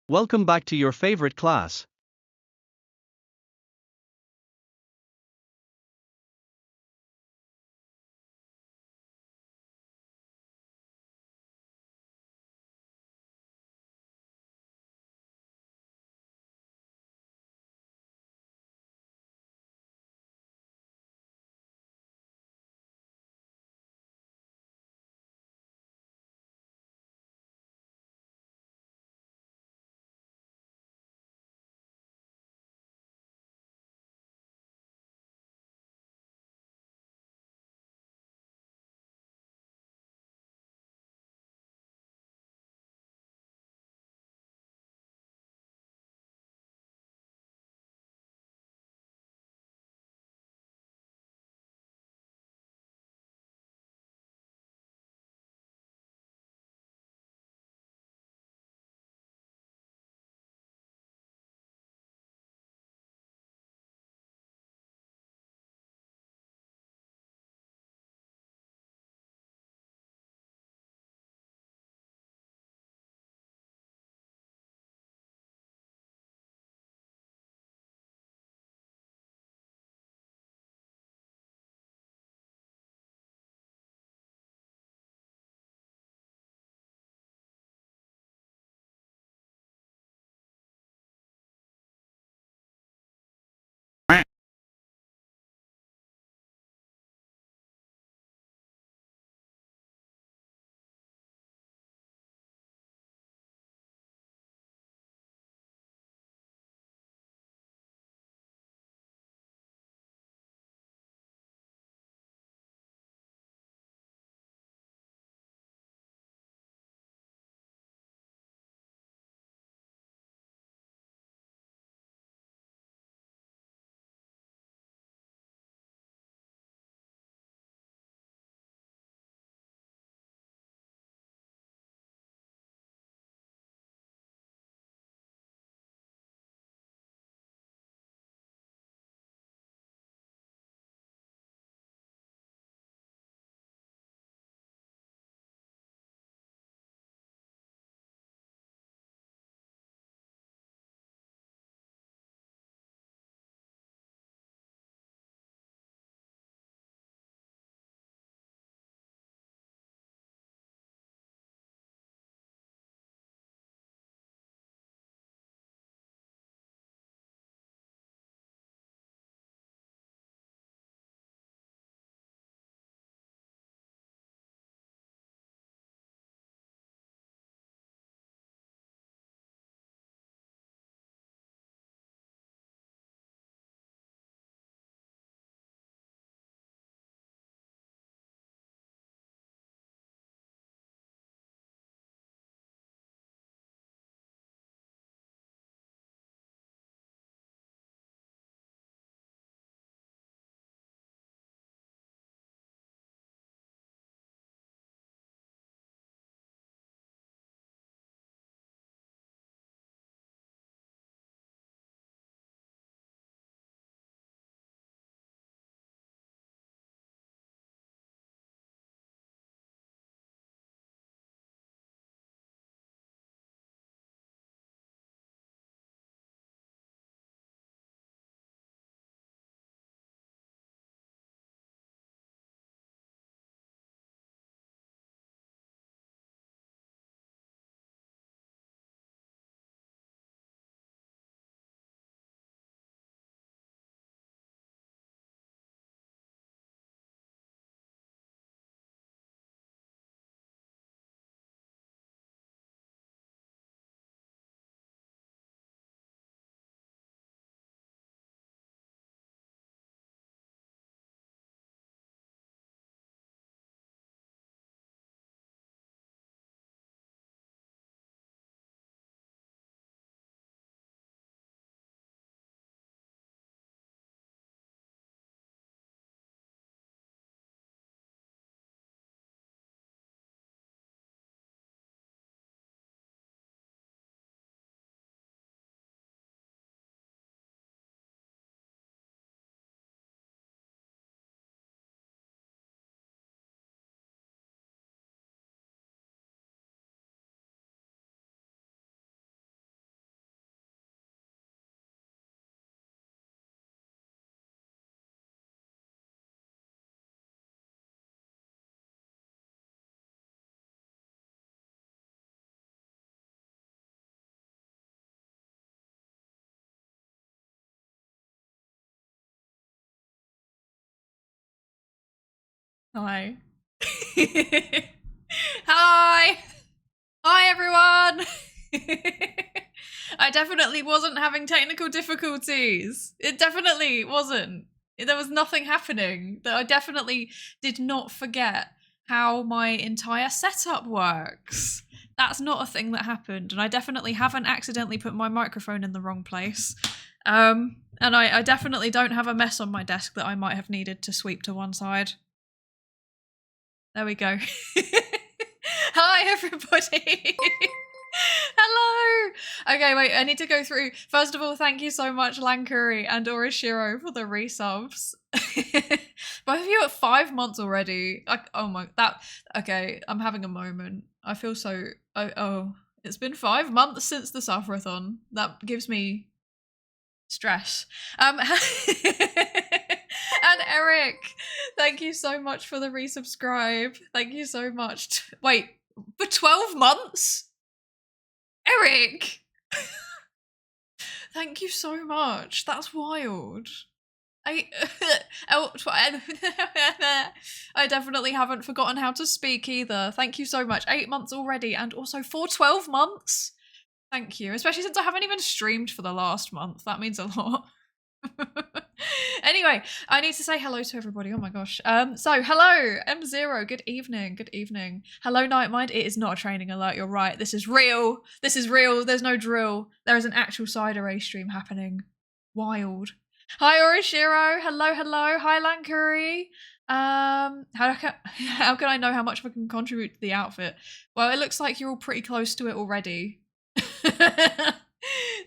Welcome back to your favorite class. Hi. Hi. Hi, everyone. I definitely wasn't having technical difficulties. It definitely wasn't. There was nothing happening. I definitely did not forget how my entire setup works. That's not a thing that happened. And I definitely haven't accidentally put my microphone in the wrong place. And I definitely don't have a mess on my desk that I might have needed to sweep to one side. There we go. Hi, everybody. Hello. Okay, wait, I need to go through. First of all, thank you so much, Lankuri and Orishiro, for the resubs. Both of you at 5 months already. Oh my, okay, I'm having a moment. I feel so, it's been 5 months since the sufferthon. That gives me stress. And Eric, thank you so much for the resubscribe. Thank you so much. Wait, for 12 months? Eric! Thank you so much. That's wild. I definitely haven't forgotten how to speak either. Thank you so much. 8 months already, and also for 12 months. Thank you, especially since I haven't even streamed for the last month. That means a lot. Anyway, I need to say hello to everybody. Oh my gosh. So hello, M0. Good evening. Good evening. Hello, Nightmind. It is not a training alert. You're right. This is real. This is real. There's no drill. There is an actual Psydere stream happening. Wild. Hi, Orishiro. Hello, hello. Hi, Lankuri. How can I know how much I can contribute to the outfit? Well, it looks like you're all pretty close to it already.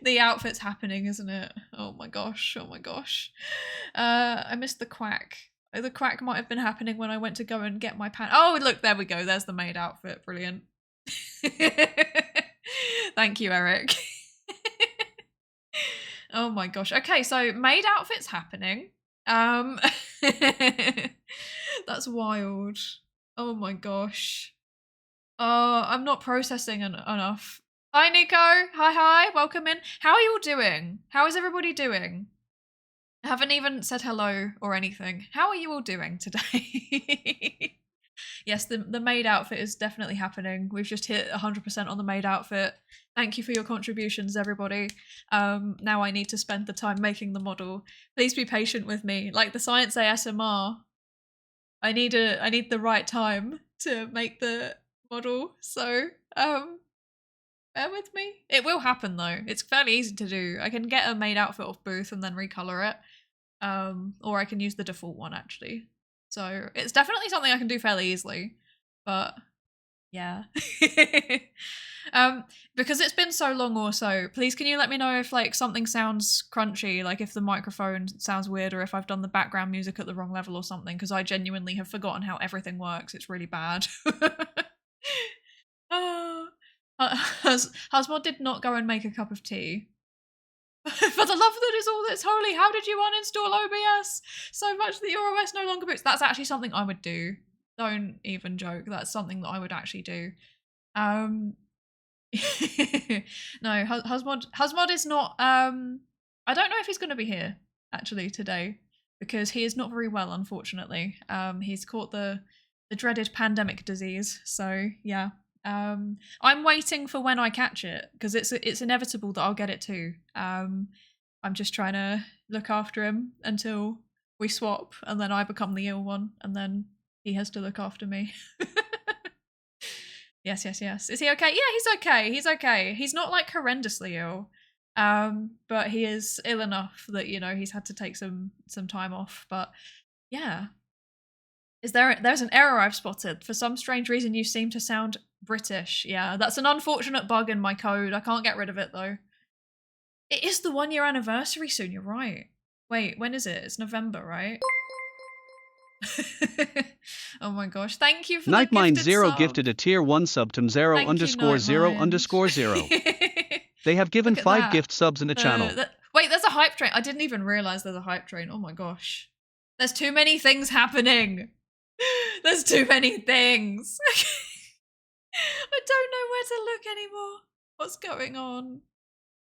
The outfit's happening, isn't it? Oh my gosh, oh my gosh. I missed the quack. The quack might have been happening when I went to go and get my pants. Oh, look, there we go. There's the maid outfit. Brilliant. Thank you, Eric. Oh my gosh. Okay, so maid outfit's happening. That's wild. Oh my gosh. I'm not processing enough. Hi, Nico. Hi. Welcome in. How are you all doing? How is everybody doing? I haven't even said hello or anything. How are you all doing today? Yes, the maid outfit is definitely happening. We've just hit 100% on the maid outfit. Thank you for your contributions, everybody. Now I need to spend the time making the model. Please be patient with me. Like the Science ASMR, I need the right time to make the model. So, bear with me. It will happen though. It's fairly easy to do. I can get a maid outfit off Booth and then recolor it. Or I can use the default one actually. So it's definitely something I can do fairly easily. But yeah. Because it's been so long also, please can you let me know if like something sounds crunchy, like if the microphone sounds weird or if I've done the background music at the wrong level or something, because I genuinely have forgotten how everything works. It's really bad. Husmod did not go and make a cup of tea. For the love that is all that's holy, how did you uninstall OBS? So much that your OS no longer boots. That's actually something I would do. Don't even joke. That's something that I would actually do. No, Husmod is not, I don't know if he's going to be here, actually, today, because he is not very well, unfortunately. He's caught the dreaded pandemic disease, so yeah. I'm waiting for when I catch it, because it's inevitable that I'll get it too. I'm just trying to look after him until we swap, and then I become the ill one, and then he has to look after me. Yes. Is he okay? Yeah, he's okay. He's okay. He's not like horrendously ill. But he is ill enough that, you know, he's had to take some time off. But yeah. There's an error I've spotted. For some strange reason you seem to sound British. Yeah, that's an unfortunate bug in my code. I can't get rid of it though. It is the 1 year anniversary soon, you're right. Wait, when is it? It's November, right? Oh my gosh, thank you for the gifted Nightmind0 sub. gifted a tier 1 sub to 0_0_0_0. They have given 5 gift subs in the channel. Wait, there's a hype train. I didn't even realize there's a hype train. Oh my gosh. There's too many things happening. There's too many things. I don't know where to look anymore. What's going on?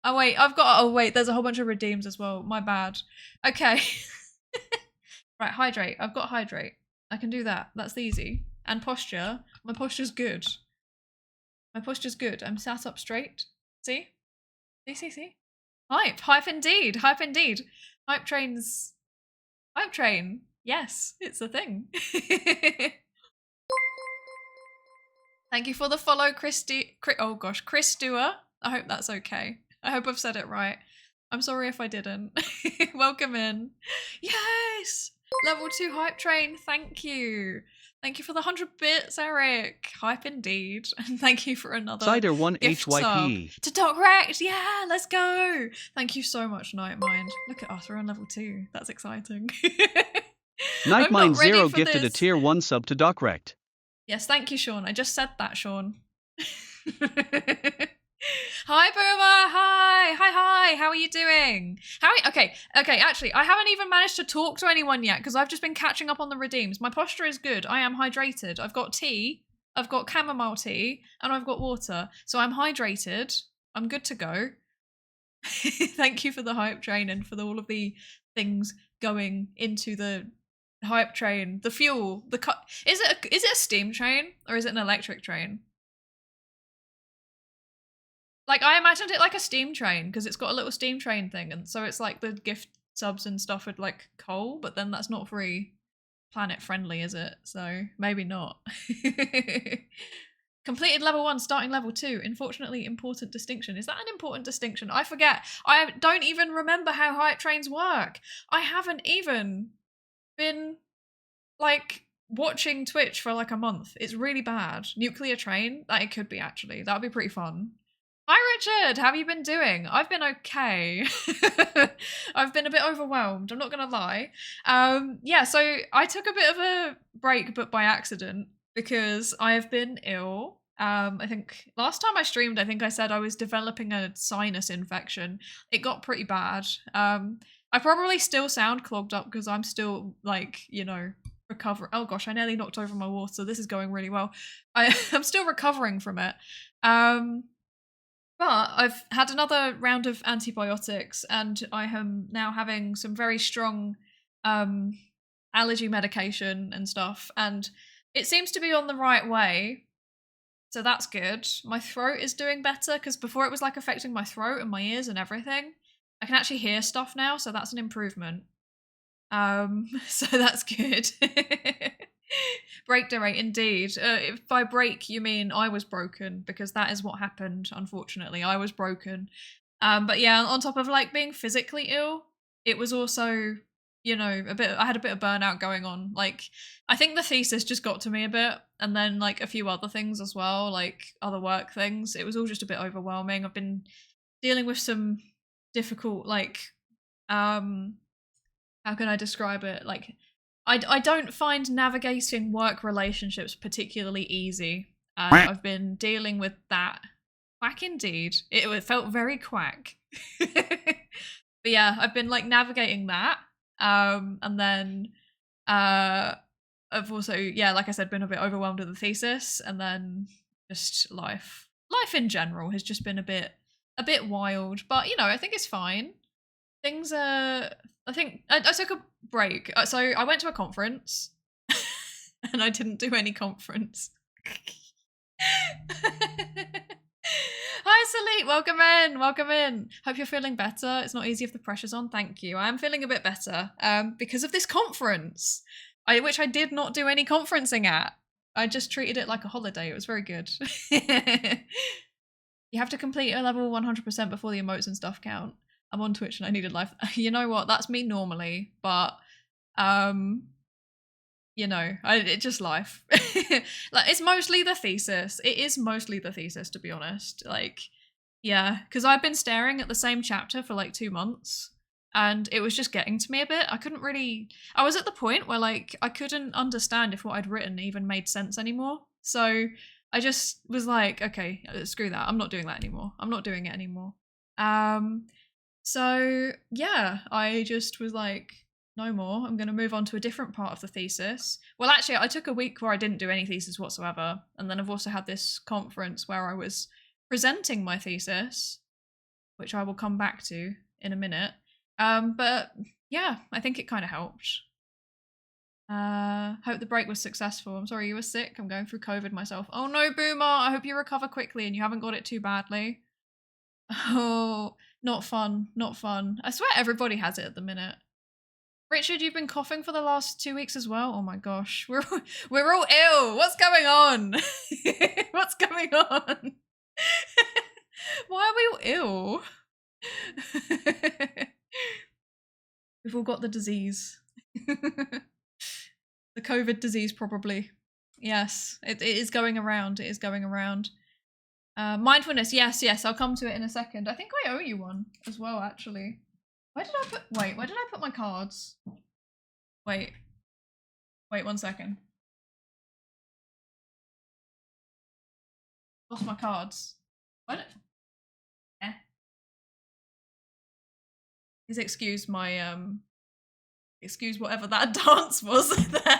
Oh wait, there's a whole bunch of redeems as well. My bad. Okay. Right, hydrate. I've got hydrate. I can do that. That's easy. And posture. My posture's good. My posture's good. I'm sat up straight. See? See? Hype. Hype indeed. Hype indeed. Hype trains. Hype train. Yes, it's a thing. Thank you for the follow, Chris Dewar. I hope that's okay. I hope I've said it right. I'm sorry if I didn't. Welcome in. Yes! Level 2 hype train. Thank you. Thank you for the 100 bits, Eric. Hype indeed. And thank you for another Psydere 1 gift HYP. sub to Direct. Yeah, let's go. Thank you so much, Nightmind. Look at us, we're on level 2. That's exciting. Nightmind 0 gifted a tier 1 sub to Docrect. Yes, thank you, Sean. I just said that, Sean. Hi, Boomer. Hi. How are you doing? Okay. Actually, I haven't even managed to talk to anyone yet because I've just been catching up on the redeems. My posture is good. I am hydrated. I've got tea. I've got chamomile tea, and I've got water. So I'm hydrated. I'm good to go. Thank you for the hype train and for all of the things going into the hype train. The fuel. Is it a steam train or is it an electric train? Like, I imagined it like a steam train because it's got a little steam train thing, and so it's like the gift subs and stuff with like coal, but then that's not very planet friendly, is it? So maybe not. Completed level 1, starting level 2. Unfortunately, important distinction. Is that an important distinction? I forget. I don't even remember how hype trains work. I haven't even been like watching Twitch for like a month. It's really bad. Nuclear train? That it could be actually. That would be pretty fun. Hi Richard, how have you been doing? I've been okay. I've been a bit overwhelmed, I'm not gonna lie. Yeah, so I took a bit of a break, but by accident, because I have been ill. I think last time I streamed, I think I said I was developing a sinus infection. It got pretty bad. I probably still sound clogged up because I'm still like, you know, recovering. Oh gosh, I nearly knocked over my water. This is going really well. I'm still recovering from it. But I've had another round of antibiotics and I am now having some very strong allergy medication and stuff, and it seems to be on the right way. So that's good. My throat is doing better because before it was like affecting my throat and my ears and everything. I can actually hear stuff now, so that's an improvement. So that's good. Break the rate, indeed. If by break you mean I was broken, because that is what happened, unfortunately. I was broken. But yeah, on top of like being physically ill, it was also, you know, I had a bit of burnout going on. Like, I think the thesis just got to me a bit, and then like a few other things as well, like other work things. It was all just a bit overwhelming. I've been dealing with some difficult, like, how can I describe it? Like, I don't find navigating work relationships particularly easy. And I've been dealing with that. Quack indeed. It felt very quack. But yeah, I've been like navigating that. And then I've also, yeah, like I said, been a bit overwhelmed with the thesis, and then just life. Life in general has just been a bit wild. But you know, I think it's fine. Things are, I think I took a break. So I went to a conference and I didn't do any conference. Hi Salit, welcome in. Hope you're feeling better. It's not easy if the pressure's on. Thank you. I am feeling a bit better because of this conference, which I did not do any conferencing at. I just treated it like a holiday. It was very good. You have to complete a level 100% before the emotes and stuff count. I'm on Twitch and I needed life. You know what? That's me normally, but you know, it's just life. Like, it's mostly the thesis. It is mostly the thesis, to be honest. Like, yeah, because I've been staring at the same chapter for like 2 months, and it was just getting to me a bit. I was at the point where like I couldn't understand if what I'd written even made sense anymore. So I just was like, okay, screw that. I'm not doing that anymore. I'm not doing it anymore. So yeah, I just was like, no more. I'm going to move on to a different part of the thesis. Well, actually, I took a week where I didn't do any thesis whatsoever. And then I've also had this conference where I was presenting my thesis, which I will come back to in a minute. But yeah, I think it kind of helped. Hope the break was successful. I'm sorry you were sick. I'm going through COVID myself. Oh no, Boomer. I hope you recover quickly and you haven't got it too badly. Oh, not fun. Not fun. I swear everybody has it at the minute. Richard, you've been coughing for the last 2 weeks as well? Oh my gosh. We're all ill. What's going on? What's going on? Why are we all ill? We've all got the disease. The COVID disease, probably. Yes, it is going around. It is going around. Mindfulness, yes, I'll come to it in a second. I think I owe you one as well, actually. Where did I put my cards? Wait 1 second. Lost my cards. What? Please excuse my, excuse whatever that dance was there.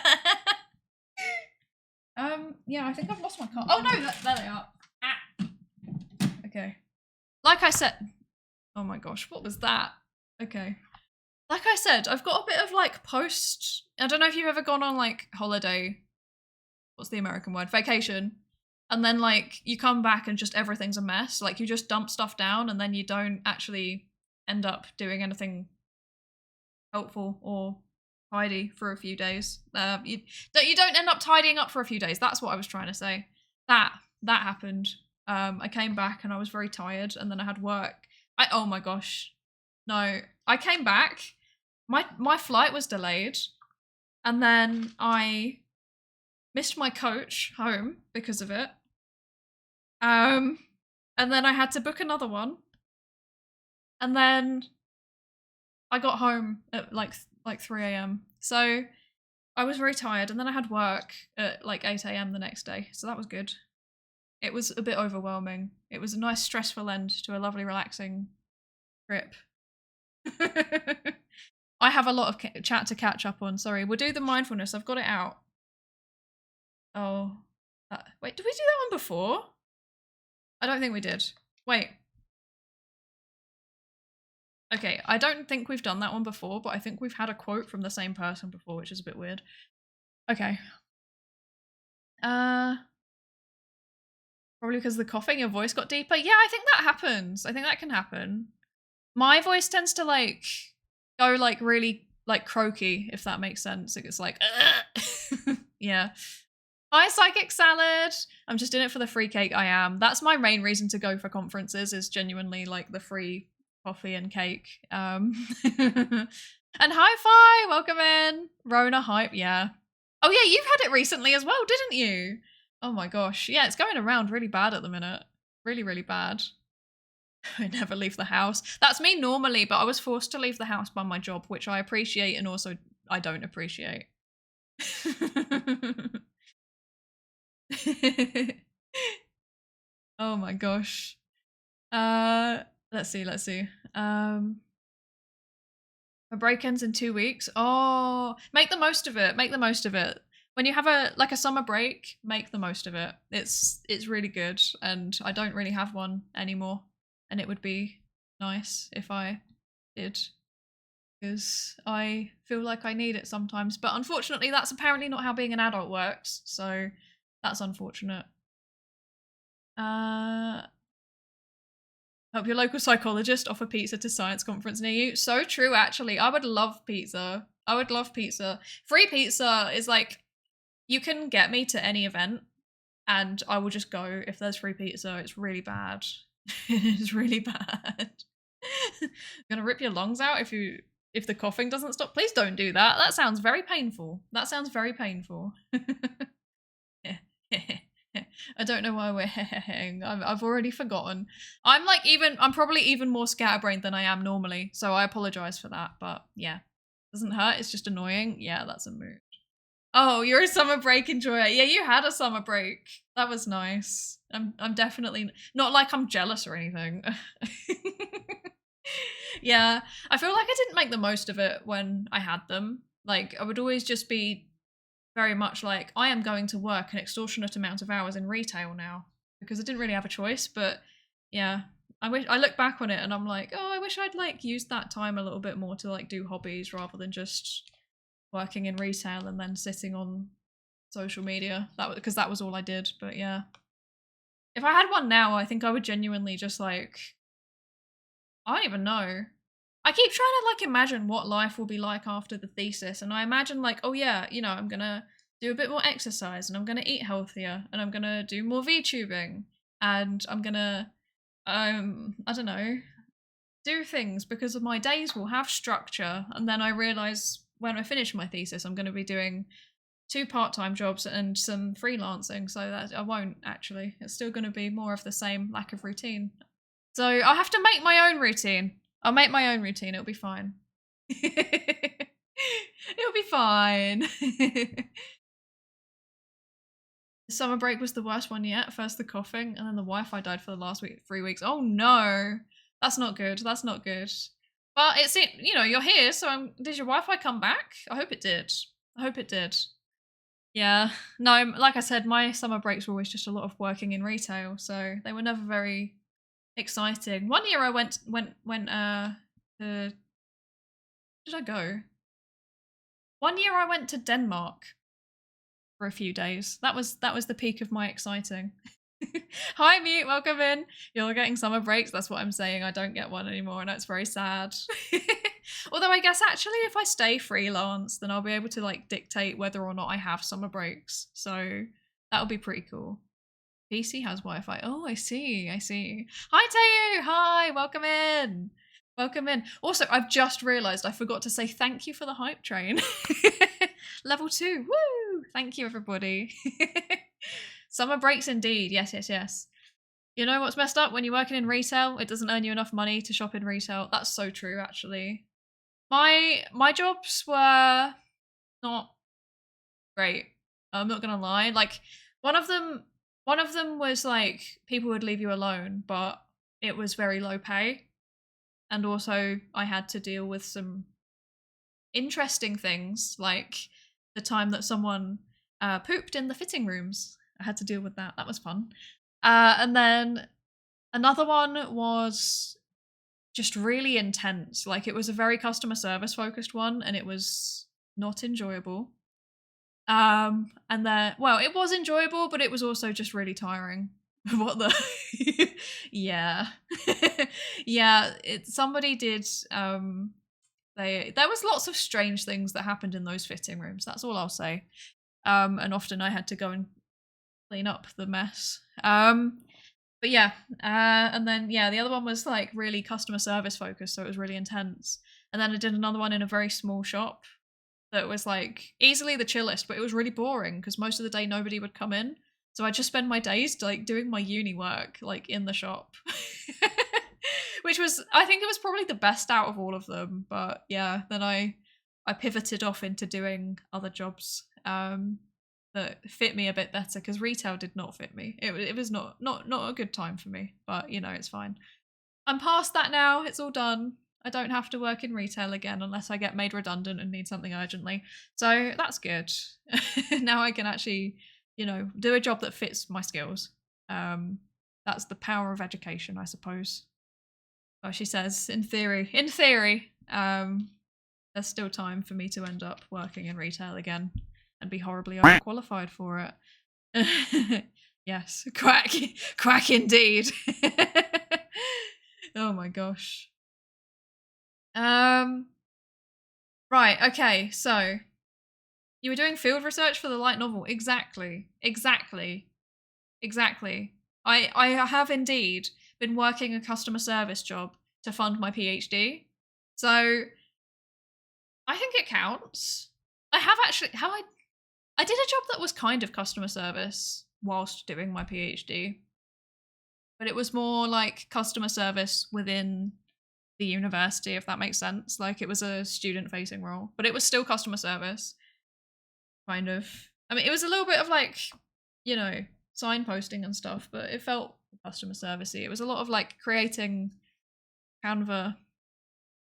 Yeah, I think I've lost my card. Oh no, there they are. Ah. Okay. Like I said, oh my gosh, what was that? Okay. Like I said, I've got a bit of like post, I don't know if you've ever gone on like holiday, what's the American word? Vacation. And then like you come back and just everything's a mess. Like you just dump stuff down and then you don't actually end up doing anything helpful or tidy for a few days. You don't end up tidying up for a few days. That's what I was trying to say. That happened. I came back and I was very tired and then I had work. Oh my gosh. No, I came back. My flight was delayed and then I missed my coach home because of it. And then I had to book another one. And then I got home at like 3 a.m. So I was very tired and then I had work at like 8 a.m. the next day. So that was good. It was a bit overwhelming. It was a nice stressful end to a lovely relaxing trip. I have a lot of chat to catch up on. Sorry, we'll do the mindfulness. I've got it out. Oh, wait, did we do that one before? I don't think we did. Wait. Okay, I don't think we've done that one before, but I think we've had a quote from the same person before, which is a bit weird. Okay. Probably because of the coughing, your voice got deeper. Yeah, I think that happens. I think that can happen. My voice tends to like go like really like croaky, if that makes sense. It's like, yeah. Hi, Psychic Salad. I'm just in it for the free cake. I am. That's my main reason to go for conferences, is genuinely like the free coffee and cake. And Hi-Fi, welcome in. Rona hype, yeah. Oh yeah, you've had it recently as well, didn't you? Oh my gosh. Yeah, it's going around really bad at the minute. Really, really bad. I never leave the house. That's me normally, but I was forced to leave the house by my job, which I appreciate and also I don't appreciate. Oh my gosh. Let's see. My break ends in 2 weeks. Oh, make the most of it. Make the most of it. When you have a summer break, make the most of it. It's really good, and I don't really have one anymore. And it would be nice if I did, because I feel like I need it sometimes. But unfortunately, that's apparently not how being an adult works. So that's unfortunate. Hope your local psychologist offer pizza to science conference near you. So true, actually. I would love pizza. I would love pizza. Free pizza is like, you can get me to any event and I will just go if there's free pizza. It's really bad. It is really bad. I'm gonna rip your lungs out if the coughing doesn't stop. Please don't do that. That sounds very painful. That sounds very painful. I don't know why we're I've already forgotten. I'm probably even more scatterbrained than I am normally, so I apologize for that. But yeah, doesn't hurt. It's just annoying. Yeah, that's a mood. Oh, you're a summer break enjoyer. Yeah, you had a summer break. That was nice. I'm definitely not like I'm jealous or anything. Yeah, I feel like I didn't make the most of it when I had them. Like, I would always just be very much like, I am going to work an extortionate amount of hours in retail now, because I didn't really have a choice. But yeah, I look back on it and I'm like, oh, I wish I'd like used that time a little bit more to like do hobbies rather than just working in retail and then sitting on social media. Because that was all I did. But yeah, if I had one now, I think I would genuinely just like, I don't even know. I keep trying to like imagine what life will be like after the thesis, and I imagine like, oh yeah, you know, I'm gonna do a bit more exercise, and I'm gonna eat healthier, and I'm gonna do more VTubing, and I'm gonna, I don't know, do things because of my days will have structure. And then I realize when I finish my thesis, I'm gonna be doing 2 part-time jobs and some freelancing, so that I won't actually. It's still gonna be more of the same lack of routine. So I'll have to make my own routine. I'll make my own routine. It'll be fine. It'll be fine. The summer break was the worst one yet. First the coughing, and then the Wi-Fi died for the last 3 weeks. Oh no, that's not good. That's not good. But it's, you know, you're here, so did your Wi-Fi come back? I hope it did. I hope it did. Yeah. No, like I said, my summer breaks were always just a lot of working in retail, so they were never very exciting. One year I went where did I go? One year I went to Denmark for a few days. That was the peak of my exciting. Hi Mute, welcome in. You're getting summer breaks, that's what I'm saying. I don't get one anymore and that's very sad. Although I guess actually if I stay freelance, then I'll be able to like dictate whether or not I have summer breaks. So that'll be pretty cool. PC has Wi-Fi. Oh, I see. Hi, Tayu. Hi, welcome in. Welcome in. Also, I've just realised I forgot to say thank you for the hype train. Level 2. Woo! Thank you, everybody. Summer breaks indeed. Yes. You know what's messed up? When you're working in retail, it doesn't earn you enough money to shop in retail. That's so true, actually. My jobs were not great. I'm not gonna lie. Like, one of them was like people would leave you alone, but it was very low pay. And also I had to deal with some interesting things, like the time that someone pooped in the fitting rooms. I had to deal with that. That was fun. And then another one was just really intense. Like, it was a very customer service focused one and it was not enjoyable. And then, well, it was enjoyable, but it was also just really tiring. What the? Yeah. Yeah, somebody did, there was lots of strange things that happened in those fitting rooms. That's all I'll say. And often I had to go and clean up the mess. But yeah, and then, yeah, the other one was like really customer service focused, so it was really intense. And then I did another one in a very small shop that was like easily the chillest, but it was really boring because most of the day nobody would come in. So I just spend my days like doing my uni work like in the shop. Which was, I think it was probably the best out of all of them. But yeah, then I pivoted off into doing other jobs that fit me a bit better, because retail did not fit me. It was not a good time for me, but you know, it's fine. I'm past that now. It's all done. I don't have to work in retail again unless I get made redundant and need something urgently. So that's good. Now I can actually, you know, do a job that fits my skills. That's the power of education, I suppose. Oh, she says, in theory, there's still time for me to end up working in retail again and be horribly overqualified for it. Yes, quack indeed. Oh my gosh. Right, okay, so you were doing field research for the light novel. Exactly. I have indeed been working a customer service job to fund my PhD. So I think it counts. I have actually, I did a job that was kind of customer service whilst doing my PhD, but it was more like customer service within the university, if that makes sense. Like, it was a student-facing role, but it was still customer service, kind of. I mean, it was a little bit of like, you know, signposting and stuff, but it felt customer servicey. It was a lot of like creating Canva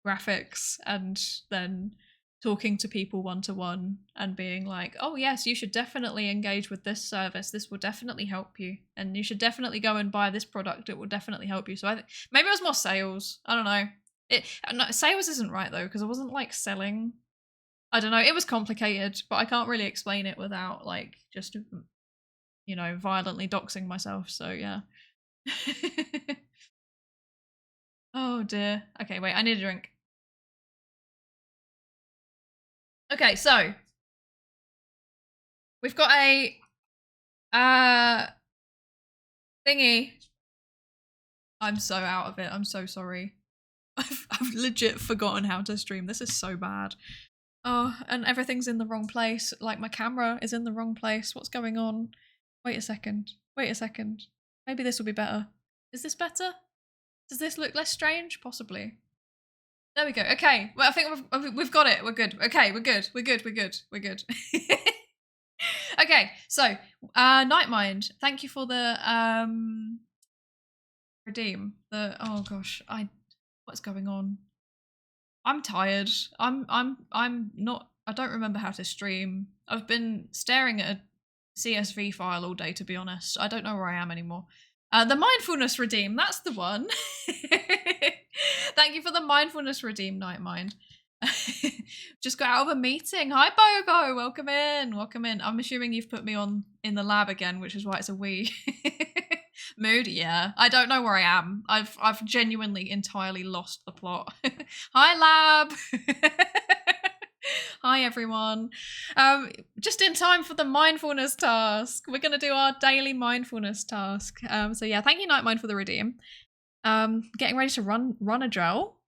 graphics and then talking to people one-to-one and being like, oh yes, you should definitely engage with this service, this will definitely help you, and you should definitely go and buy this product, it will definitely help you. So maybe it was more sales, I don't know. No, sales isn't right though, because I wasn't like selling. I don't know. It was complicated, but I can't really explain it without like just, you know, violently doxing myself. So yeah. Oh dear. Okay, wait. I need a drink. Okay, so we've got a thingy. I'm so out of it. I'm so sorry. I've legit forgotten how to stream. This is so bad. Oh, and everything's in the wrong place. Like my camera is in the wrong place. What's going on? Wait a second. Wait a second. Maybe this will be better. Is this better? Does this look less strange? Possibly. There we go. Okay. Well, I think we've got it. We're good. Okay, we're good. We're good. We're good. We're good. Okay, so Nightmind, thank you for the redeem. Oh gosh, what's going on? I'm tired. I'm not. I don't remember how to stream. I've been staring at a CSV file all day, to be honest. I don't know where I am anymore. The mindfulness redeem, that's the one. Thank you for the mindfulness redeem, Nightmind. Just got out of a meeting. Hi, Bobo. Welcome in. Welcome in. I'm assuming you've put me on in the lab again, which is why it's a we. Mood, yeah. I don't know where I am. I've genuinely entirely lost the plot. Hi, lab. Hi, everyone. Just in time for the mindfulness task. We're going to do our daily mindfulness task. So yeah, thank you, Nightmind, for the redeem. Getting ready to run a gel.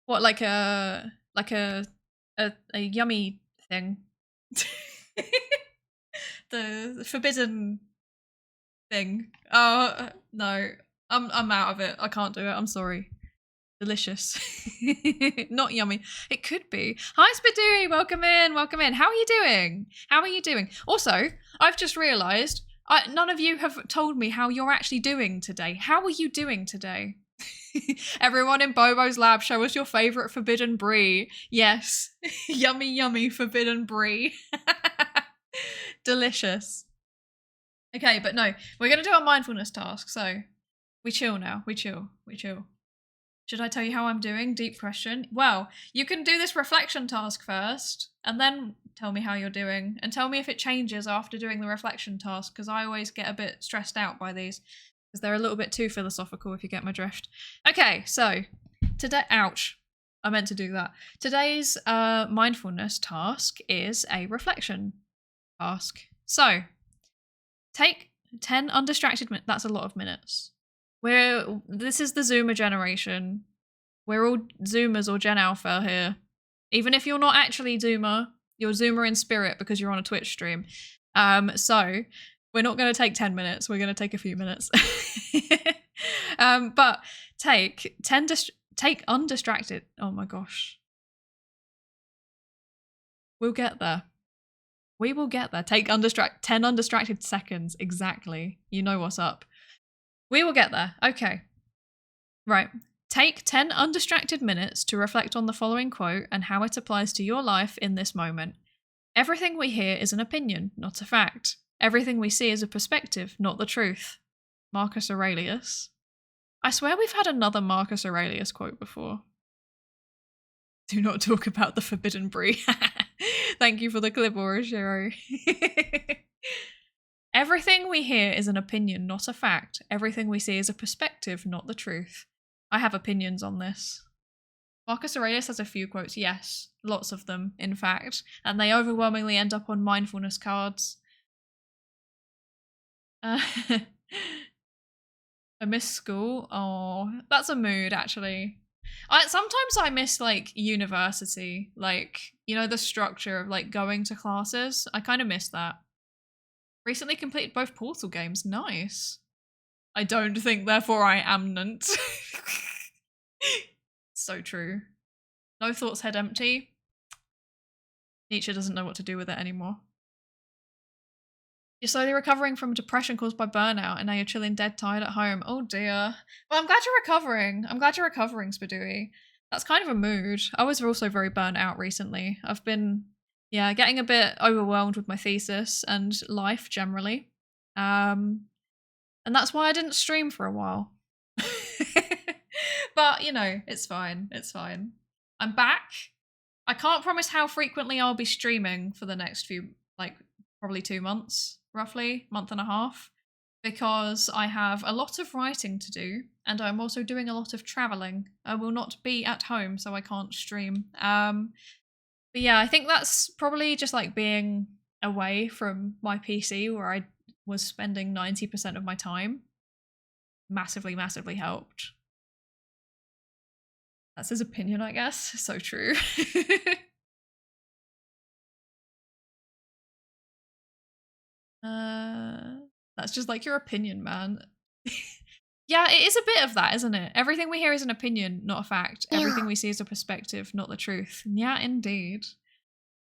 What, like a yummy thing? The forbidden thing. Oh no, I'm out of it. I can't do it. I'm sorry. Delicious. Not yummy. It could be. Hi, Psydere. Welcome in. Welcome in. How are you doing? How are you doing? Also, I've just realised none of you have told me how you're actually doing today. How are you doing today? Everyone in Bobo's lab, show us your favourite forbidden brie. Yes. Yummy, yummy forbidden brie. Delicious. Okay, but no, we're going to do our mindfulness task. So we chill now. We chill. We chill. Should I tell you how I'm doing? Deep question. Well, you can do this reflection task first and then tell me how you're doing and tell me if it changes after doing the reflection task, because I always get a bit stressed out by these because they're a little bit too philosophical, if you get my drift. Okay, so today, ouch, I meant to do that. Today's mindfulness task is a reflection task. So take 10 undistracted minutes. That's a lot of minutes. This is the Zoomer generation. We're all Zoomers or Gen Alpha here. Even if you're not actually Zoomer, you're Zoomer in spirit because you're on a Twitch stream. So we're not going to take 10 minutes. We're going to take a few minutes. But take undistracted. Oh my gosh. We'll get there. We will get there. Take 10 undistracted seconds. Exactly. You know what's up. We will get there. Okay. Right. Take 10 undistracted minutes to reflect on the following quote and how it applies to your life in this moment. Everything we hear is an opinion, not a fact. Everything we see is a perspective, not the truth. Marcus Aurelius. I swear we've had another Marcus Aurelius quote before. Do not talk about the forbidden brie. Thank you for the clip, Orishiro. Everything we hear is an opinion, not a fact. Everything we see is a perspective, not the truth. I have opinions on this. Marcus Aurelius has a few quotes, yes. Lots of them, in fact. And they overwhelmingly end up on mindfulness cards. I miss school. Oh, that's a mood, actually. Sometimes I miss, like, university. Like, you know, the structure of, like, going to classes. I kind of miss that. Recently completed both Portal games. Nice. I don't think, therefore I am nant. So true. No thoughts, head empty. Nietzsche doesn't know what to do with it anymore. You're slowly recovering from depression caused by burnout, and now you're chilling dead tired at home. Oh dear. Well, I'm glad you're recovering. I'm glad you're recovering, Psydere. That's kind of a mood. I was also very burnt out recently. I've been, getting a bit overwhelmed with my thesis and life generally. And that's why I didn't stream for a while. But, you know, it's fine. It's fine. I'm back. I can't promise how frequently I'll be streaming for the next few, like, probably 2 months, roughly, month and a half, because I have a lot of writing to do, and I'm also doing a lot of traveling. I will not be at home, so I can't stream. But yeah, I think that's probably just like being away from my PC where I was spending 90% of my time. Massively, massively helped. That's his opinion, I guess. So true. That's just like your opinion, man. Yeah, it is a bit of that, isn't it? Everything we hear is an opinion, not a fact. Yeah. Everything we see is a perspective, not the truth. Yeah, indeed.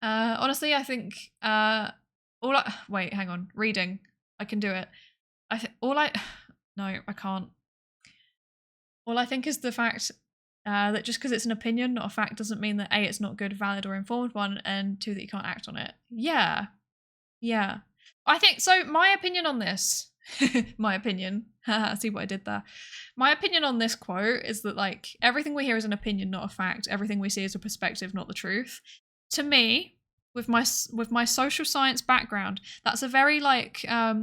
Honestly, I think wait, hang on. Reading. I can do it. No, I can't. All I think is the fact that just because it's an opinion, not a fact, doesn't mean that A, it's not good, valid, or informed one, and 2, that you can't act on it. Yeah. Yeah. I think, so my opinion on this, my opinion, see what I did there. My opinion on this quote is that, like, everything we hear is an opinion, not a fact. Everything we see is a perspective, not the truth. To me, with my social science background, that's a very like a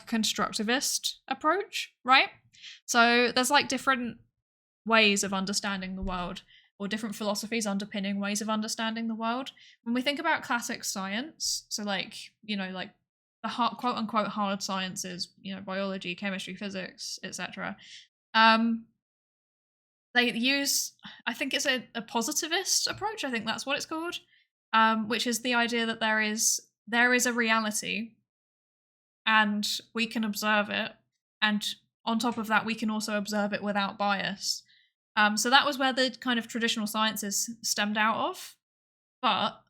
constructivist approach, right? So there's like different ways of understanding the world, or different philosophies underpinning ways of understanding the world. When we think about classic science, so like, you know, like the quote unquote hard sciences, you know, biology, chemistry, physics, etc. They use, I think it's a positivist approach. I think that's what it's called, which is the idea that there is a reality, and we can observe it, and on top of that, we can also observe it without bias. So that was where the kind of traditional sciences stemmed out of. But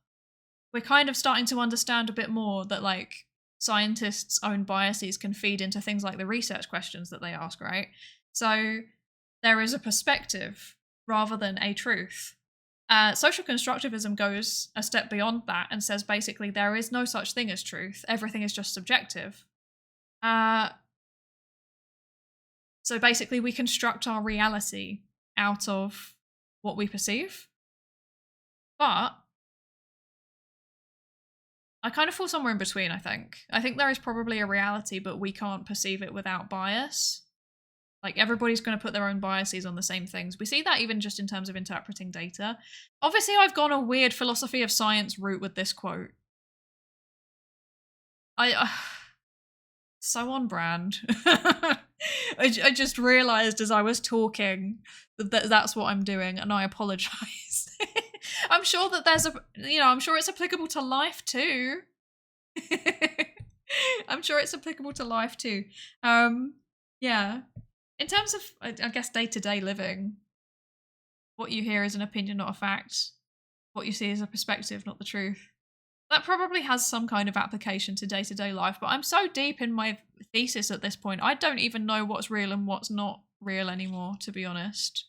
we're kind of starting to understand a bit more that, like, scientists' own biases can feed into things like the research questions that they ask, right? So there is a perspective rather than a truth. Social constructivism goes a step beyond that and says basically there is no such thing as truth. Everything is just subjective. So basically we construct our reality out of what we perceive. But I kind of fall somewhere in between, I think. I think there is probably a reality, but we can't perceive it without bias. Like, everybody's going to put their own biases on the same things. We see that even just in terms of interpreting data. Obviously, I've gone a weird philosophy of science route with this quote. So on brand. I just realized as I was talking that that's what I'm doing, and I apologize. I'm sure that I'm sure it's applicable to life too. I'm sure it's applicable to life too. Yeah. In terms of, I guess, day-to-day living, what you hear is an opinion, not a fact. What you see is a perspective, not the truth. That probably has some kind of application to day-to-day life, but I'm so deep in my thesis at this point, I don't even know what's real and what's not real anymore, to be honest.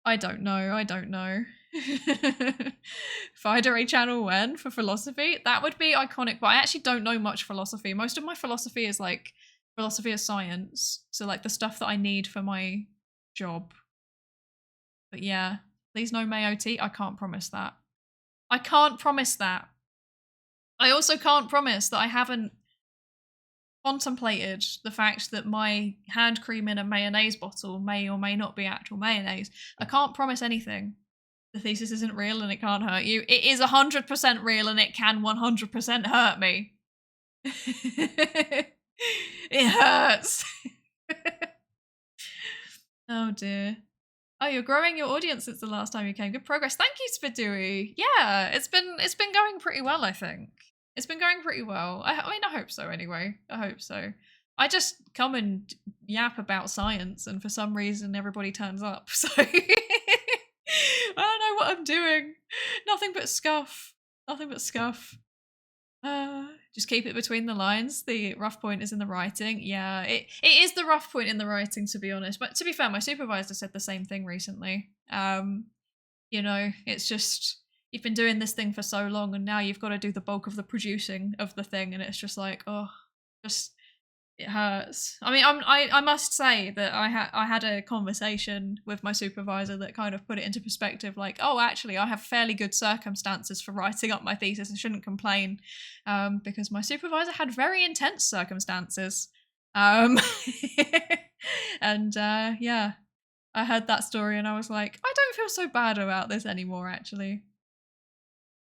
I don't know. Psydere channel when for philosophy? That would be iconic, but I actually don't know much philosophy. Most of my philosophy is like philosophy of science, so like the stuff that I need for my job. But yeah, please no MAOT. I can't promise that. I can't promise that. I also can't promise that I haven't contemplated the fact that my hand cream in a mayonnaise bottle may or may not be actual mayonnaise. I can't promise anything. The thesis isn't real and it can't hurt you. It is 100% real and it can 100% hurt me. It hurts. Oh dear. Oh, you're growing your audience since the last time you came. Good progress. Thank you, Spidooey. Yeah, it's been going pretty well, I think. It's been going pretty well. I mean, I hope so anyway. I hope so. I just come and yap about science and for some reason everybody turns up. So I don't know what I'm doing. Nothing but scuff. Nothing but scuff. Just keep it between the lines. The rough point is in the writing. Yeah, it is the rough point in the writing, to be honest. But to be fair, my supervisor said the same thing recently. You know, it's just, you've been doing this thing for so long and now you've got to do the bulk of the producing of the thing, and it's just like, oh, just It hurts. I mean, I must say that I had a conversation with my supervisor that kind of put it into perspective. Like, oh, actually, I have fairly good circumstances for writing up my thesis and shouldn't complain, because my supervisor had very intense circumstances. And yeah, I heard that story and I was like, I don't feel so bad about this anymore. Actually,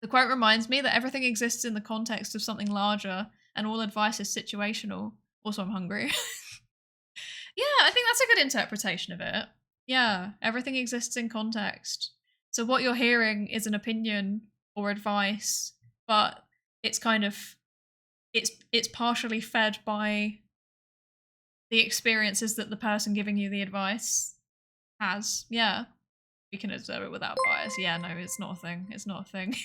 the quote reminds me that everything exists in the context of something larger, and all advice is situational. Also, I'm hungry. Yeah, I think that's a good interpretation of it. Yeah, everything exists in context. So what you're hearing is an opinion or advice, but it's kind of it's partially fed by the experiences that the person giving you the advice has. Yeah. We can observe it without bias. Yeah, no, it's not a thing. It's not a thing.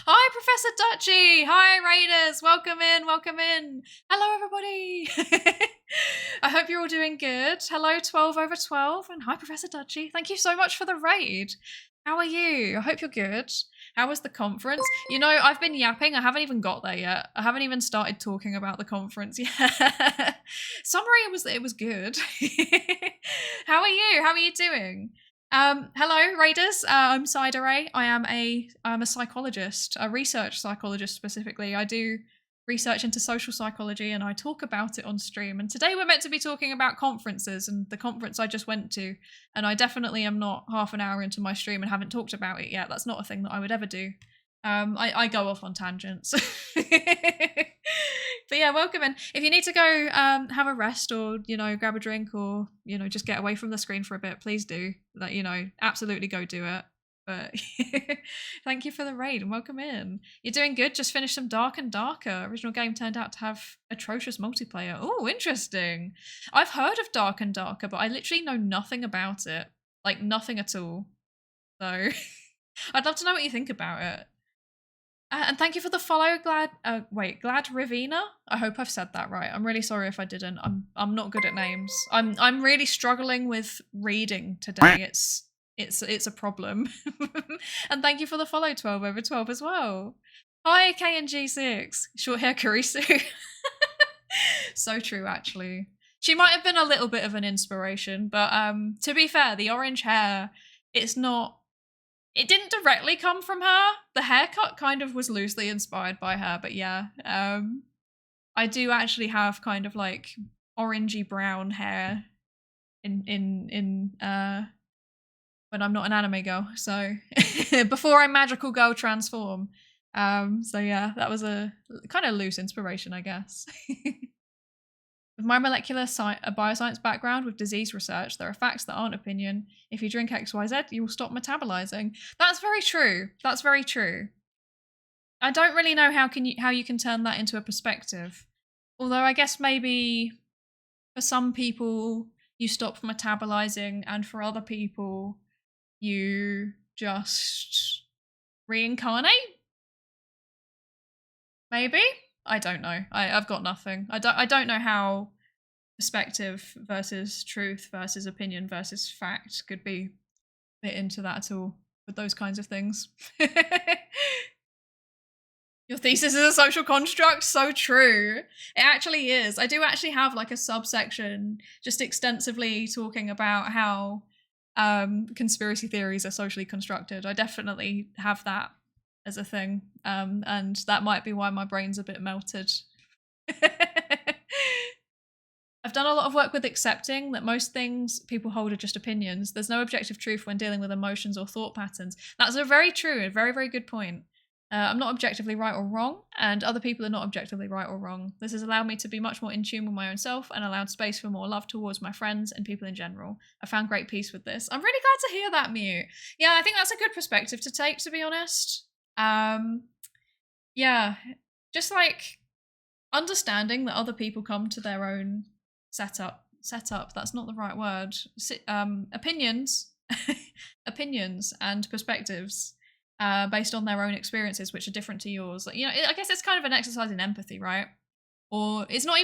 Hi, Professor Dutchy. Hi, Raiders. Welcome in. Welcome in. Hello, everybody. I hope you're all doing good. Hello, 12 over 12. And hi, Professor Dutchy. Thank you so much for the raid. How are you? I hope you're good. How was the conference? You know, I've been yapping. I haven't even got there yet. I haven't even started talking about the conference yet. Summary, it was good. How are you? How are you doing? Hello, Raiders. I'm Psydere. I'm a psychologist, a research psychologist specifically. I do research into social psychology and I talk about it on stream. And today we're meant to be talking about conferences and the conference I just went to. And I definitely am not half an hour into my stream and haven't talked about it yet. That's not a thing that I would ever do. I go off on tangents. But yeah, welcome in. If you need to go have a rest or, you know, grab a drink or, you know, just get away from the screen for a bit, please do. That, you know, absolutely go do it. But thank you for the raid and welcome in. You're doing good. Just finished some Dark and Darker. Original game turned out to have atrocious multiplayer. Oh, interesting. I've heard of Dark and Darker, but I literally know nothing about it. Like nothing at all. So I'd love to know what you think about it. And thank you for the follow, Glad Ravina. I hope I've said that right. I'm really sorry if I didn't. I'm not good at names. I'm really struggling with reading today. It's a problem. And thank you for the follow, 12 over 12 as well. Hi, KNG6. Short hair Kurisu. So true, actually. She might have been a little bit of an inspiration, but to be fair, the orange hair, it didn't directly come from her. The haircut kind of was loosely inspired by her, but yeah. I do actually have kind of like orangey brown hair in when I'm not an anime girl. So before I magical girl transform. So yeah, that was a kind of loose inspiration, I guess. With my molecular bioscience background with disease research, there are facts that aren't opinion. If you drink XYZ, you will stop metabolizing. That's very true. That's very true. I don't really know how you can turn that into a perspective. Although I guess maybe for some people you stop metabolizing and for other people you just reincarnate? Maybe? I don't know. I've got nothing. I don't know how perspective versus truth versus opinion versus fact could be fit into that at all with those kinds of things. Your thesis is a social construct? So true. It actually is. I do actually have like a subsection just extensively talking about how conspiracy theories are socially constructed. I definitely have that as a thing, and that might be why my brain's a bit melted. I've done a lot of work with accepting that most things people hold are just opinions. There's no objective truth when dealing with emotions or thought patterns. That's a very true, very, very good point. I'm not objectively right or wrong, and other people are not objectively right or wrong. This has allowed me to be much more in tune with my own self and allowed space for more love towards my friends and people in general. I found great peace with this. I'm really glad to hear that, Mew. Yeah, I think that's a good perspective to take, to be honest. Yeah, just like understanding that other people come to their own setup, that's not the right word. Opinions and perspectives based on their own experiences, which are different to yours. Like, you know, I guess it's kind of an exercise in empathy, right? Or it's not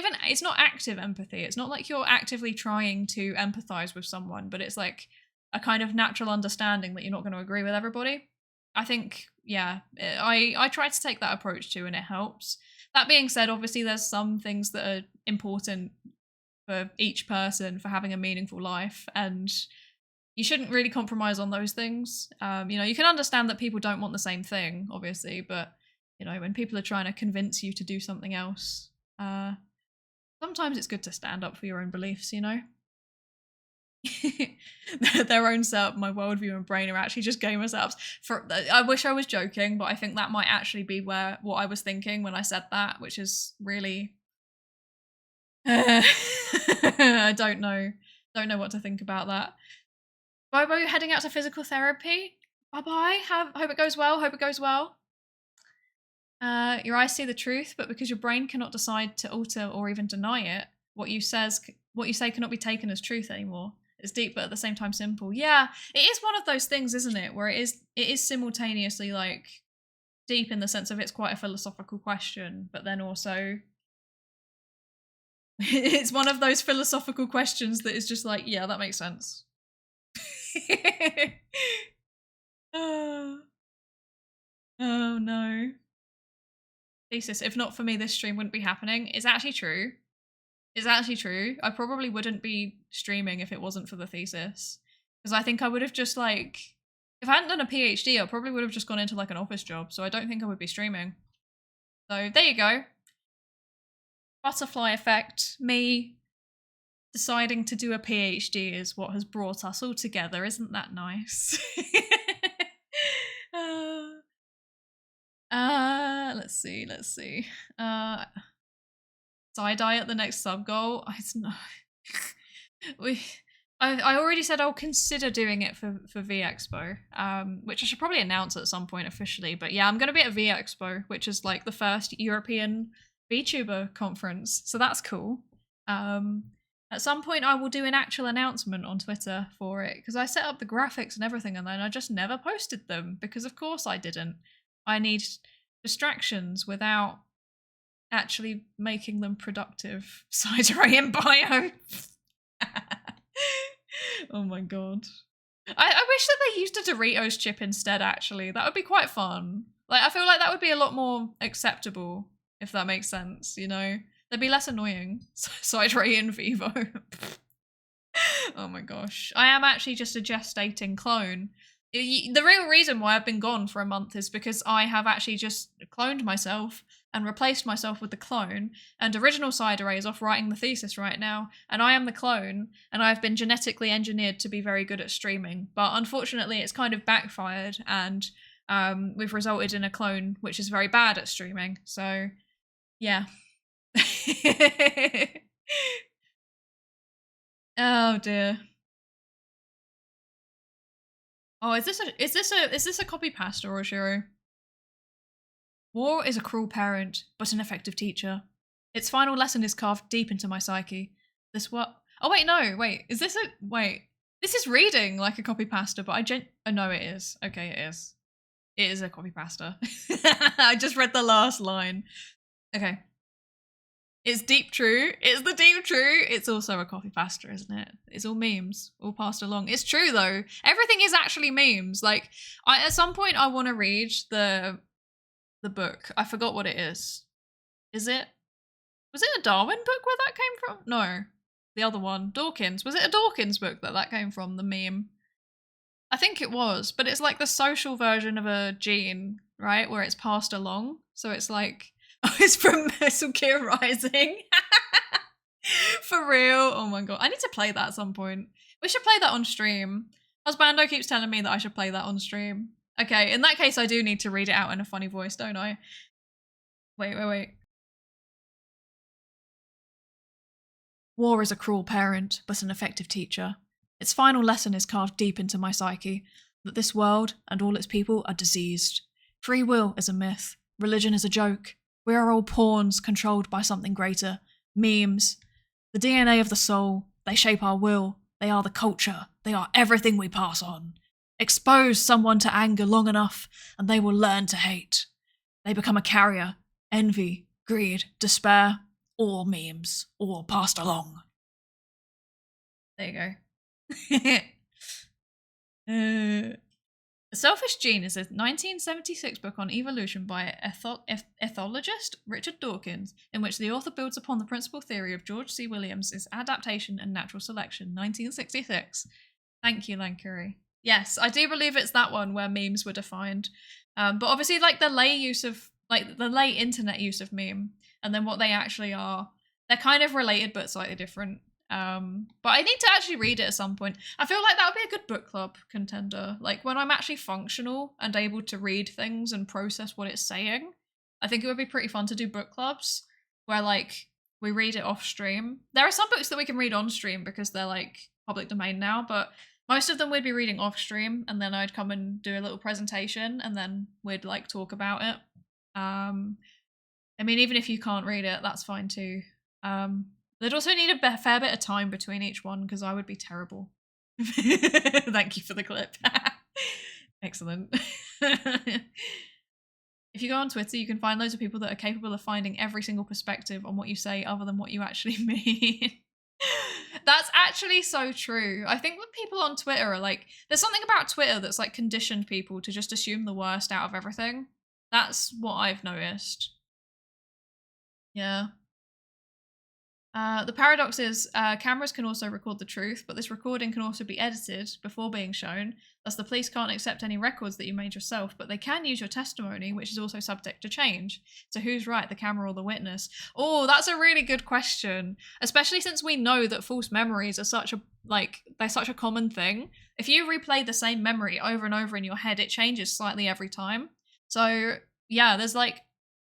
active empathy. It's not like you're actively trying to empathize with someone, but it's like a kind of natural understanding that you're not going to agree with everybody. I think, yeah, I try to take that approach too, and it helps. That being said, obviously there's some things that are important for each person for having a meaningful life, and you shouldn't really compromise on those things. You know, you can understand that people don't want the same thing, obviously, but you know, when people are trying to convince you to do something else, sometimes it's good to stand up for your own beliefs, you know? Their own setup, my worldview and brain are actually just gamer setups. I wish I was joking, but I think that might actually be what I was thinking when I said that, which is really I don't know what to think about that. Bobo heading out to physical therapy. Bye-bye. Hope it goes well. Your eyes see the truth, but because your brain cannot decide to alter or even deny it, what you say cannot be taken as truth anymore. It's deep, but at the same time simple. Yeah, it is one of those things, isn't it? Where it is simultaneously like deep in the sense of it's quite a philosophical question, but then also it's one of those philosophical questions that is just like, yeah, that makes sense. Oh no. Thesis, if not for me, this stream wouldn't be happening. It's actually true. I probably wouldn't be streaming if it wasn't for the thesis. Because I think I would have just like, if I hadn't done a PhD, I probably would have just gone into like an office job. So I don't think I would be streaming. So there you go. Butterfly effect. Me deciding to do a PhD is what has brought us all together. Isn't that nice? Let's see. Psydere at the next sub goal. I already said I'll consider doing it for V Expo, which I should probably announce at some point officially. But yeah, I'm going to be at V Expo, which is like the first European VTuber conference. So that's cool. At some point, I will do an actual announcement on Twitter for it because I set up the graphics and everything, and then I just never posted them because, of course, I didn't. I need distractions without actually making them productive. Psydere in bio. Oh my god. I wish that they used a Doritos chip instead, actually. That would be quite fun. Like, I feel like that would be a lot more acceptable, if that makes sense, you know? They'd be less annoying. Psydere in vivo. Oh my gosh. I am actually just a gestating clone. The real reason why I've been gone for a month is because I have actually just cloned myself and replaced myself with the clone, and original Psydere is off writing the thesis right now, and I am the clone, and I've been genetically engineered to be very good at streaming, but unfortunately it's kind of backfired, and we've resulted in a clone which is very bad at streaming, so yeah. Oh dear. Oh, is this a copy pasta or a Shiro? War is a cruel parent, but an effective teacher. Its final lesson is carved deep into my psyche. This what? Oh wait, no, wait. Is this a wait? This is reading like a copy pasta, but oh no, it is. Okay, it is. It is a copy pasta. I just read the last line. Okay. It's deep true. It's the deep true. It's also a copy pasta, isn't it? It's all memes, all passed along. It's true though. Everything is actually memes. Like, at some point I want to read the book. I forgot what it is. Was it a Darwin book where that came from? No, the other one, Dawkins. Was it a Dawkins book that came from, the meme? I think it was, but it's like the social version of a gene, right? Where it's passed along. So it's like, oh, it's from Metal Gear Rising. For real. Oh my god. I need to play that at some point. We should play that on stream. Husbando keeps telling me that I should play that on stream. Okay, in that case I do need to read it out in a funny voice, don't I? Wait. War is a cruel parent, but an effective teacher. Its final lesson is carved deep into my psyche, that this world and all its people are diseased. Free will is a myth. Religion is a joke. We are all pawns controlled by something greater. Memes. The DNA of the soul. They shape our will. They are the culture. They are everything we pass on. Expose someone to anger long enough, and they will learn to hate. They become a carrier. Envy, greed, despair. All memes. All passed along. There you go. The Selfish Gene is a 1976 book on evolution by ethologist Richard Dawkins, in which the author builds upon the principal theory of George C. Williams' adaptation and natural selection, 1966. Thank you, Lankuri. Yes, I do believe it's that one where memes were defined. But obviously, like the late internet use of meme, and then what they actually are, they're kind of related but slightly different. But I need to actually read it at some point. I feel like that would be a good book club contender. Like when I'm actually functional and able to read things and process what it's saying, I think it would be pretty fun to do book clubs where like we read it off stream. There are some books that we can read on stream because they're like public domain now, but most of them we'd be reading off stream, and then I'd come and do a little presentation, and then we'd like talk about it. I mean, even if you can't read it, that's fine too. They'd also need a fair bit of time between each one because I would be terrible. Thank you for the clip. Excellent. If you go on Twitter, you can find loads of people that are capable of finding every single perspective on what you say other than what you actually mean. That's actually so true. I think that people on Twitter are like, there's something about Twitter that's like conditioned people to just assume the worst out of everything. That's what I've noticed. Yeah. The paradox is cameras can also record the truth, but this recording can also be edited before being shown. Thus, the police can't accept any records that you made yourself, but they can use your testimony, which is also subject to change. So who's right, the camera or the witness? Oh, that's a really good question, especially since we know that false memories are they're such a common thing. If you replay the same memory over and over in your head, it changes slightly every time. So yeah, there's like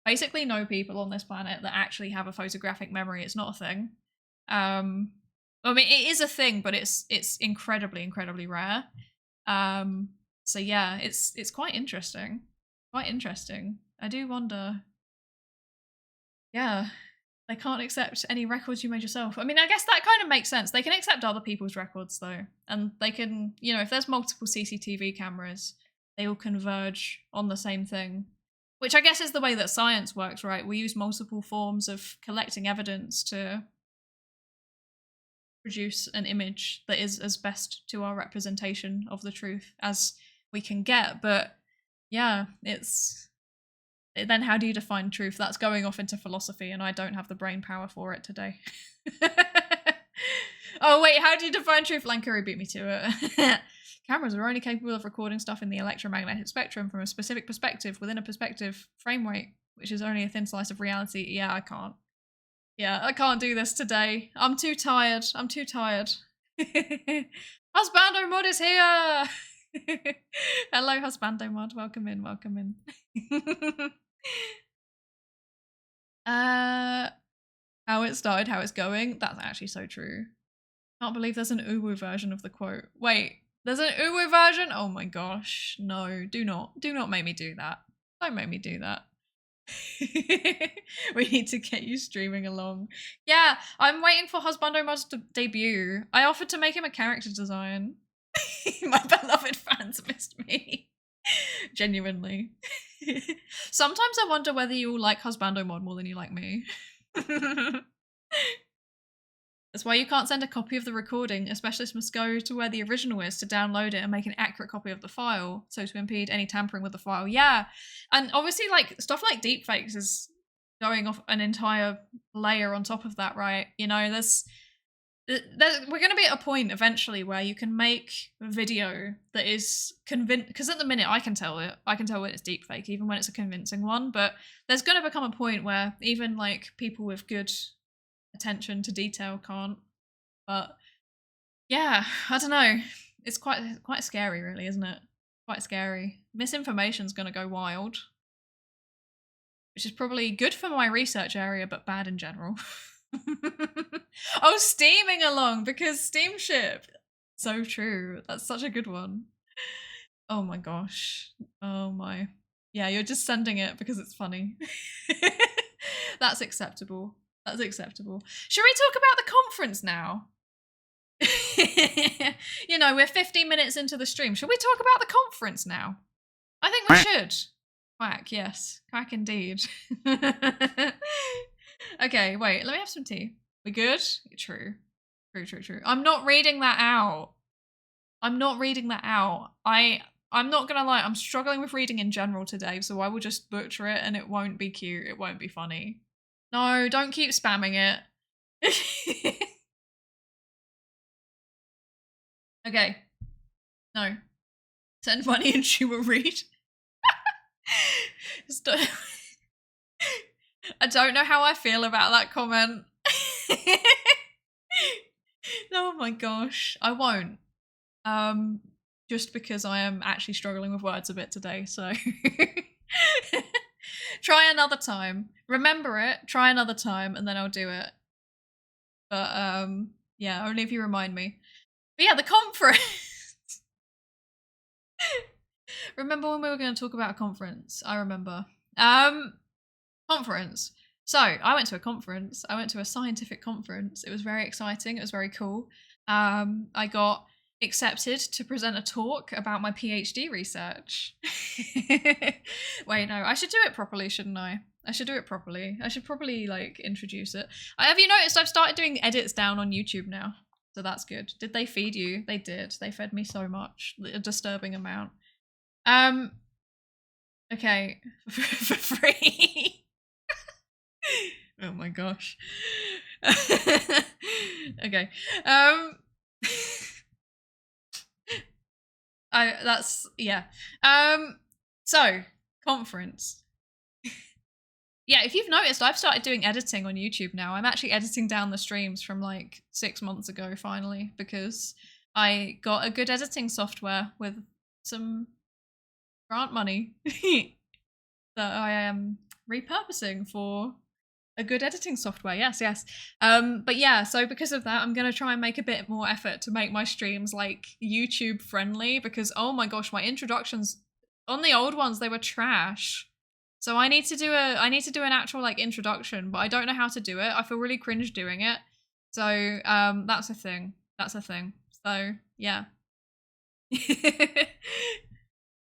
basically no people on this planet that actually have a photographic memory. It's not a thing. I mean, it is a thing, but it's incredibly, incredibly rare. So yeah, it's quite interesting. Quite interesting. I do wonder. Yeah, they can't accept any records you made yourself. I mean, I guess that kind of makes sense. They can accept other people's records though, and they can, if there's multiple CCTV cameras, they all converge on the same thing. Which I guess is the way that science works, right? We use multiple forms of collecting evidence to produce an image that is as best to our representation of the truth as we can get. But yeah, then how do you define truth? That's going off into philosophy, and I don't have the brain power for it today. Oh wait, how do you define truth? Lankuri beat me to it. Cameras are only capable of recording stuff in the electromagnetic spectrum from a specific perspective within a perspective frame weight, which is only a thin slice of reality. Yeah, I can't. Yeah, I can't do this today. I'm too tired. Husbando Mod is here! Hello, Husbando Mod. Welcome in, welcome in. How it started, how it's going. That's actually so true. Can't believe there's an uwu version of the quote. Wait. There's an uwu version? Oh my gosh. No, do not make me do that. Don't make me do that. We need to get you streaming along. Yeah, I'm waiting for Husbando Mod's to debut. I offered to make him a character design. My beloved fans missed me. Genuinely. Sometimes I wonder whether you all like Husbando Mod more than you like me. That's why you can't send a copy of the recording. A specialist must go to where the original is to download it and make an accurate copy of the file, so to impede any tampering with the file. Yeah, and obviously like stuff like deepfakes is going off an entire layer on top of that, right? We're going to be at a point eventually where you can make a video that is convinced, because at the minute I can tell when it's deepfake, even when it's a convincing one, but there's going to become a point where even like people with good attention to detail can't. But yeah, I don't know, it's quite scary really, isn't it? Quite scary. Misinformation's gonna go wild, which is probably good for my research area but bad in general. Oh, steaming along because steamship. So true. That's such a good one. Oh my gosh. Oh my. Yeah, you're just sending it because it's funny. That's acceptable. That's acceptable. Should we talk about the conference now? We're 15 minutes into the stream. Should we talk about the conference now? I think we should. Quack, yes. Quack indeed. Okay, wait, let me have some tea. We good? True. True. I'm not reading that out. I I'm not gonna lie, I'm struggling with reading in general today, so I will just butcher it and it won't be cute, it won't be funny. No, don't keep spamming it. Okay. No. Send money and she will read. I don't know how I feel about that comment. Oh my gosh. I won't. Just because I am actually struggling with words a bit today, so try another time. Remember it, try another time, and then I'll do it. But yeah, only if you remind me. But yeah, the conference. Remember when we were going to talk about a conference? I remember. Conference. So I went to a conference. I went to a scientific conference. It was very exciting. It was very cool. I got accepted to present a talk about my PhD research. Wait, no, I should do it properly, shouldn't I? I should do it properly. I should probably like introduce it. Have you noticed I've started doing edits down on YouTube now? So that's good. Did they feed you? They did. They fed me so much. A disturbing amount. Okay. For free. Oh my gosh. Okay. Yeah. So conference. Yeah, if you've noticed, I've started doing editing on YouTube now. I'm actually editing down the streams from like 6 months ago finally, because I got a good editing software with some grant money that I am repurposing for a good editing software. Yes. But yeah, so because of that, I'm going to try and make a bit more effort to make my streams like YouTube friendly, because oh my gosh, my introductions on the old ones, they were trash. So I need to do an actual like introduction, but I don't know how to do it. I feel really cringe doing it. So that's a thing. So yeah.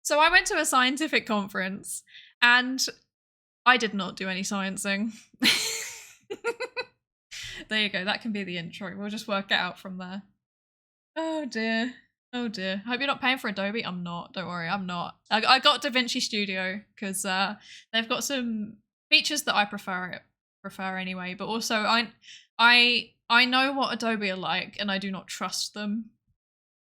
So I went to a scientific conference and I did not do any sciencing. There you go. That can be the intro. We'll just work it out from there. Oh dear. Oh dear. Hope you're not paying for Adobe. I'm not. Don't worry. I'm not. I got DaVinci Studio because they've got some features that I prefer anyway. But also I know what Adobe are like, and I do not trust them.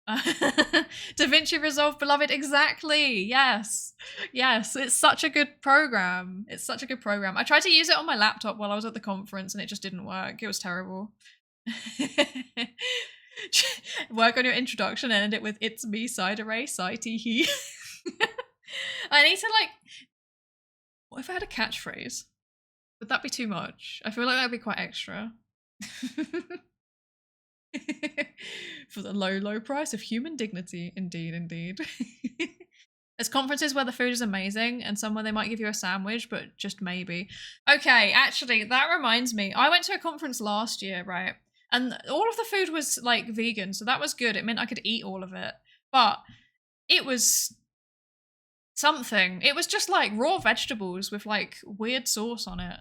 DaVinci Resolve, beloved. Exactly. Yes. It's such a good program. I tried to use it on my laptop while I was at the conference, and it just didn't work. It was terrible. Work on your introduction and end it with "It's me, Psydere, Psy-tee-hee." I need to like. What if I had a catchphrase? Would that be too much? I feel like that'd be quite extra. For the low price of human dignity. Indeed. There's conferences where the food is amazing and some where they might give you a sandwich, but just maybe. Okay, actually, that reminds me. I went to a conference last year, right? And all of the food was like vegan, so that was good. It meant I could eat all of it. But it was something. It was just like raw vegetables with like weird sauce on it.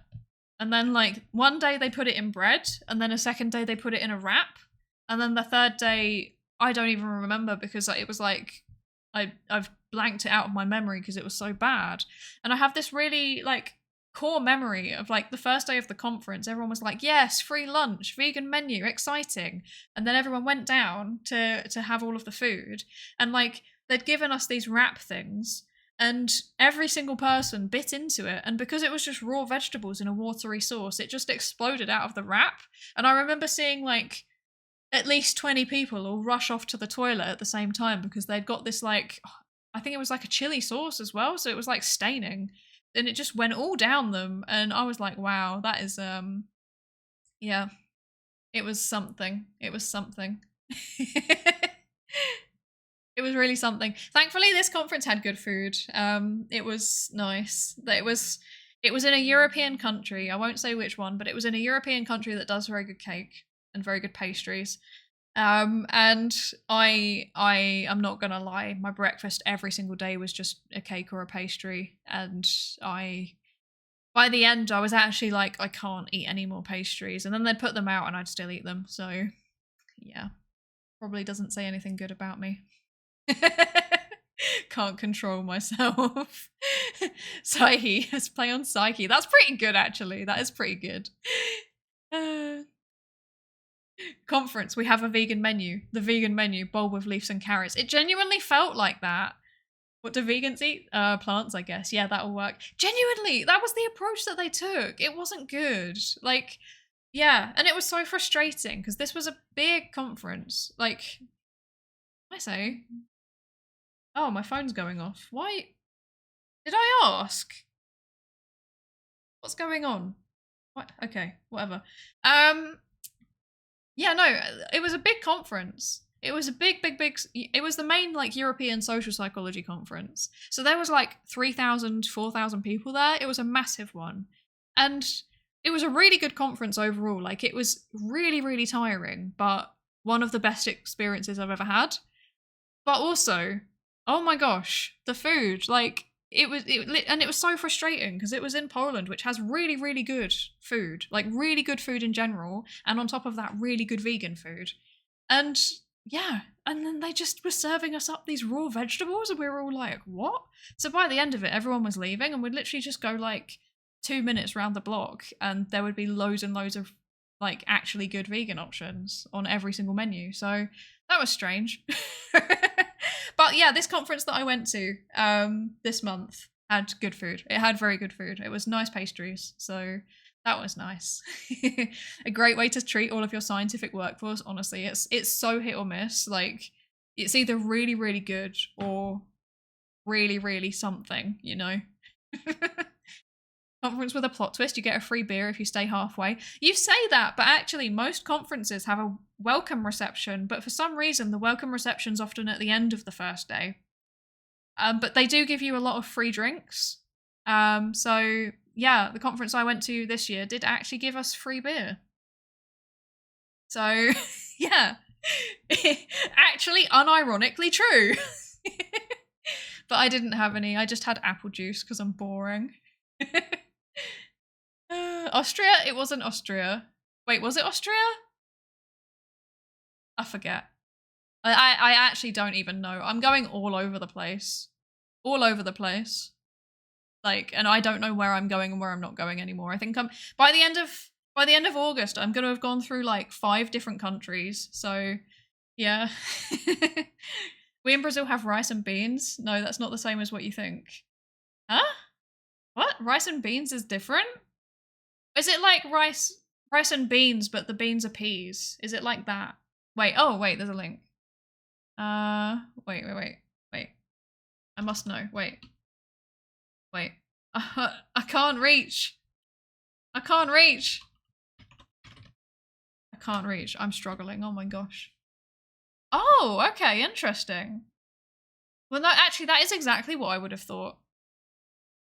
And then like one day they put it in bread, and then a second day they put it in a wrap. And then the third day, I don't even remember because it was like, I've blanked it out of my memory because it was so bad. And I have this really like core memory of like the first day of the conference, everyone was like, yes, free lunch, vegan menu, exciting. And then everyone went down to have all of the food. And like they'd given us these wrap things and every single person bit into it. And because it was just raw vegetables in a watery sauce, it just exploded out of the wrap. And I remember seeing like at least 20 people all rush off to the toilet at the same time because they'd got this like, I think it was like a chili sauce as well. So it was like staining and it just went all down them. And I was like, wow, that is, yeah, it was something. It was really something. Thankfully, this conference had good food. It was nice. It was in a European country. I won't say which one, but it was in a European country that does very good cake and very good pastries. And I'm not gonna lie, my breakfast every single day was just a cake or a pastry, and by the end I was actually like, I can't eat any more pastries, and then they'd put them out and I'd still eat them. So yeah, probably doesn't say anything good about me. Can't control myself. Psyche. Let's play on Psyche. That's pretty good, actually. That is pretty good. Conference. We have a vegan menu. The vegan menu. Bowl with leaves and carrots. It genuinely felt like that. What do vegans eat? Plants, I guess. Yeah, that'll work. Genuinely, that was the approach that they took. It wasn't good. Like, yeah. And it was so frustrating because this was a big conference. Like, I say... Oh, my phone's going off. Why? Did I ask? What's going on? What? Okay, whatever. Yeah, no, it was a big conference. It was a big, it was the main, like, European social psychology conference. So there was, like, 3,000, 4,000 people there. It was a massive one. And it was a really good conference overall. Like, it was really, really tiring, but one of the best experiences I've ever had. But also... Oh my gosh, the food, like, it was so frustrating because it was in Poland, which has really, really good food, like really good food in general, and on top of that, really good vegan food. And yeah, and then they just were serving us up these raw vegetables and we were all like, what? So by the end of it, everyone was leaving and we'd literally just go like 2 minutes round the block and there would be loads and loads of like actually good vegan options on every single menu. So that was strange. But yeah, this conference that I went to this month had good food. It had very good food. It was nice pastries. So that was nice. A great way to treat all of your scientific workforce. Honestly, it's so hit or miss. Like it's either really, really good or really, really something, you know? Conference with a plot twist, you get a free beer if you stay halfway. You say that, but actually most conferences have a welcome reception, but for some reason the welcome reception's often at the end of the first day. But they do give you a lot of free drinks. So yeah, the conference I went to this year did actually give us free beer. So yeah, actually unironically true. But I didn't have any, I just had apple juice because I'm boring. Austria? It wasn't Austria. Wait, was it Austria? I forget. I actually don't even know. I'm going all over the place. All over the place. Like, and I don't know where I'm going and where I'm not going anymore. I think I'm by the end of August, I'm gonna have gone through like 5 different countries. So yeah. We in Brazil have rice and beans. No, that's not the same as what you think. Huh? What? Rice and beans is different? Is it like rice and beans, but the beans are peas? Is it like that? Wait, oh wait, there's a link. Wait. I must know. Wait. I can't reach. I can't reach. I'm struggling. Oh my gosh. Oh, okay, interesting. Well, no, actually, that is exactly what I would have thought.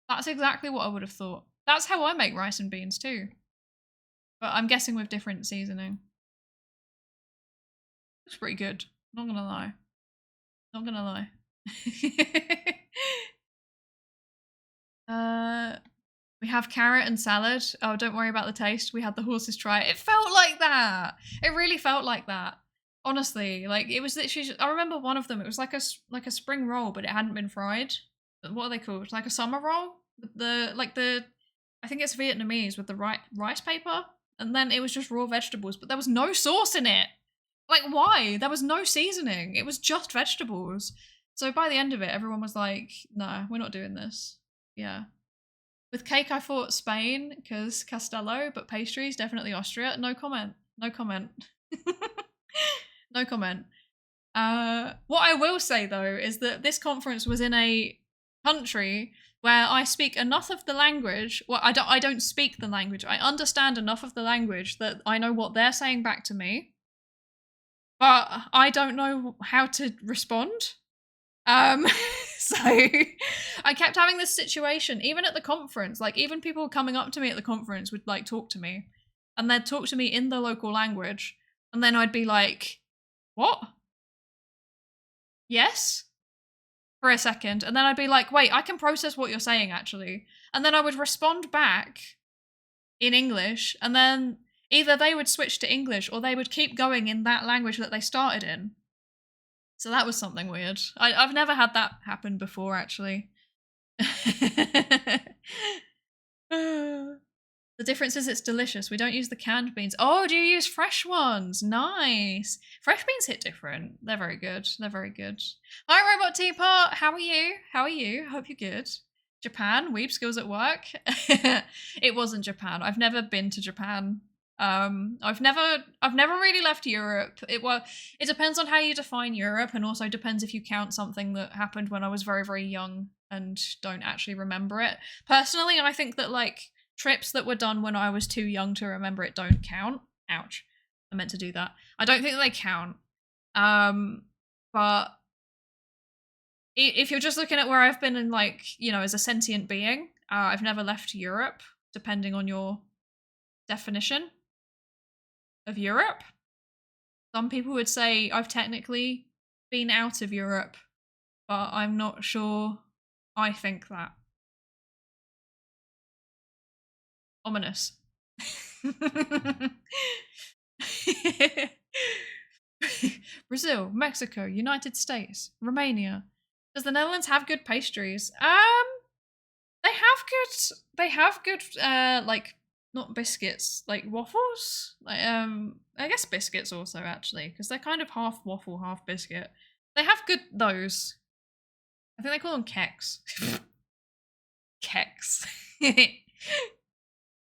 That's exactly what I would have thought. That's how I make rice and beans too. But I'm guessing with different seasoning. It's pretty good. Not gonna lie. Not gonna lie. We have carrot and salad. Oh, don't worry about the taste. We had the horses try it. It felt like that. It really felt like that. Honestly, like it was literally just, I remember one of them, it was like a spring roll, but it hadn't been fried. What are they called? Like a summer roll? I think it's Vietnamese with the rice paper. And then it was just raw vegetables, but there was no sauce in it. Like, why? There was no seasoning. It was just vegetables. So by the end of it, everyone was like, no, we're not doing this. Yeah. With cake, I thought Spain, because Castello, but pastries, definitely Austria. No comment. No comment. No comment. What I will say, though, is that this conference was in a country where I speak enough of the language. Well, I don't speak the language. I understand enough of the language that I know what they're saying back to me. But I don't know how to respond. So I kept having this situation, even at the conference, like even people coming up to me at the conference would like talk to me and they'd talk to me in the local language. And then I'd be like, what? Yes? For a second. And then I'd be like, wait, I can process what you're saying actually. And then I would respond back in English and then either they would switch to English or they would keep going in that language that they started in. So that was something weird. I've never had that happen before, actually. The difference is it's delicious. We don't use the canned beans. Oh, do you use fresh ones? Nice. Fresh beans hit different. They're very good. They're very good. Hi, Robot Teapot. How are you? How are you? Hope you're good. Japan, weeb skills at work. It wasn't Japan. I've never been to Japan. I've never really left Europe. It depends on how you define Europe, and also depends if you count something that happened when I was very, very young and don't actually remember it. Personally, I think that like trips that were done when I was too young to remember it don't count. Ouch. I meant to do that. I don't think they count. But if you're just looking at where I've been in, like, you know, as a sentient being, I've never left Europe, depending on your definition of Europe. Some people would say I've technically been out of Europe, but I'm not sure I think that. Ominous. Brazil, Mexico, United States, Romania. Does the Netherlands have good pastries? They have good like, not biscuits, like waffles. Like I guess biscuits also, actually, because they're kind of half waffle, half biscuit. They have good those. I think they call them keks. Keks.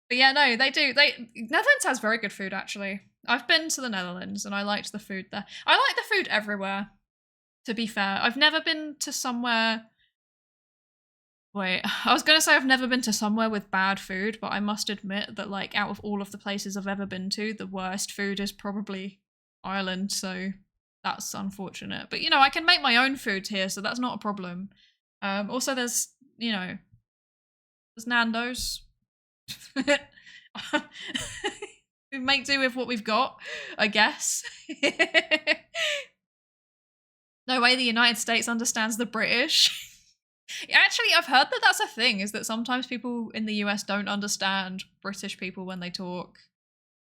But yeah, no, they do. Netherlands has very good food, actually. I've been to the Netherlands and I liked the food there. I like the food everywhere, to be fair. I've never been to somewhere... Wait, I was going to say I've never been to somewhere with bad food, but I must admit that, like, out of all of the places I've ever been to, the worst food is probably Ireland, so that's unfortunate. But, you know, I can make my own food here, so that's not a problem. Also, there's, you know, there's Nando's. We make do with what we've got, I guess. No way the United States understands the British. Actually, I've heard that that's a thing, is that sometimes people in the US don't understand British people when they talk.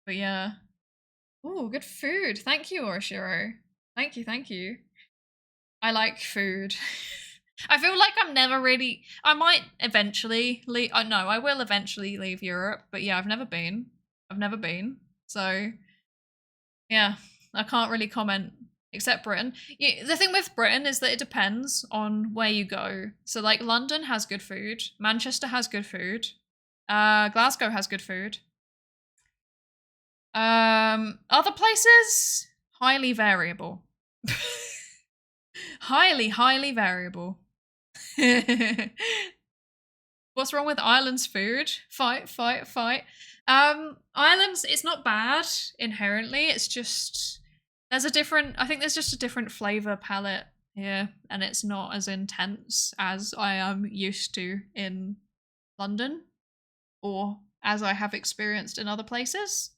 But yeah. Oh, good food. Thank you, Orishiro. Thank you, thank you. I like food. I feel like I'm never really... I might eventually leave... no, I will eventually leave Europe. But yeah, I've never been. So, yeah, I can't really comment, except Britain. The thing with Britain is that it depends on where you go. So, like, London has good food. Manchester has good food. Glasgow has good food. Other places, highly variable. Highly variable. What's wrong with Ireland's food? Fight. Ireland's, it's not bad inherently. It's just I think there's just a different flavor palette here, and it's not as intense as I am used to in London, or as I have experienced in other places.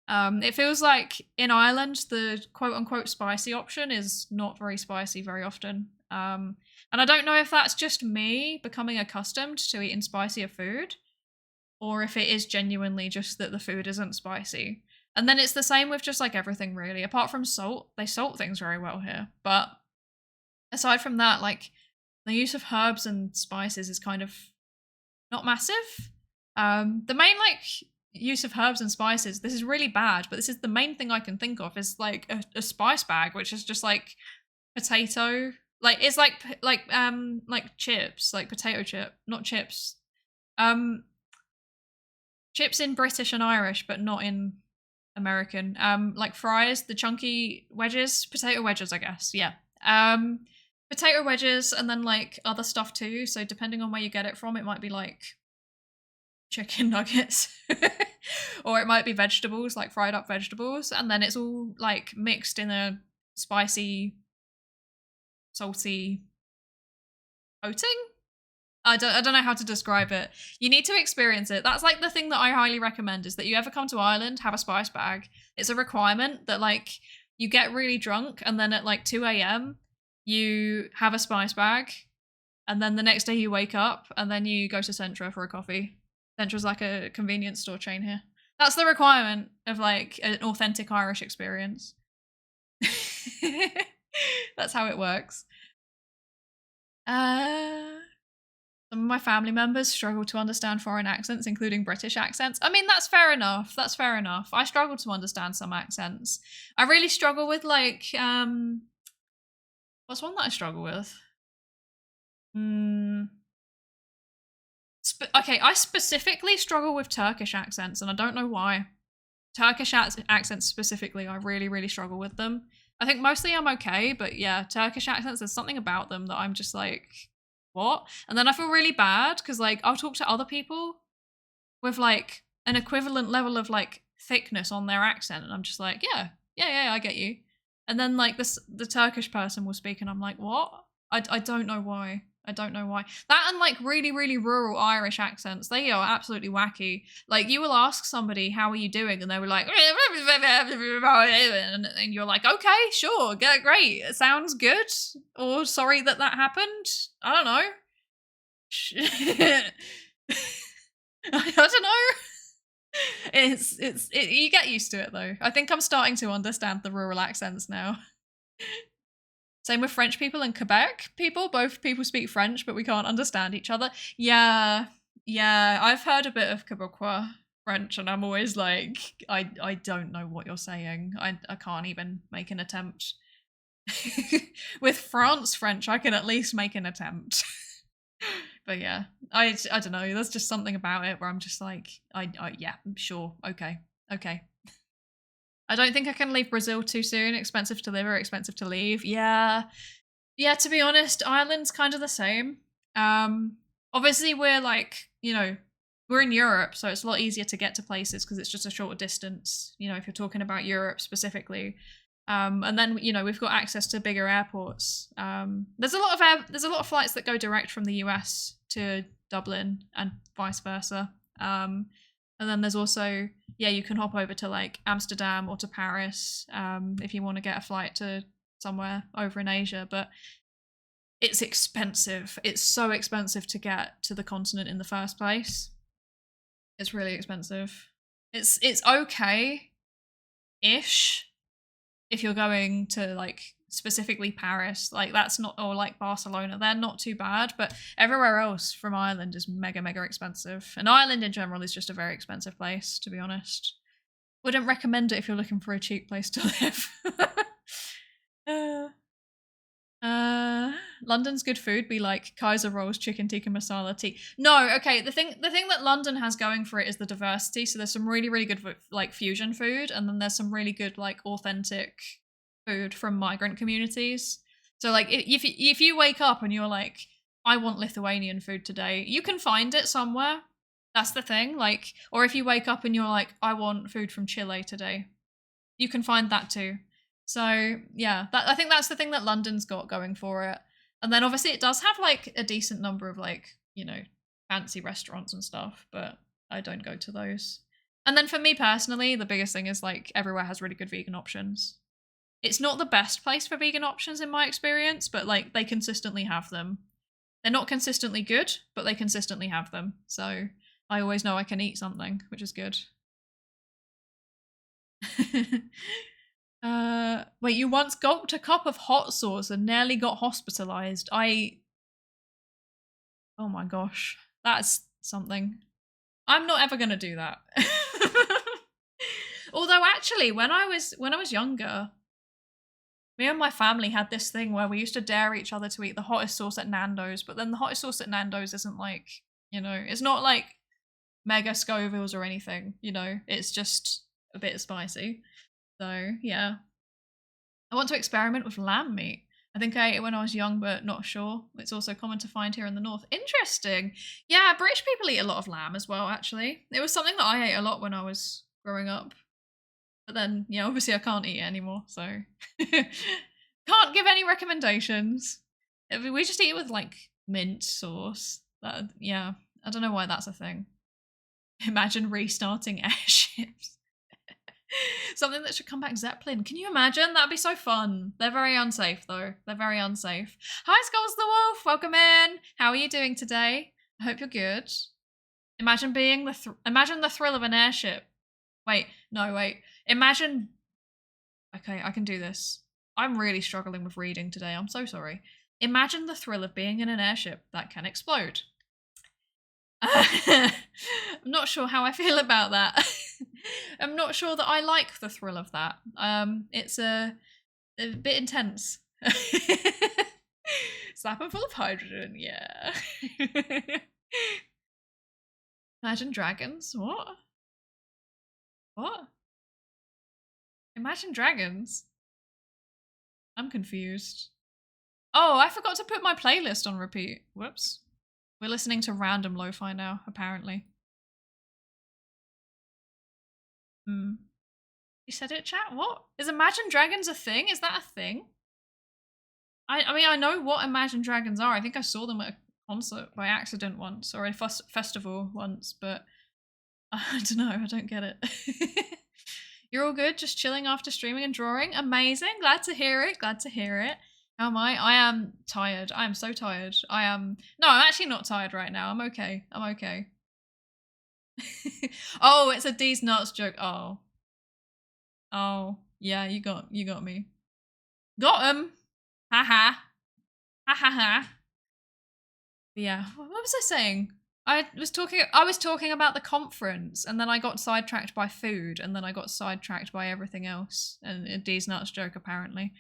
It feels like in Ireland, the quote-unquote spicy option is not very spicy very often. And I don't know if that's just me becoming accustomed to eating spicier food, or if it is genuinely just that the food isn't spicy. And then it's the same with just like everything, really. Apart from salt, they salt things very well here. But aside from that, like, the use of herbs and spices is kind of not massive. The main, like, use of herbs and spices, this is really bad, but this is the main thing I can think of, is like a spice bag, which is just like potato, like it's like chips, like potato chip, not chips. Chips in British and Irish, but not in American. Like fries, the chunky wedges, potato wedges, I guess. Yeah. Potato wedges, and then like other stuff too. So depending on where you get it from, it might be like chicken nuggets or it might be vegetables, like fried up vegetables, and then it's all like mixed in a spicy, salty coating. I don't know how to describe it. You need to experience it. That's like the thing that I highly recommend, is that you ever come to Ireland, have a spice bag. It's a requirement that like you get really drunk and then at like 2 a.m. you have a spice bag, and then the next day you wake up and then you go to Centra for a coffee. Centra's like a convenience store chain here. That's the requirement of like an authentic Irish experience. That's how it works. Some of my family members struggle to understand foreign accents, including British accents. I mean, that's fair enough. That's fair enough. I struggle to understand some accents. I really struggle with like, what's one that I struggle with? Okay, I specifically struggle with Turkish accents, and I don't know why. Turkish accents specifically, I really, really struggle with them. I think mostly I'm okay, but yeah, Turkish accents, there's something about them that I'm just like, what? And then I feel really bad because like I'll talk to other people with like an equivalent level of like thickness on their accent, and I'm just like, yeah, I get you. And then like the Turkish person will speak, and I'm like, what? I don't know why. I don't know why. That and like really, really rural Irish accents, they are absolutely wacky. Like you will ask somebody, how are you doing? And they were like, and you're like, okay, sure, great. It sounds good. Or sorry that happened. I don't know. I don't know. You get used to it though. I think I'm starting to understand the rural accents now. Same with French people and Quebec people. Both people speak French, but we can't understand each other. Yeah. I've heard a bit of Quebecois French, and I'm always like, I don't know what you're saying. I can't even make an attempt. With France French, I can at least make an attempt. But yeah, I don't know. There's just something about it where I'm just like, yeah, sure, okay. I don't think I can leave Brazil too soon. Expensive to live or expensive to leave. Yeah, to be honest, Ireland's kind of the same. Obviously we're like, we're in Europe, so it's a lot easier to get to places because it's just a shorter distance, if you're talking about Europe specifically. And then, we've got access to bigger airports. There's a lot of flights that go direct from the US to Dublin and vice versa. And then there's also, you can hop over to like Amsterdam or to Paris if you want to get a flight to somewhere over in Asia. But it's expensive. It's so expensive to get to the continent in the first place. It's really expensive. It's okay-ish if you're going to like specifically Paris, like that's not, or like Barcelona, they're not too bad, but everywhere else from Ireland is mega expensive. And Ireland in general is just a very expensive place, to be honest. Wouldn't recommend it if you're looking for a cheap place to live. London's good food be like Kaiser rolls, chicken tikka masala, tea. No, okay, the thing that London has going for it is the diversity. So there's some really, really good like fusion food, and then there's some really good like authentic food from migrant communities. So like if you wake up and you're like, I want Lithuanian food today, you can find it somewhere. That's the thing. Like, or if you wake up and you're like, I want food from Chile today, you can find that too. So yeah, I think that's the thing that London's got going for it. And then obviously it does have like a decent number of like, fancy restaurants and stuff, but I don't go to those. And then for me personally, the biggest thing is like everywhere has really good vegan options. It's not the best place for vegan options in my experience, but like they consistently have them. They're not consistently good, but they consistently have them. So I always know I can eat something, which is good. Wait, you once gulped a cup of hot sauce and nearly got hospitalized. Oh my gosh, that's something. I'm not ever gonna do that. Although actually, when I was younger, me and my family had this thing where we used to dare each other to eat the hottest sauce at Nando's, but then the hottest sauce at Nando's isn't like, it's not like mega Scovilles or anything, it's just a bit spicy. So, yeah. I want to experiment with lamb meat. I think I ate it when I was young, but not sure. It's also common to find here in the north. Interesting. Yeah, British people eat a lot of lamb as well, actually. It was something that I ate a lot when I was growing up. But then, obviously I can't eat it anymore, so can't give any recommendations. We just eat it with like mint sauce. I don't know why that's a thing. Imagine restarting airships. Something that should come back Zeppelin. Can you imagine? That'd be so fun. They're very unsafe though. They're very unsafe. Hi Skulls the Wolf, welcome in. How are you doing today? I hope you're good. Imagine being imagine the thrill of an airship. Wait. Imagine. Okay, I can do this. I'm really struggling with reading today. I'm so sorry. Imagine the thrill of being in an airship that can explode. I'm not sure how I feel about that. I'm not sure that I like the thrill of that. It's a bit intense. Slap them full of hydrogen, yeah. Imagine dragons? What? What? Imagine dragons? I'm confused. Oh, I forgot to put my playlist on repeat. Whoops. We're listening to random lo-fi now, apparently. You said it, chat? What? Is Imagine Dragons a thing? Is that a thing? I mean, I know what Imagine Dragons are. I think I saw them at a concert by accident once, or a festival once, but I don't know. I don't get it. You're all good? Just chilling after streaming and drawing? Amazing. Glad to hear it. Glad to hear it. How am I? I am tired. I am so tired. I am... No, I'm actually not tired right now. I'm okay. I'm okay. Oh, it's a D's nuts joke. Oh. Oh. Yeah, you got me. Got him. Ha ha. Ha ha ha. Yeah. What was I saying? I was talking about the conference, and then I got sidetracked by food, and then I got sidetracked by everything else. And a D's nuts joke, apparently.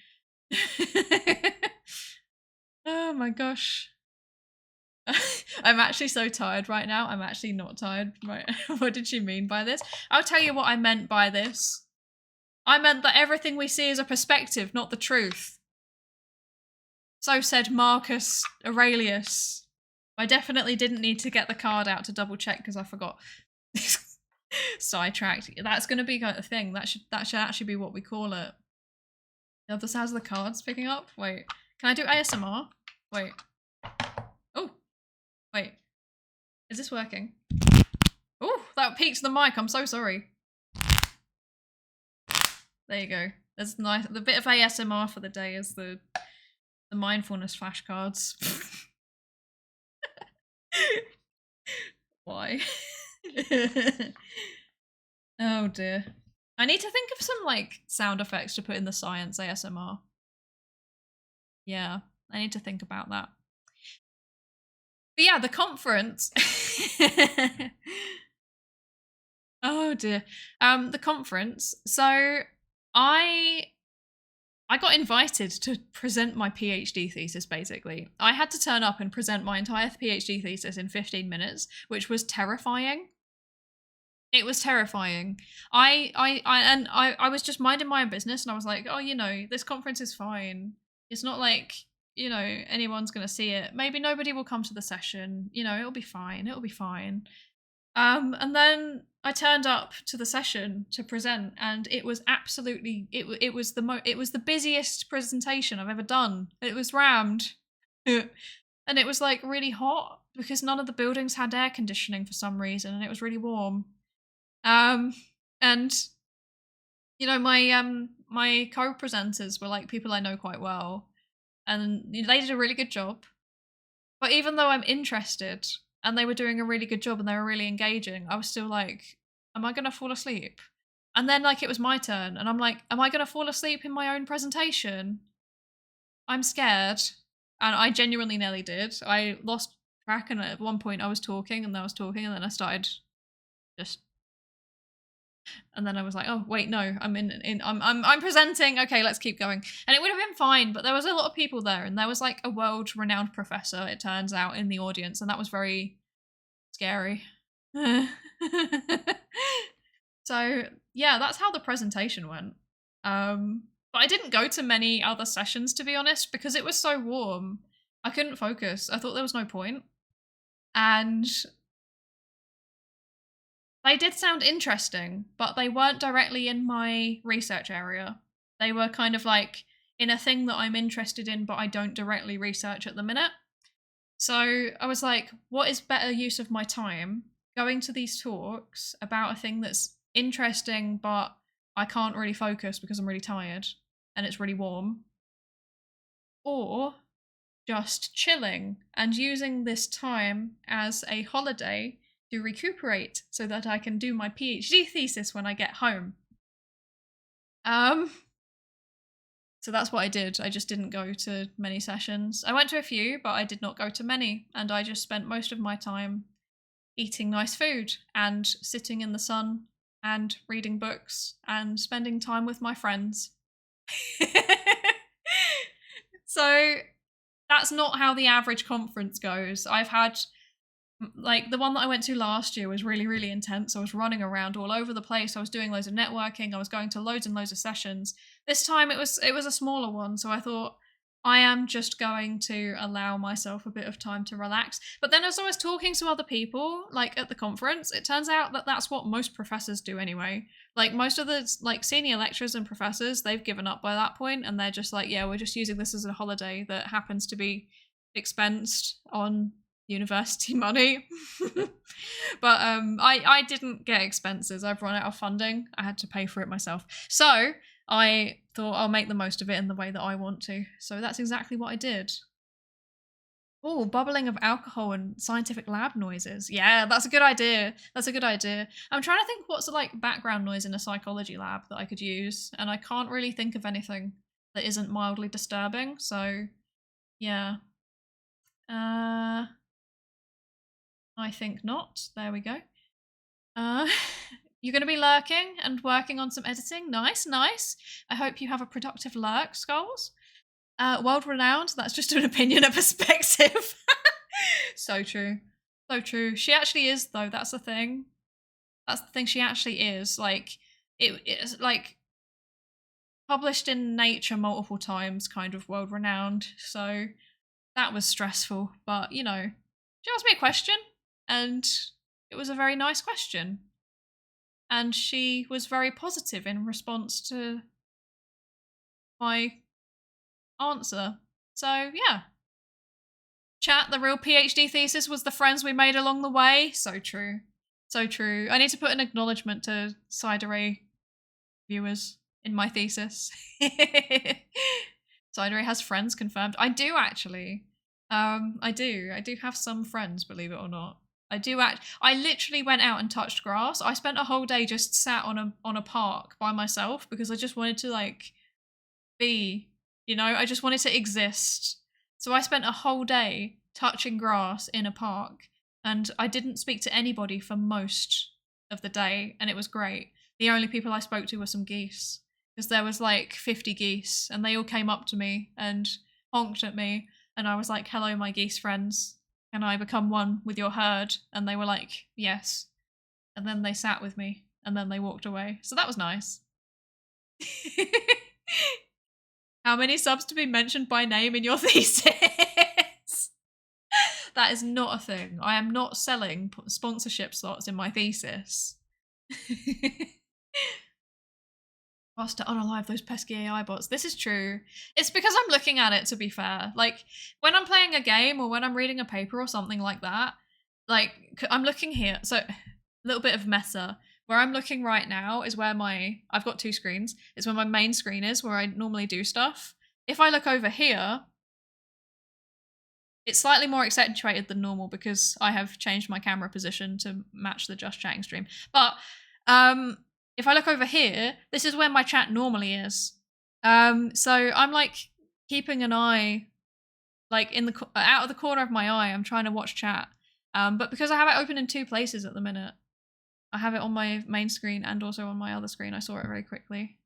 Oh my gosh. I'm actually so tired right now. I'm actually not tired. Right. What did she mean by this? I'll tell you what I meant by this. I meant that everything we see is a perspective, not the truth. So said Marcus Aurelius. I definitely didn't need to get the card out to double check because I forgot. Sidetracked. That's going to be a thing. That should actually be what we call it. The other sounds of the cards picking up. Wait, can I do ASMR? Wait. Oh, wait. Is this working? Oh, that peaked the mic. I'm so sorry. There you go. There's nice. The bit of ASMR for the day is the mindfulness flashcards. Why? Oh dear. I need to think of some like sound effects to put in the science ASMR. Yeah, I need to think about that. But yeah, the conference. Oh dear. The conference. So I got invited to present my PhD thesis, basically. I had to turn up and present my entire PhD thesis in 15 minutes, which was terrifying. It was terrifying. I was just minding my own business, and I was like, oh, you know, this conference is fine. It's not like, you know, anyone's going to see it. Maybe nobody will come to the session. You know, it'll be fine. It'll be fine. And then I turned up to the session to present, and it was absolutely it was the busiest presentation I've ever done. It was rammed, and it was like really hot because none of the buildings had air conditioning for some reason, and it was really warm. And you know, my co-presenters were like people I know quite well, and they did a really good job. But even though I'm interested, and they were doing a really good job and they were really engaging, I was still like, am I gonna fall asleep? And then like it was my turn, and I'm like, am I gonna fall asleep in my own presentation? I'm scared. And I genuinely nearly did. I lost track, and at one point I was talking and then I started just, and then I was like, oh wait, no, I'm presenting. Okay, let's keep going. And it would have been fine, but there was a lot of people there, and there was like a world-renowned professor, it turns out, in the audience, and that was very scary. So yeah, that's how the presentation went. But I didn't go to many other sessions, to be honest, because it was so warm. I couldn't focus. I thought there was no point. And they did sound interesting, but they weren't directly in my research area. They were kind of like in a thing that I'm interested in, but I don't directly research at the minute. So I was like, what is better use of my time? Going to these talks about a thing that's interesting, but I can't really focus because I'm really tired and it's really warm. Or just chilling and using this time as a holiday to recuperate so that I can do my PhD thesis when I get home. So that's what I did. I just didn't go to many sessions. I went to a few, but I did not go to many. And I just spent most of my time eating nice food and sitting in the sun and reading books and spending time with my friends. So that's not how the average conference goes. I've had, like, the one that I went to last year was really, really intense. I was running around all over the place. I was doing loads of networking. I was going to loads and loads of sessions. This time it was a smaller one, so I thought I am just going to allow myself a bit of time to relax. But then as I was talking to other people, like at the conference, it turns out that that's what most professors do anyway. Like most of the like senior lecturers and professors, they've given up by that point, and they're just like, yeah, we're just using this as a holiday that happens to be expensed on university money. But I didn't get expenses. I've run out of funding. I had to pay for it myself. So I thought I'll make the most of it in the way that I want to. So that's exactly what I did. Oh, bubbling of alcohol and scientific lab noises. Yeah, that's a good idea. That's a good idea. I'm trying to think what's like background noise in a psychology lab that I could use, and I can't really think of anything that isn't mildly disturbing. So yeah. I think not. There we go. You're going to be lurking and working on some editing. Nice, nice. I hope you have a productive lurk, Skulls. World renowned. That's just an opinion, a perspective. So true. So true. She actually is, though. That's the thing. That's the thing. She actually is. Like, it's like published in Nature multiple times, kind of world renowned. So that was stressful. But, you know, she asked me a question, and it was a very nice question. And she was very positive in response to my answer. So, yeah. Chat, the real PhD thesis was the friends we made along the way. So true. So true. I need to put an acknowledgement to Psydere viewers in my thesis. Psydere has friends confirmed. I do, actually. I do have some friends, believe it or not. I literally went out and touched grass. I spent a whole day just sat on a park by myself because I just wanted to like be, you know, I just wanted to exist. So I spent a whole day touching grass in a park, and I didn't speak to anybody for most of the day, and it was great. The only people I spoke to were some geese, because there was like 50 geese, and they all came up to me and honked at me, and I was like, hello, my geese friends. Can I become one with your herd? And they were like, yes. And then they sat with me, and then they walked away. So that was nice. How many subs to be mentioned by name in your thesis? That is not a thing. I am not selling sponsorship slots in my thesis. Whilst to unalive those pesky AI bots. This is true. It's because I'm looking at it, to be fair. Like, when I'm playing a game or when I'm reading a paper or something like that, like, I'm looking here. So, a little bit of meta. Where I'm looking right now is where I've got two screens. It's where my main screen is, where I normally do stuff. If I look over here, it's slightly more accentuated than normal because I have changed my camera position to match the Just Chatting stream. But, if I look over here, this is where my chat normally is. So I'm like keeping an eye, like in the out of the corner of my eye. I'm trying to watch chat, but because I have it open in two places at the minute, I have it on my main screen and also on my other screen. I saw it very quickly.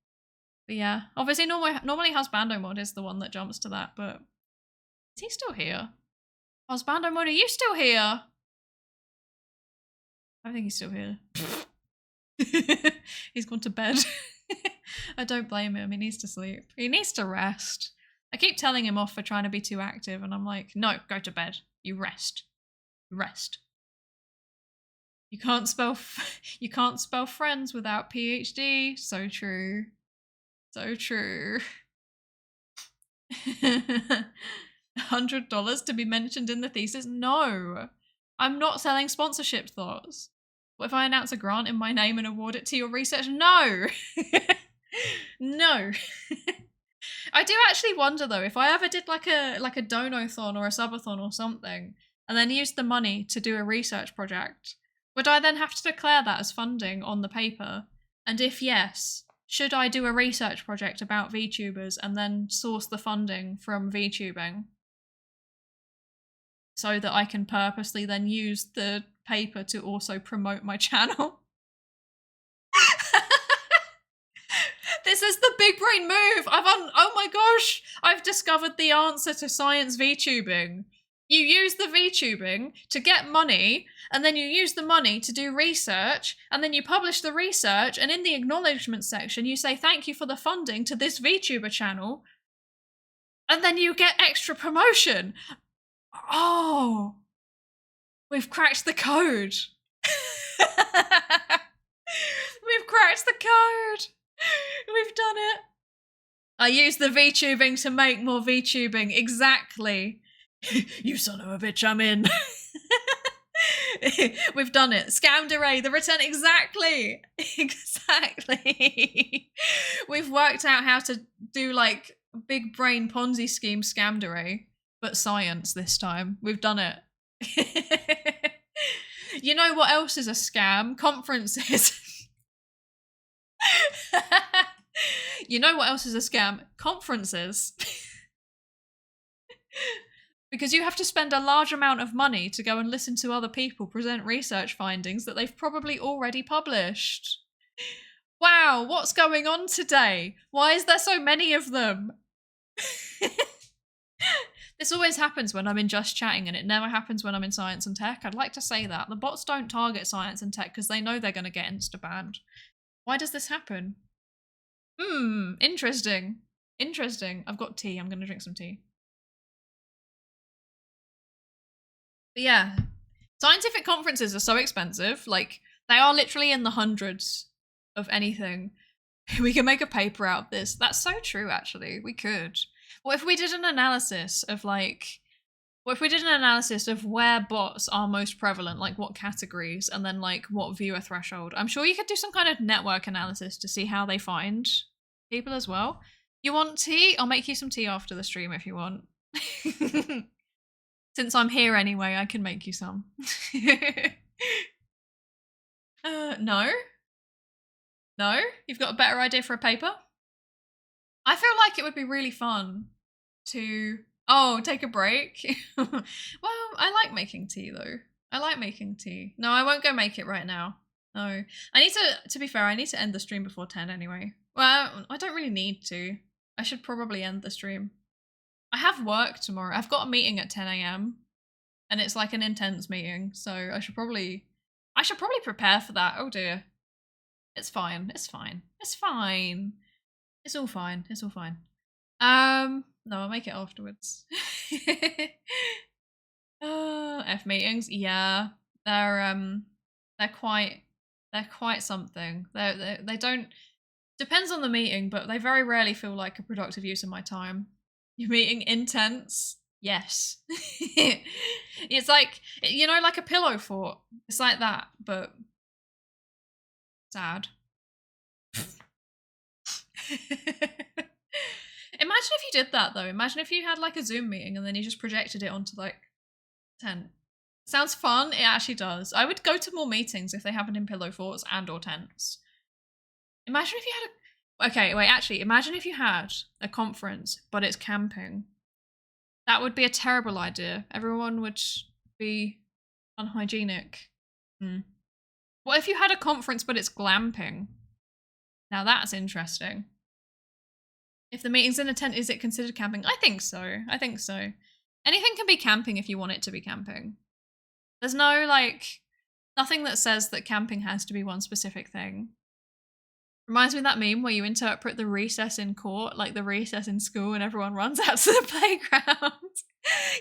But yeah, obviously normally Husbando mod is the one that jumps to that. But is he still here? Husbando mod, are you still here? I think he's still here. He's gone to bed. I don't blame him. He needs to sleep. He needs to rest. I keep telling him off for trying to be too active, and I'm like, no, go to bed. You rest. Rest. You can't spell friends without PhD. So true. So true. $100 to be mentioned in the thesis? No. I'm not selling sponsorship thoughts. What if I announce a grant in my name and award it to your research? No. No. I do actually wonder though, if I ever did like a donathon or a subathon or something, and then used the money to do a research project, would I then have to declare that as funding on the paper? And if yes, should I do a research project about VTubers and then source the funding from VTubing so that I can purposely then use the paper to also promote my channel? This is the big brain move. Oh my gosh, I've discovered the answer to science VTubing. You use the VTubing to get money, and then you use the money to do research, and then you publish the research, and in the acknowledgement section you say thank you for the funding to this VTuber channel, and then you get extra promotion. Oh, we've cracked the code. We've cracked the code. We've done it. I use the VTubing to make more VTubing. Exactly. You son of a bitch, I'm in. We've done it. Scamdere, the return. Exactly. Exactly. We've worked out how to do like big brain Ponzi scheme Scamdere, but science this time. We've done it. You know what else is a scam? Conferences. You know what else is a scam? Conferences. Because you have to spend a large amount of money to go and listen to other people present research findings that they've probably already published. Wow, what's going on today? Why is there so many of them? This always happens when I'm in Just Chatting, and it never happens when I'm in Science and Tech. I'd like to say that. The bots don't target Science and Tech because they know they're going to get insta-banned. Why does this happen? Interesting. Interesting. I've got tea. I'm going to drink some tea. But yeah, scientific conferences are so expensive. Like, they are literally in the hundreds of anything. We can make a paper out of this. That's so true, actually. We could. What if we did an analysis of like, what if we did an analysis of where bots are most prevalent, like what categories, and then like what viewer threshold? I'm sure you could do some kind of network analysis to see how they find people as well. You want tea? I'll make you some tea after the stream if you want. Since I'm here anyway, I can make you some. No? No? You've got a better idea for a paper? I feel like it would be really fun to... Oh, take a break? Well, I like making tea though. I like making tea. No, I won't go make it right now. No. I need to be fair, I need to end the stream before 10 anyway. Well, I don't really need to. I should probably end the stream. I have work tomorrow. I've got a meeting at 10 AM and it's like an intense meeting, so I should probably prepare for that. Oh dear. It's fine. It's fine. It's fine. It's all fine. It's all fine. No, I'll make it afterwards. F meetings, yeah. They're quite something. They don't, depends on the meeting, but they very rarely feel like a productive use of my time. Your meeting intense? Yes. It's like, you know, like a pillow fort. It's like that, but sad. Imagine if you did that though. Imagine if you had like a Zoom meeting and then you just projected it onto like tent. Sounds fun. It actually does. I would go to more meetings if they happened in pillow forts and or tents. Imagine if you had a... Okay, wait, actually, imagine if you had a conference, but it's camping. That would be a terrible idea. Everyone would be unhygienic. What if you had a conference, but it's glamping? Now that's interesting. If the meeting's in a tent, is it considered camping? I think so. I think so. Anything can be camping if you want it to be camping. There's no, like, nothing that says that camping has to be one specific thing. Reminds me of that meme where you interpret the recess in court, like the recess in school, and everyone runs out to the playground.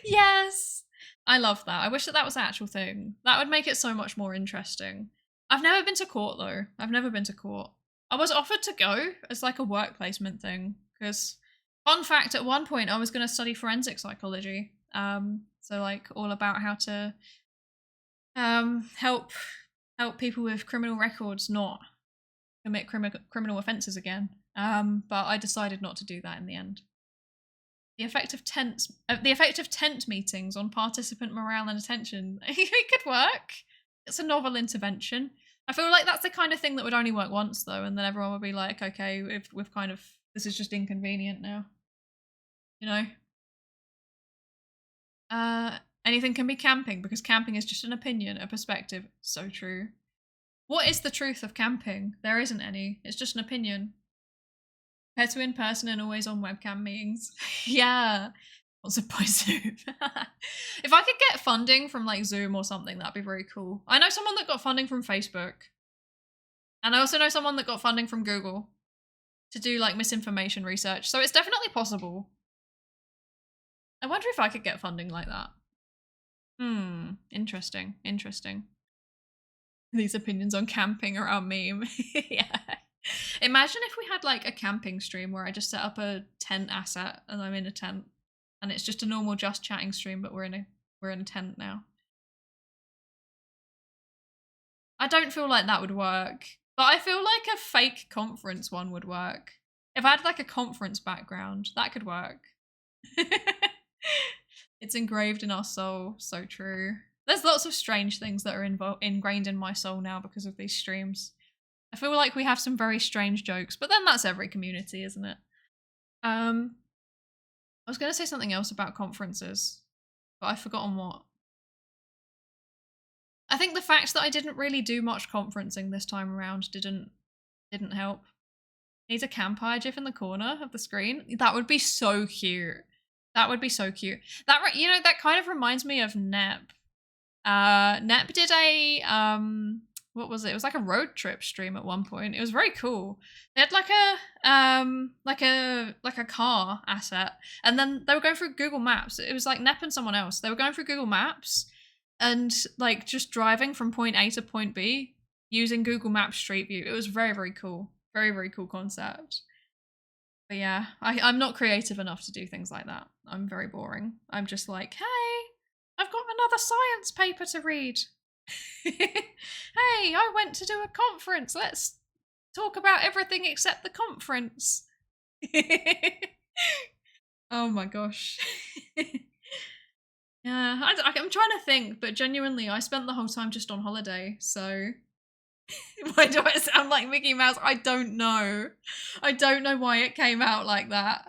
Yes! I love that. I wish that was an actual thing. That would make it so much more interesting. I've never been to court, though. I've never been to court. I was offered to go as, like, a work placement thing. Because, fun fact, at one point I was going to study forensic psychology. So, like, all about how to help people with criminal records not commit criminal offences again. But I decided not to do that in the end. The effect of tent meetings on participant morale and attention. It could work. It's a novel intervention. I feel like that's the kind of thing that would only work once though, and then everyone would be like, okay, we've kind of, this is just inconvenient now. You know? Anything can be camping because camping is just an opinion, a perspective. So true. What is the truth of camping? There isn't any. It's just an opinion. Compared to in person and always on webcam meetings. Yeah. Also by Zoom. If I could get funding from like Zoom or something, that'd be very cool. I know someone that got funding from Facebook. And I also know someone that got funding from Google to do like misinformation research. So it's definitely possible. I wonder if I could get funding like that. Interesting. Interesting. These opinions on camping are our meme. Yeah. Imagine if we had like a camping stream where I just set up a tent asset and I'm in a tent and it's just a normal just chatting stream, but we're in a tent now. I don't feel like that would work, but I feel like a fake conference one would work. If I had like a conference background, that could work. It's engraved in our soul. So true. There's lots of strange things that are ingrained in my soul now because of these streams. I feel like we have some very strange jokes, but then that's every community, isn't it? I was going to say something else about conferences, but I've forgotten what. I think the fact that I didn't really do much conferencing this time around didn't help. Needs a campfire gif in the corner of the screen. That would be so cute. That would be so cute. That, you know, that kind of reminds me of Nep. Nep did a what was it? It was like a road trip stream at one point. It was very cool. They had like a car asset, and then they were going through Google Maps. It was like Nep and someone else. They were going through Google Maps and like just driving from point A to point B using Google Maps Street View. It was very, very cool. Very, very cool concept. But yeah, I'm not creative enough to do things like that. I'm very boring. I'm just like, hey, I've got another science paper to read. Hey, I went to do a conference. Let's talk about everything except the conference. Oh my gosh. Yeah, I'm trying to think, but genuinely, I spent the whole time just on holiday, so... Why do I sound like Mickey Mouse? I don't know. I don't know why it came out like that.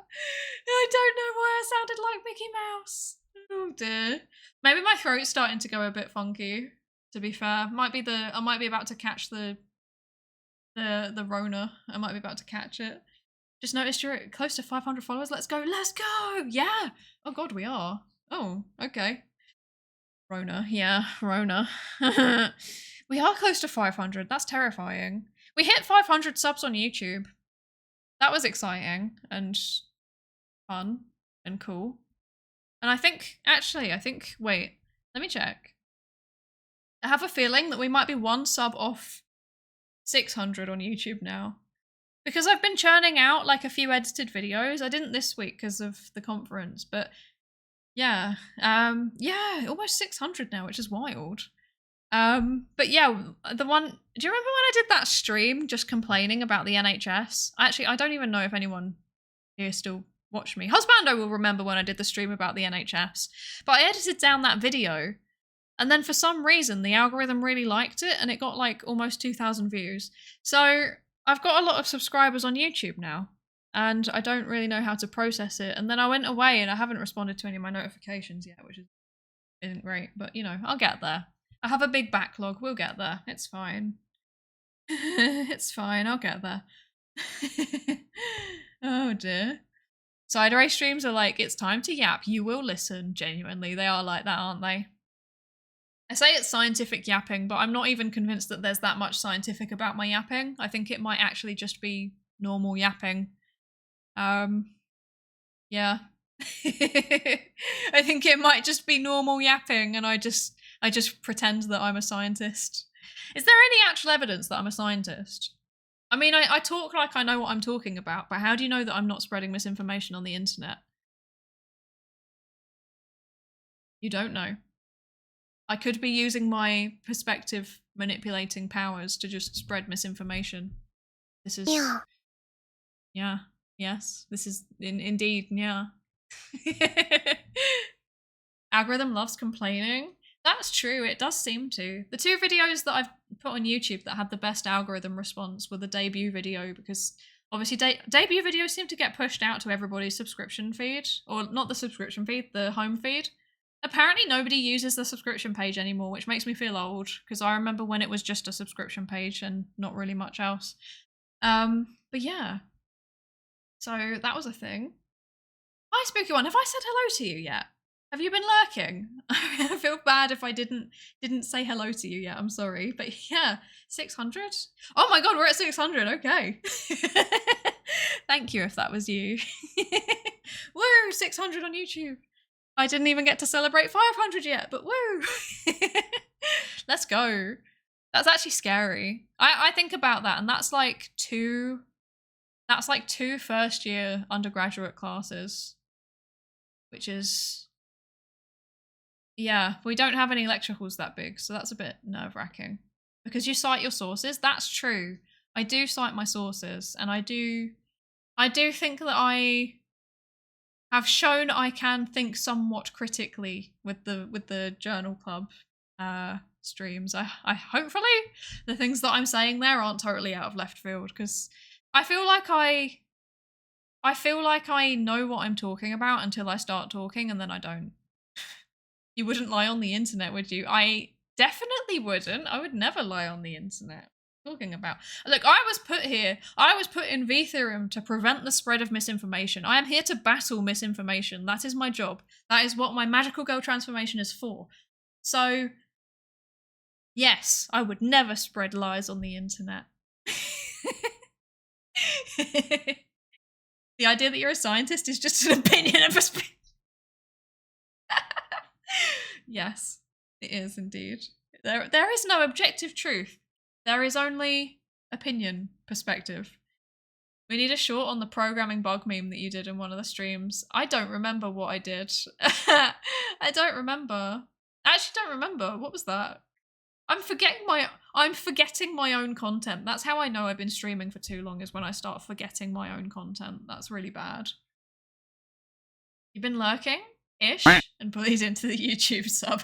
I don't know why I sounded like Mickey Mouse. Oh dear. Maybe my throat's starting to go a bit funky, to be fair. I might be about to catch the Rona. I might be about to catch it. Just noticed you're close to 500 followers. Let's go. Let's go. Yeah. Oh god, we are. Oh, okay. Rona. Yeah, Rona. We are close to 500. That's terrifying. We hit 500 subs on YouTube. That was exciting and fun and cool. And I think, wait, let me check. I have a feeling that we might be one sub off 600 on YouTube now. Because I've been churning out like a few edited videos. I didn't this week because of the conference, but yeah. Yeah, almost 600 now, which is wild. But yeah, the one, do you remember when I did that stream just complaining about the NHS? Actually, I don't even know if anyone here still watched me. Husbando will remember when I did the stream about the NHS, but I edited down that video and then for some reason the algorithm really liked it and it got like almost 2,000 views. So I've got a lot of subscribers on YouTube now and I don't really know how to process it. And then I went away and I haven't responded to any of my notifications yet, which isn't great, but you know, I'll get there. I have a big backlog. We'll get there. It's fine. It's fine. I'll get there. Oh dear. Psydere streams are like, it's time to yap. You will listen. Genuinely. They are like that, aren't they? I say it's scientific yapping, but I'm not even convinced that there's that much scientific about my yapping. I think it might actually just be normal yapping. Yeah. I think it might just be normal yapping and I just pretend that I'm a scientist. Is there any actual evidence that I'm a scientist? I mean, I talk like I know what I'm talking about, but how do you know that I'm not spreading misinformation on the internet? You don't know. I could be using my perspective manipulating powers to just spread misinformation. This is... Yeah. Yes. This is indeed, yeah. Algorithm loves complaining. That's true. It does seem to. The 2 videos that I've put on YouTube that had the best algorithm response were the debut video, because obviously debut videos seem to get pushed out to everybody's subscription feed, or not the subscription feed, the home feed. Apparently nobody uses the subscription page anymore, which makes me feel old, because I remember when it was just a subscription page and not really much else. But yeah. So that was a thing. Hi, Spooky One. Have I said hello to you yet? Have you been lurking? I feel bad if I didn't say hello to you yet. I'm sorry. But yeah, 600? Oh my god, we're at 600. Okay. Thank you if that was you. Woo, 600 on YouTube. I didn't even get to celebrate 500 yet, but woo. Let's go. That's actually scary. I think about that, and that's like two first-year undergraduate classes, which is, yeah, we don't have any lecture halls that big, so that's a bit nerve-wracking. Because you cite your sources, that's true. I do cite my sources, and I do think that I have shown I can think somewhat critically with the journal club streams. I hopefully the things that I'm saying there aren't totally out of left field, because I feel like I know what I'm talking about until I start talking, and then I don't. You wouldn't lie on the internet, would you? I definitely wouldn't. I would never lie on the internet. What are you talking about? Look, I was put here. I was put in VTheorem to prevent the spread of misinformation. I am here to battle misinformation. That is my job. That is what my magical girl transformation is for. So, yes, I would never spread lies on the internet. The idea that you're a scientist is just an opinion of a Yes, it is indeed. There is no objective truth. There is only opinion, perspective. We need a short on the programming bug meme that you did in one of the streams. I don't remember what I did. I don't remember. I actually don't remember. What was that? I'm forgetting my own content. That's how I know I've been streaming for too long, is when I start forgetting my own content. That's really bad. You've been lurking? Ish? And bullied into the YouTube sub.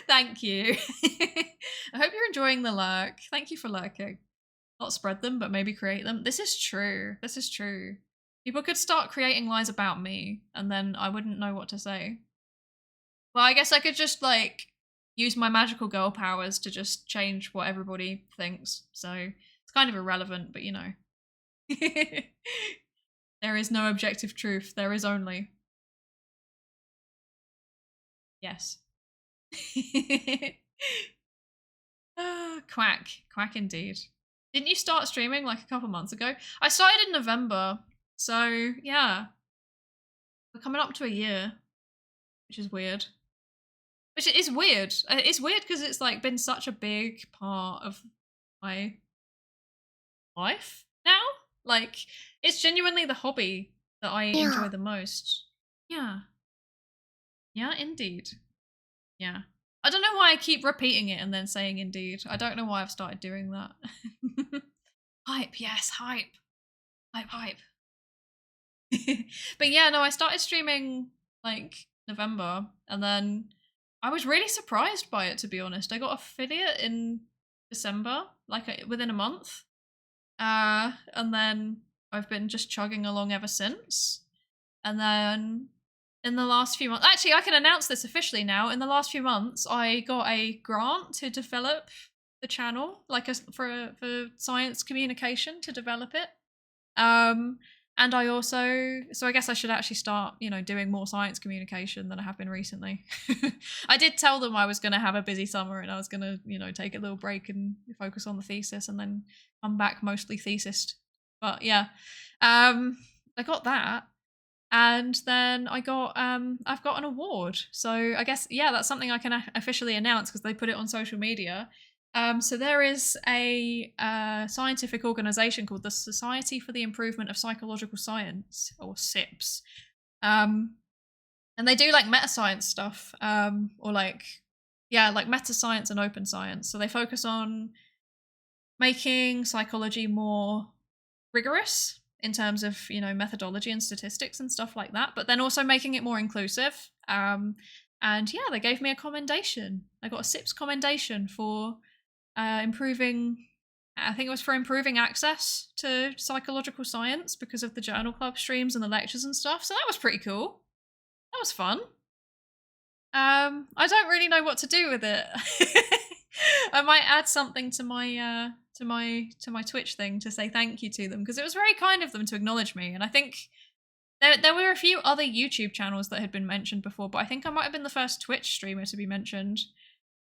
Thank you. I hope you're enjoying the lurk. Thank you for lurking. Not spread them, but maybe create them. This is true. This is true. People could start creating lies about me, and then I wouldn't know what to say. Well, I guess I could just, like, use my magical girl powers to just change what everybody thinks. So it's kind of irrelevant, but you know. There is no objective truth. There is only. Yes. Quack. Quack indeed. Didn't you start streaming like a couple months ago? I started in November. So yeah. We're coming up to a year. Which is weird. Which is weird. It's weird because it's like been such a big part of my life now. Like, it's genuinely the hobby that I enjoy the most. Yeah. Yeah, indeed. Yeah. I don't know why I keep repeating it and then saying indeed. I don't know why I've started doing that. Hype, yes, hype. Hype, hype. But yeah, no, I started streaming like November, and then I was really surprised by it, to be honest. I got affiliate in December, like within a month. And then I've been just chugging along ever since. And then in the last few months, actually I can announce this officially now, in the last few months I got a grant to develop the channel, like for science communication, to develop it. And I also, so I guess I should actually start, you know, doing more science communication than I have been recently. I did tell them I was going to have a busy summer and I was going to, you know, take a little break and focus on the thesis and then come back mostly thesist. But yeah, I got that. And then I got, I've got an award. So I guess, yeah, that's something I can officially announce because they put it on social media. So there is a scientific organisation called the Society for the Improvement of Psychological Science, or SIPS. And they do like meta-science stuff, or like, yeah, like meta-science and open science. So they focus on making psychology more rigorous in terms of, you know, methodology and statistics and stuff like that, but then also making it more inclusive. And yeah, they gave me a commendation. I got a SIPS commendation for improving, I think it was for improving access to psychological science because of the journal club streams and the lectures and stuff. So that was pretty cool. That was fun. I don't really know what to do with it. I might add something to my to my Twitch thing to say thank you to them, because it was very kind of them to acknowledge me. And I think there were a few other YouTube channels that had been mentioned before, but I think I might have been the first Twitch streamer to be mentioned,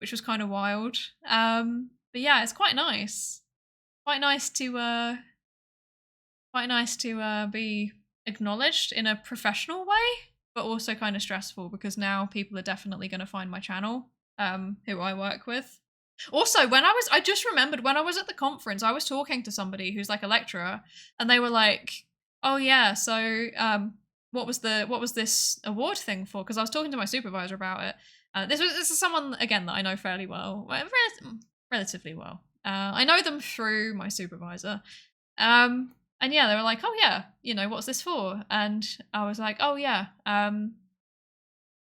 which was kind of wild. But yeah, it's quite nice. Quite nice to be acknowledged in a professional way, but also kind of stressful because now people are definitely going to find my channel, who I work with. Also, I just remembered when I was at the conference, I was talking to somebody who's like a lecturer, and they were like, "Oh yeah, so what was this award thing for?" Because I was talking to my supervisor about it. This is someone again that I know fairly well, relatively well. I know them through my supervisor. And yeah, they were like, "Oh yeah, you know, what's this for?" And I was like, "Oh yeah,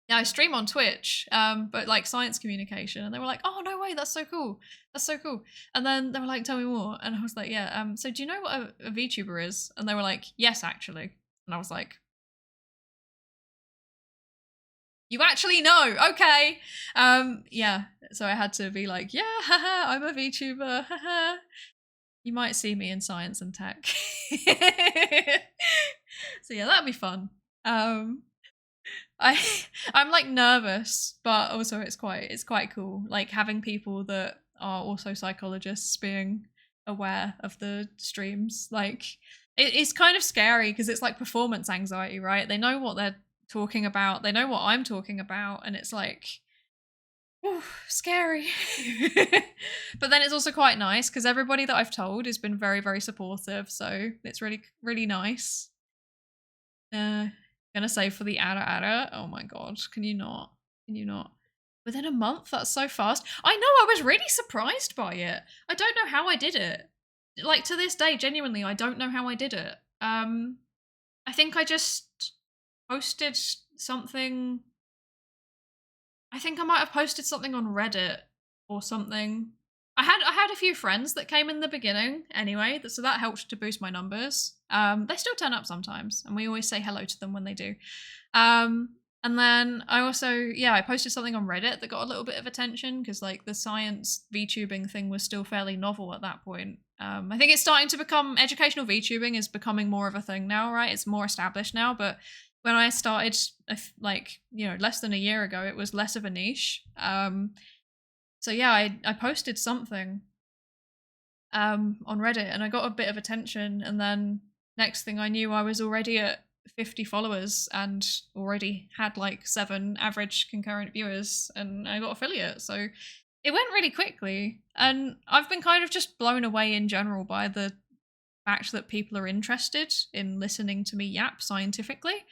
yeah, I stream on Twitch, but like science communication." And they were like, "Oh no way, that's so cool. That's so cool." And then they were like, "Tell me more." And I was like, "Yeah, so do you know what a VTuber is?" And they were like, "Yes, actually." And I was like, "You actually know, okay." Yeah, so I had to be like, "Yeah, haha, I'm a VTuber, haha. You might see me in science and tech." So yeah, that'd be fun. I'm like nervous, but also it's quite cool. Like having people that are also psychologists being aware of the streams. Like it's kind of scary because it's like performance anxiety, right? They know what they're talking about. They know what I'm talking about, and it's like, ooh, scary. But then it's also quite nice because everybody that I've told has been very, very supportive. So it's really, really nice. Gonna say for the Ara, oh my god, can you not? Can you not? Within a month, that's so fast. I know, I was really surprised by it. I don't know how I did it. Like to this day, genuinely, I don't know how I did it. I think I just posted something. I think I might have posted something on Reddit or something. I had a few friends that came in the beginning anyway, so that helped to boost my numbers. They still turn up sometimes, and we always say hello to them when they do. And then I also, yeah, I posted something on Reddit that got a little bit of attention because like the science VTubing thing was still fairly novel at that point. I think it's starting to become, educational VTubing is becoming more of a thing now, right? It's more established now, but when I started, like, you know, less than a year ago, it was less of a niche. So yeah, I posted something on Reddit and I got a bit of attention, and then next thing I knew I was already at 50 followers and already had like 7 average concurrent viewers, and I got affiliate. So it went really quickly, and I've been kind of just blown away in general by the fact that people are interested in listening to me yap scientifically.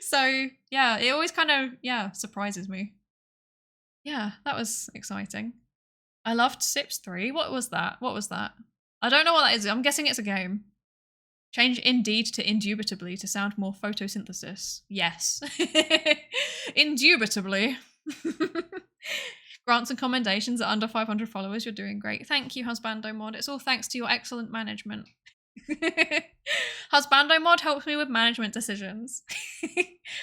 So yeah, it always kind of, yeah, surprises me. Yeah, that was exciting. I loved Sips 3. What was that? What was that? I don't know what that is. I'm guessing it's a game. Change indeed to indubitably to sound more photosynthesis. Yes. Indubitably. Grants and commendations at under 500 followers. You're doing great. Thank you, Husbando Mod. It's all thanks to your excellent management. Husbando Mod helps me with management decisions.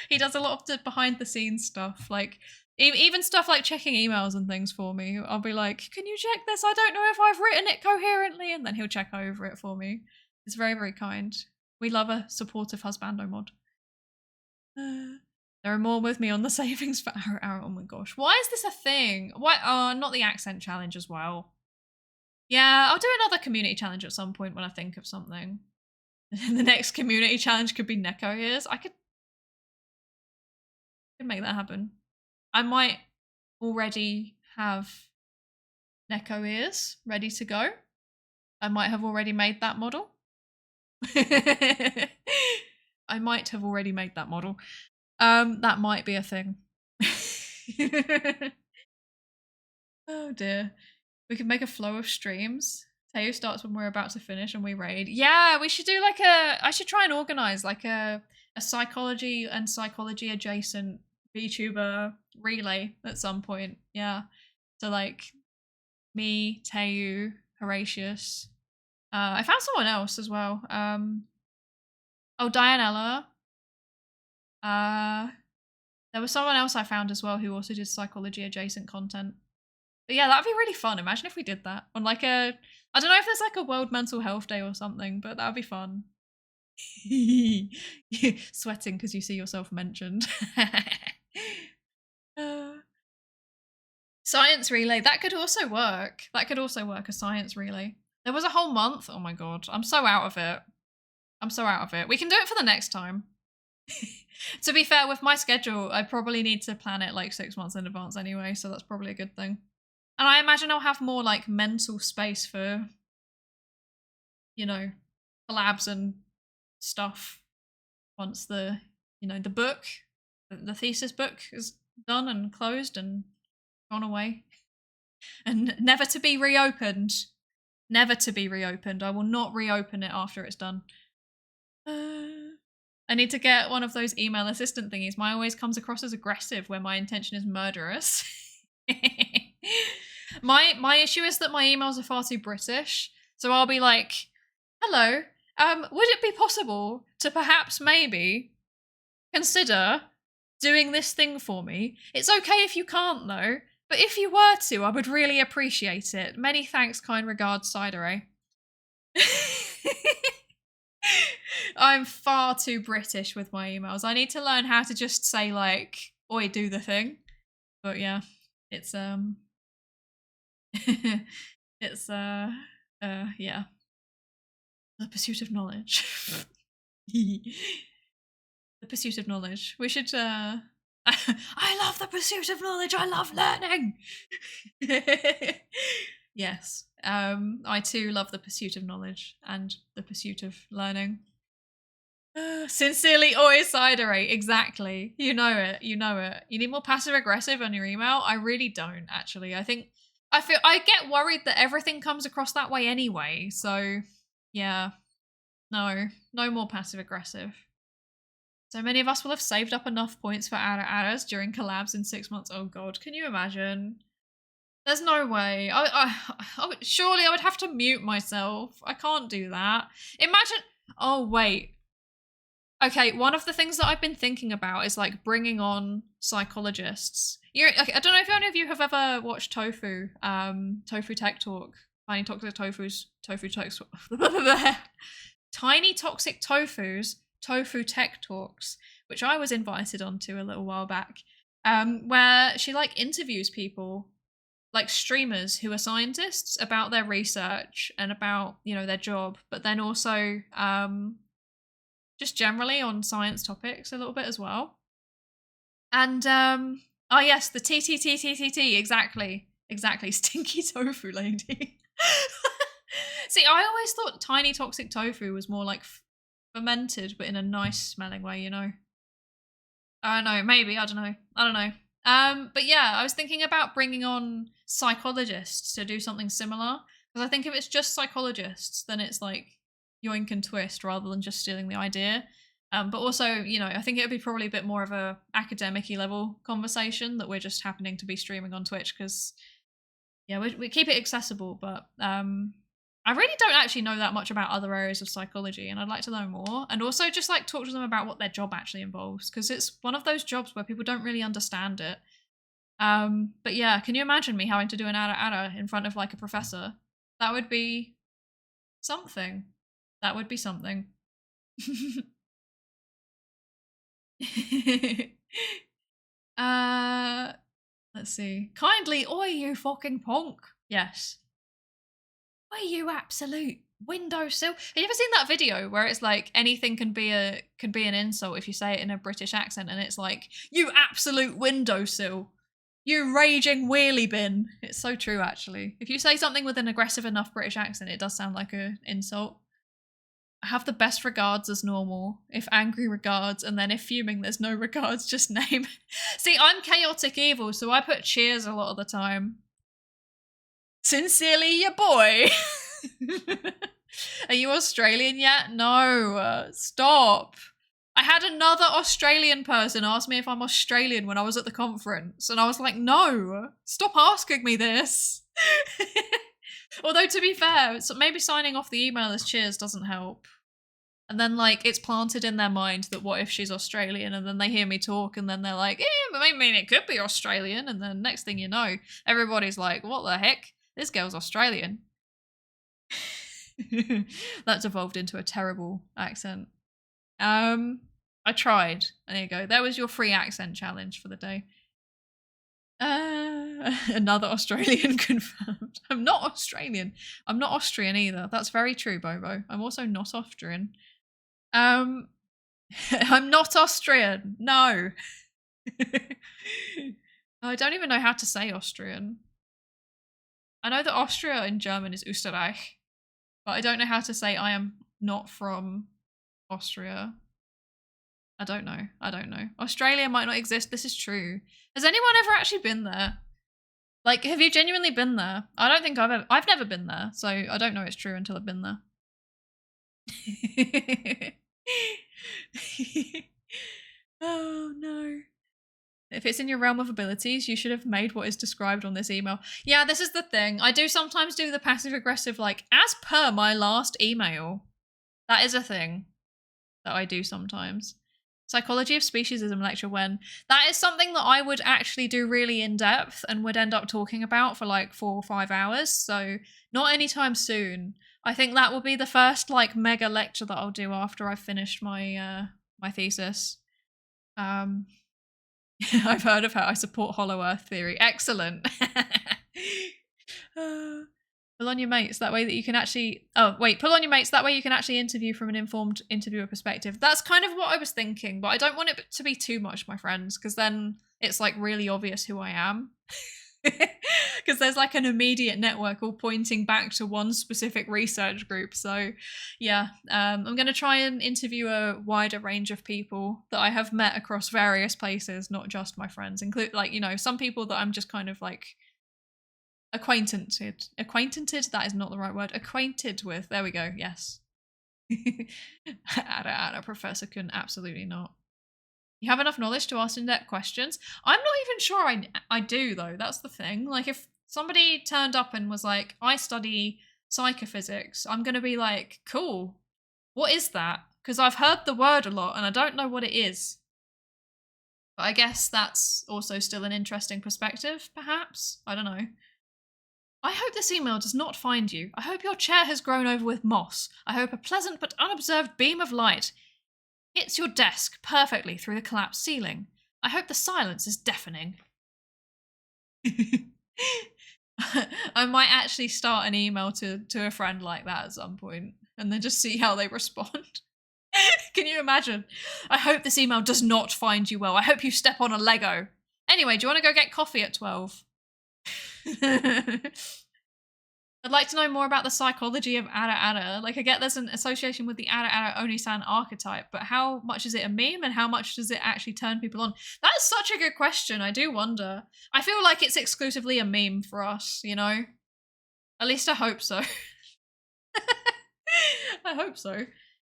He does a lot of the behind the scenes stuff, like even stuff like checking emails and things for me. I'll be like, "Can you check this? I don't know if I've written it coherently," and then he'll check over it for me. It's very, very kind. We love a supportive Husbando Mod. There are more with me on the savings for Arrow. Oh my gosh. Why is this a thing? Why? Oh, not the accent challenge as well. Yeah, I'll do another community challenge at some point when I think of something. The next community challenge could be Neko ears. I could make that happen. I might already have Neko ears ready to go. I might have already made that model. I might have already made that model. That might be a thing. Oh dear. We could make a flow of streams. Teo starts when we're about to finish and we raid. Yeah, we should do like I should try and organize like a psychology and psychology adjacent VTuber relay at some point. Yeah. So like me, Tayu, Horatius. I found someone else as well. Oh, Dianella. There was someone else I found as well who also did psychology adjacent content. But yeah, that'd be really fun. Imagine if we did that on like I don't know if there's like a World Mental Health Day or something, but that'd be fun. Sweating because you see yourself mentioned. Science relay, that could also work. That could also work, a science relay. There was a whole month. Oh my god, I'm so out of it. I'm so out of it. We can do it for the next time. To be fair, with my schedule, I probably need to plan it like 6 months in advance anyway, so that's probably a good thing. And I imagine I'll have more like mental space for, you know, collabs and stuff once the, you know, the book, the thesis book is done and closed and gone away. And never to be reopened. Never to be reopened. I will not reopen it after it's done. I need to get one of those email assistant thingies. Mine always comes across as aggressive when my intention is murderous. My issue is that my emails are far too British. So I'll be like, hello, would it be possible to perhaps maybe consider doing this thing for me? It's okay if you can't though, but if you were to, I would really appreciate it. Many thanks, kind regards, Psydere. I'm far too British with my emails. I need to learn how to just say like, oi, do the thing. But yeah, it's it's yeah. The pursuit of knowledge. The pursuit of knowledge. We should I love the pursuit of knowledge. I love learning. Yes. I too love the pursuit of knowledge and the pursuit of learning. Sincerely, always Psydere. Exactly. You know it. You know it. You need more passive aggressive on your email. I really don't, actually. I get worried that everything comes across that way anyway. So, yeah. No more passive aggressive. So many of us will have saved up enough points for adders during collabs in 6 months. Oh god, can you imagine? There's no way. Surely I would have to mute myself. I can't do that. Imagine. Oh wait. Okay, one of the things that I've been thinking about is like bringing on psychologists. Okay, I don't know if any of you have ever watched Tofu, Tofu Tech Talk, Tiny Toxic Tofu's Tofu Tech Tiny Toxic Tofu's Tofu Tech Talks, which I was invited onto a little while back, where she like interviews people, like streamers who are scientists, about their research and about, you know, their job, but then also just generally on science topics a little bit as well. And oh yes, the TTTTTT, exactly, stinky tofu lady. See, I always thought tiny toxic tofu was more like fermented, but in a nice smelling way, you know. I don't know, maybe, I don't know. But yeah, I was thinking about bringing on psychologists to do something similar, because I think if it's just psychologists, then it's like yoink and twist rather than just stealing the idea. But also, you know, I think it would be probably a bit more of a academic-y level conversation that we're just happening to be streaming on Twitch, because yeah, we keep it accessible, but I really don't actually know that much about other areas of psychology, and I'd like to learn more, and also just like talk to them about what their job actually involves, because it's one of those jobs where people don't really understand it. But yeah, can you imagine me having to do an ada in front of like a professor? That would be something. That would be something. Let's see. Kindly, oi, you fucking punk. Yes. Oi, you absolute windowsill. Have you ever seen that video where it's like anything can be an insult if you say it in a British accent, and it's like, you absolute windowsill. You raging wheelie bin. It's so true, actually. If you say something with an aggressive enough British accent, it does sound like an insult. I have the best regards as normal. If angry, regards, and then if fuming, there's no regards, just name. See, I'm chaotic evil, so I put cheers a lot of the time. Sincerely, your boy. Are you Australian yet? No. Stop. I had another Australian person ask me if I'm Australian when I was at the conference, and I was like, no, stop asking me this. Although, to be fair, maybe signing off the email as cheers doesn't help. And then, like, it's planted in their mind that what if she's Australian, and then they hear me talk, and then they're like, but I mean, it could be Australian, and then next thing you know, everybody's like, what the heck? This girl's Australian. That's evolved into a terrible accent. I tried. There you go. There was your free accent challenge for the day. Another Australian confirmed. I'm not Australian. I'm not Austrian either. That's very true, Bobo. I'm also not Austrian. I'm not Austrian. No. I don't even know how to say Austrian. I know that Austria in German is Österreich, but I don't know how to say I am not from Austria. I don't know. Australia might not exist. This is true. Has anyone ever actually been there? Like, have you genuinely been there? I don't think I've never been there, so I don't know it's true until I've been there. Oh no. If it's in your realm of abilities, you should have made what is described on this email. Yeah, this is the thing. I do sometimes do the passive aggressive, like, as per my last email. That is a thing that I do sometimes. Psychology of Speciesism lecture when. That is something that I would actually do really in depth and would end up talking about for like 4 or 5 hours. So not anytime soon. I think that will be the first like mega lecture that I'll do after I've finished my my thesis. I've heard of her. I support Hollow Earth theory. Excellent. Pull on your mates, that way that you can actually... Oh, wait, pull on your mates, that way you can actually interview from an informed interviewer perspective. That's kind of what I was thinking, but I don't want it to be too much, my friends, because then it's, like, really obvious who I am. Because there's, like, an immediate network all pointing back to one specific research group. So, yeah, I'm going to try and interview a wider range of people that I have met across various places, not just my friends. Include, like, you know, some people that I'm just kind of, like... acquainted, that is not the right word, acquainted with, there we go, yes. Ada, Professor Kun, absolutely not. You have enough knowledge to ask in-depth questions? I'm not even sure I do, though, that's the thing. Like, if somebody turned up and was like, I study psychophysics, I'm gonna be like, cool, what is that? Because I've heard the word a lot and I don't know what it is. But I guess that's also still an interesting perspective, perhaps? I don't know. I hope this email does not find you. I hope your chair has grown over with moss. I hope a pleasant but unobserved beam of light hits your desk perfectly through the collapsed ceiling. I hope the silence is deafening. I might actually start an email to a friend like that at some point and then just see how they respond. Can you imagine? I hope this email does not find you well. I hope you step on a Lego. Anyway, do you want to go get coffee at 12? I'd like to know more about the psychology of Ada. Like, I get there's an association with the Ada Oni-san archetype, but how much is it a meme and how much does it actually turn people on? That's such a good question. I do wonder. I feel like it's exclusively a meme for us, you know? At least I hope so. I hope so.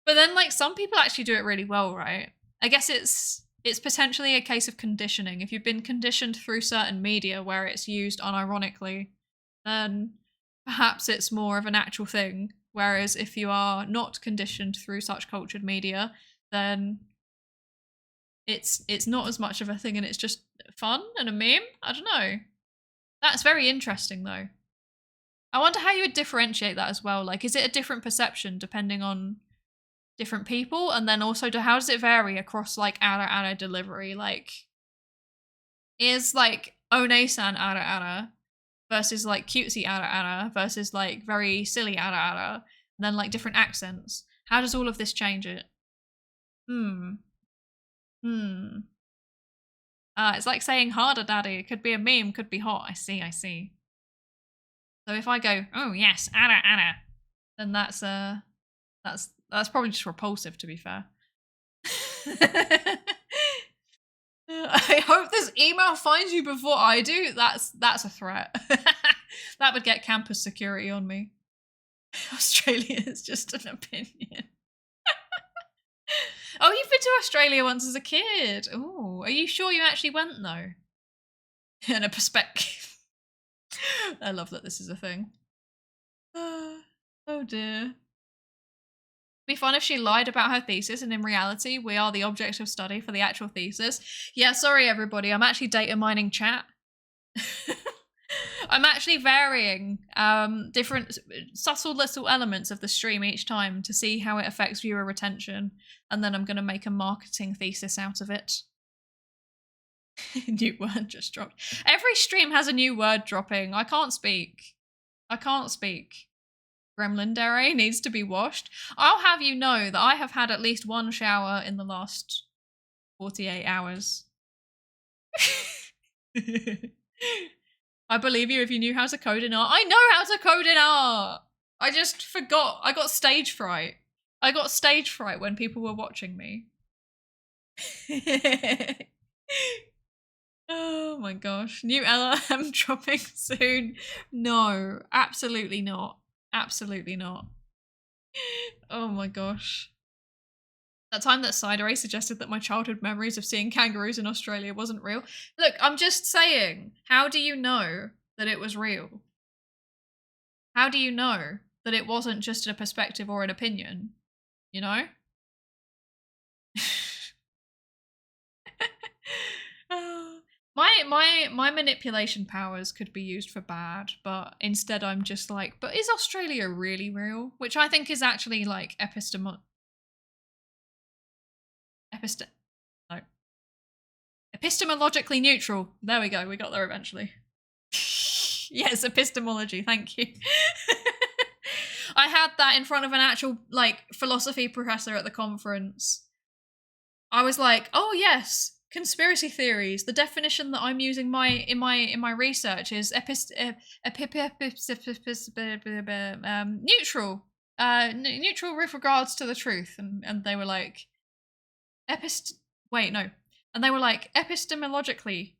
But then, like, some people actually do it really well, right? I guess it's potentially a case of conditioning. If you've been conditioned through certain media where it's used unironically, then perhaps it's more of an actual thing. Whereas if you are not conditioned through such cultured media, then it's not as much of a thing and it's just fun and a meme. I don't know. That's very interesting though. I wonder how you would differentiate that as well. Like, is it a different perception depending on different people? And then also, how does it vary across like Ada delivery? Like, is like One-san Ada versus like cutesy Ada versus like very silly Ada, and then like different accents. How does all of this change it? It's like saying harder daddy. It could be a meme, could be hot. I see. So if I go, oh yes, Ada, then that's probably just repulsive, to be fair. I hope this email finds you before I do. That's a threat. That would get campus security on me. Australia is just an opinion. Oh, you've been to Australia once as a kid. Oh, are you sure you actually went though? In a perspective. I love that this is a thing. Oh dear. Be fun if she lied about her thesis and in reality we are the object of study for the actual thesis. Yeah, sorry everybody, I'm actually data mining chat. I'm actually varying different subtle little elements of the stream each time to see how it affects viewer retention, and then I'm going to make a marketing thesis out of it. New word just dropped. Every stream has a new word dropping. I can't speak. Gremlindere needs to be washed. I'll have you know that I have had at least one shower in the last 48 hours. I believe you if you knew how to code in art. I know how to code in art! I just forgot. I got stage fright. I got stage fright when people were watching me. Oh my gosh. New LLM dropping soon. No, absolutely not. Absolutely not. Oh my gosh. That time that Psydere suggested that my childhood memories of seeing kangaroos in Australia wasn't real. Look, I'm just saying, how do you know that it was real? How do you know that it wasn't just a perspective or an opinion? You know? My manipulation powers could be used for bad, but instead I'm just like, but is Australia really real? Which I think is actually like epistemologically neutral. There we go, we got there eventually. Yes, epistemology, thank you. I had that in front of an actual like philosophy professor at the conference. I was like, oh yes, conspiracy theories. The definition that I'm using in my research is neutral. Neutral with regards to the truth. And they were like, and they were like, epistemologically.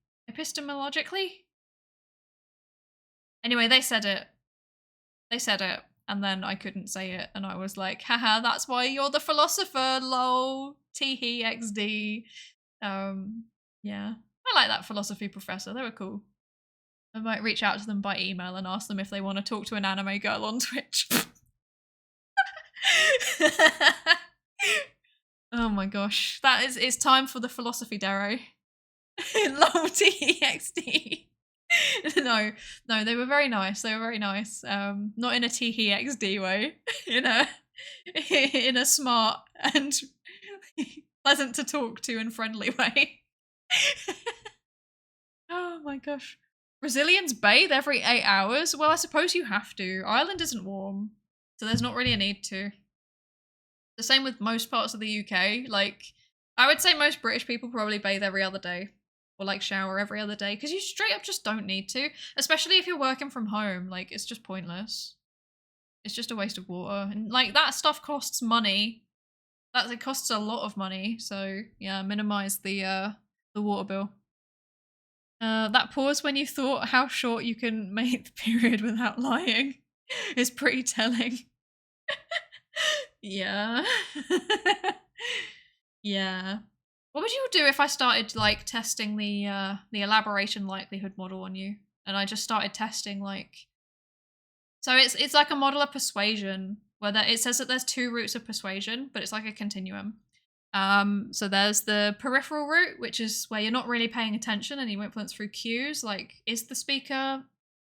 Anyway, they said it. And then I couldn't say it. And I was like, haha, that's why you're the philosopher, lol. Teehee XD. Yeah. I like that philosophy professor. They were cool. I might reach out to them by email and ask them if they want to talk to an anime girl on Twitch. Oh my gosh. It's time for the philosophy dero. Lol Teehee XD. No, they were very nice. Not in a Teehee XD way. In a smart and pleasant to talk to and friendly way. Oh my gosh. Brazilians bathe every 8 hours? Well, I suppose you have to. Ireland isn't warm, so there's not really a need to. The same with most parts of the UK. Like, I would say most British people probably bathe every other day. Or like shower every other day. Because you straight up just don't need to. Especially if you're working from home. Like, it's just pointless. It's just a waste of water. And like, that stuff costs money. It costs a lot of money. So yeah, minimize the water bill. That pause when you thought how short you can make the period without lying is pretty telling. Yeah. Yeah. What would you do if I started like testing the elaboration likelihood model on you, and I just started testing like, so it's like a model of persuasion where it says that there's 2 routes of persuasion, but it's like a continuum. So there's the peripheral route, which is where you're not really paying attention and you influence through cues. Like, is the speaker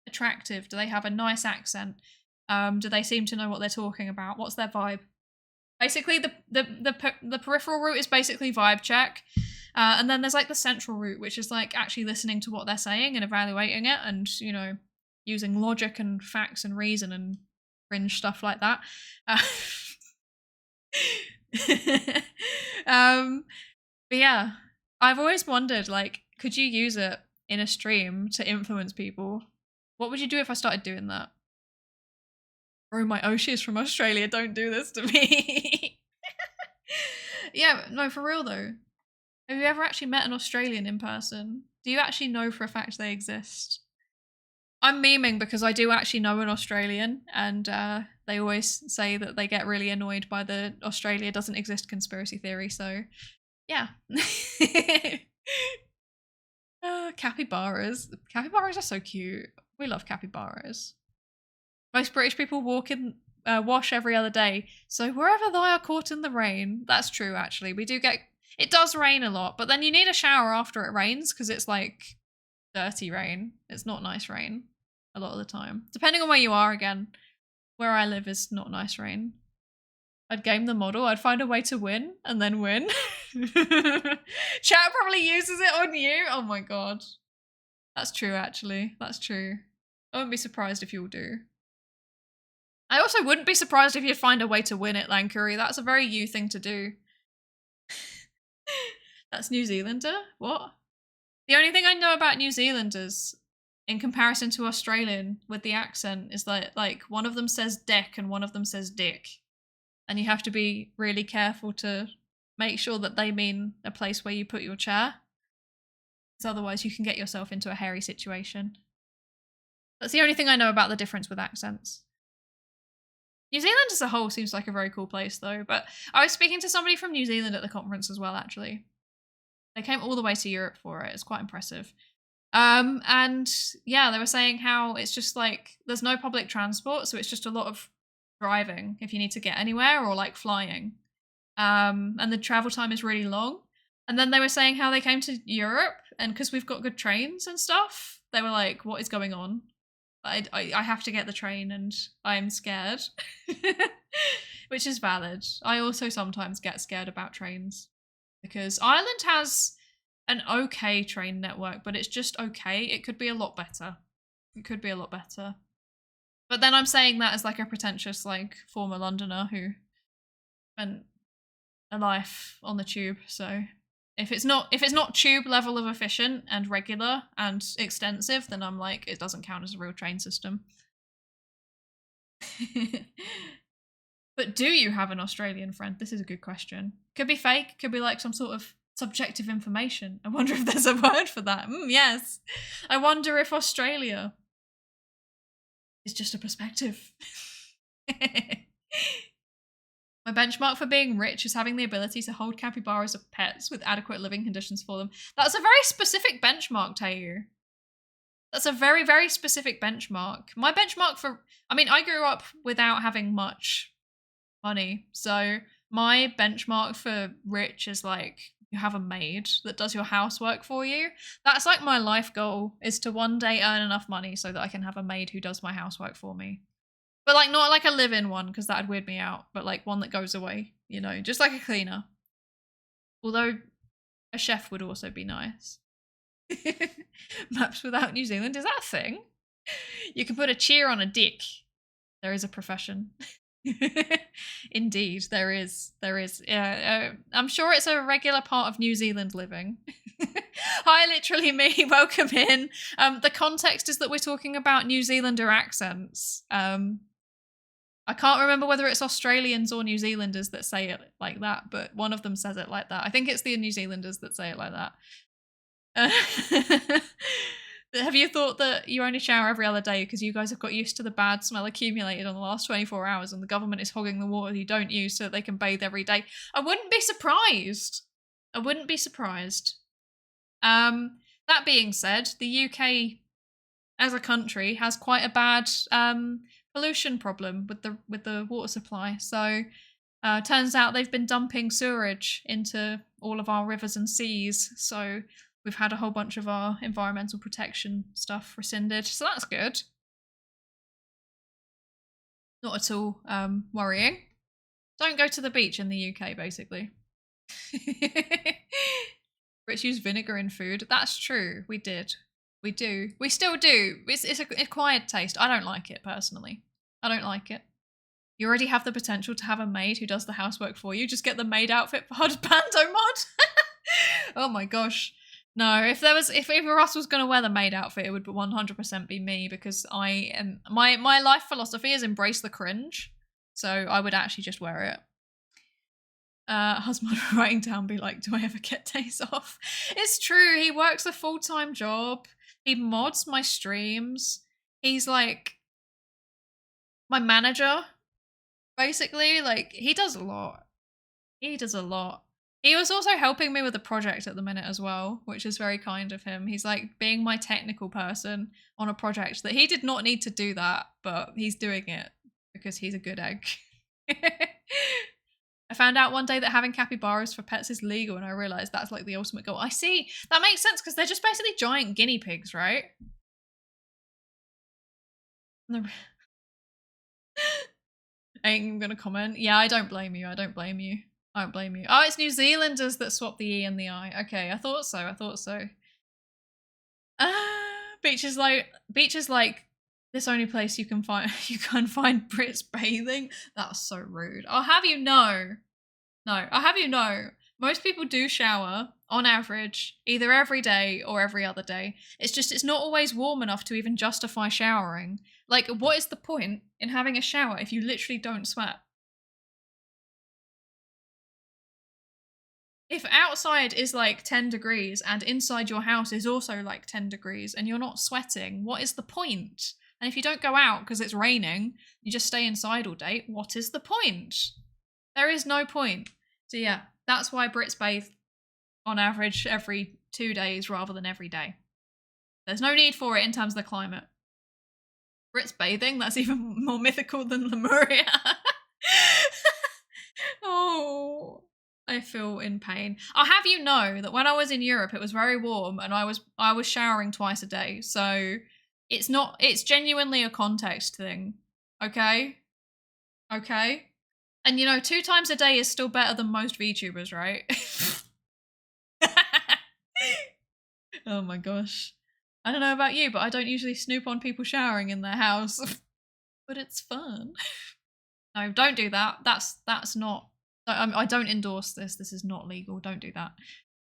attractive? Do they have a nice accent? Do they seem to know what they're talking about? What's their vibe? Basically, the peripheral route is basically vibe check. And then there's like the central route, which is like actually listening to what they're saying and evaluating it and, using logic and facts and reason and cringe stuff like that. But yeah, I've always wondered, like, could you use it in a stream to influence people? What would you do if I started doing that? Bro, my Oshi is from Australia, don't do this to me. Yeah, no, for real though. Have you ever actually met an Australian in person? Do you actually know for a fact they exist? I'm memeing because I do actually know an Australian, and they always say that they get really annoyed by the Australia doesn't exist conspiracy theory. So, yeah. Capybaras. Capybaras are so cute. We love capybaras. Most British people wash every other day. So wherever they are caught in the rain. That's true, actually. We do get... It does rain a lot, but then you need a shower after it rains because it's like dirty rain. It's not nice rain a lot of the time. Depending on where you are, again. Where I live is not nice rain. I'd game the model. I'd find a way to win and then win. Chat probably uses it on you. Oh my god. That's true, actually. That's true. I wouldn't be surprised if you all do. I also wouldn't be surprised if you'd find a way to win it, Lankuri. That's a very you thing to do. That's New Zealander? What? The only thing I know about New Zealanders in comparison to Australian with the accent is that, like, one of them says deck and one of them says dick. And you have to be really careful to make sure that they mean a place where you put your chair. Because otherwise you can get yourself into a hairy situation. That's the only thing I know about the difference with accents. New Zealand as a whole seems like a very cool place, though. But I was speaking to somebody from New Zealand at the conference as well, actually. They came all the way to Europe for it. It's quite impressive. And yeah, they were saying how it's just like, there's no public transport, so it's just a lot of driving if you need to get anywhere, or like flying. And the travel time is really long. And then they were saying how they came to Europe, and because we've got good trains and stuff, they were like, what is going on? I have to get the train and I'm scared. Which is valid. I also sometimes get scared about trains. Because Ireland has an okay train network, but it's just okay. It could be a lot better. It could be a lot better. But then I'm saying that as like a pretentious, like, former Londoner who spent a life on the tube. So if it's not tube level of efficient and regular and extensive, then I'm like, it doesn't count as a real train system. But do you have an Australian friend? This is a good question. Could be fake. Could be like some sort of subjective information. I wonder if there's a word for that. Yes. I wonder if Australia is just a perspective. My benchmark for being rich is having the ability to hold capybaras as pets with adequate living conditions for them. That's a very specific benchmark, Tayu. That's a very, very specific benchmark. My benchmark for... I mean, I grew up without having much money. So my benchmark for rich is like, you have a maid that does your housework for you. That's like my life goal, is to one day earn enough money so that I can have a maid who does my housework for me. But like, not like a live-in one, because that'd weird me out, but like one that goes away, you know, just like a cleaner. Although a chef would also be nice. Maps without New Zealand, is that a thing? You can put a cheer on a dick. There is a profession. Indeed, there is. Yeah, I'm sure it's a regular part of New Zealand living. Hi, literally me. Welcome in. The context is that we're talking about New Zealander accents. I can't remember whether it's Australians or New Zealanders that say it like that, but one of them says it like that. I think it's the New Zealanders that say it like that. Have you thought that you only shower every other day because you guys have got used to the bad smell accumulated on the last 24 hours and the government is hogging the water you don't use so that they can bathe every day? I wouldn't be surprised. I wouldn't be surprised. That being said, the UK as a country has quite a bad pollution problem with the water supply. So turns out they've been dumping sewerage into all of our rivers and seas. So we've had a whole bunch of our environmental protection stuff rescinded. So that's good. Not at all worrying. Don't go to the beach in the UK, basically. Brits use vinegar in food. That's true. We did. We do. We still do. It's an acquired taste. I don't like it, personally. I don't like it. You already have the potential to have a maid who does the housework for you. Just get the maid outfit for Hard Bando mod. Oh my gosh. No, if Russ was going to wear the maid outfit, it would 100% be me, because I am my life philosophy is embrace the cringe. So I would actually just wear it. Husband writing down, be like, do I ever get days off? It's true. He works a full-time job. He mods my streams. he's like my manager, basically. Like, he does a lot. He does a lot. He was also helping me with the project at the minute as well, which is very kind of him. He's like being my technical person on a project that he did not need to do that, but he's doing it because he's a good egg. I found out one day that having capybaras for pets is legal, and I realized that's like the ultimate goal. I see. That makes sense because they're just basically giant guinea pigs, right? I ain't gonna comment. Yeah, I don't blame you. I don't blame you. I don't blame you. Oh, it's New Zealanders that swap the E and the I. Okay, I thought so. I thought so. Beach is like this only place you can find Brits bathing. That's so rude. I'll have you know. No, I'll have you know. Most people do shower on average either every day or every other day. It's just it's not always warm enough to even justify showering. Like, what is the point in having a shower if you literally don't sweat? If outside is like 10 degrees and inside your house is also like 10 degrees and you're not sweating, what is the point? And if you don't go out because it's raining, you just stay inside all day, what is the point? There is no point. So yeah, that's why Brits bathe on average every 2 days rather than every day. There's no need for it in terms of the climate. Brits bathing, that's even more mythical than Lemuria. Oh, I feel in pain. I'll have you know that when I was in Europe, it was very warm and I was showering twice a day. So it's genuinely a context thing. Okay? Okay? And 2 times a day is still better than most VTubers, right? Oh my gosh. I don't know about you, but I don't usually snoop on people showering in their house. But it's fun. No, don't do that. That's not... I don't endorse this. This is not legal. Don't do that.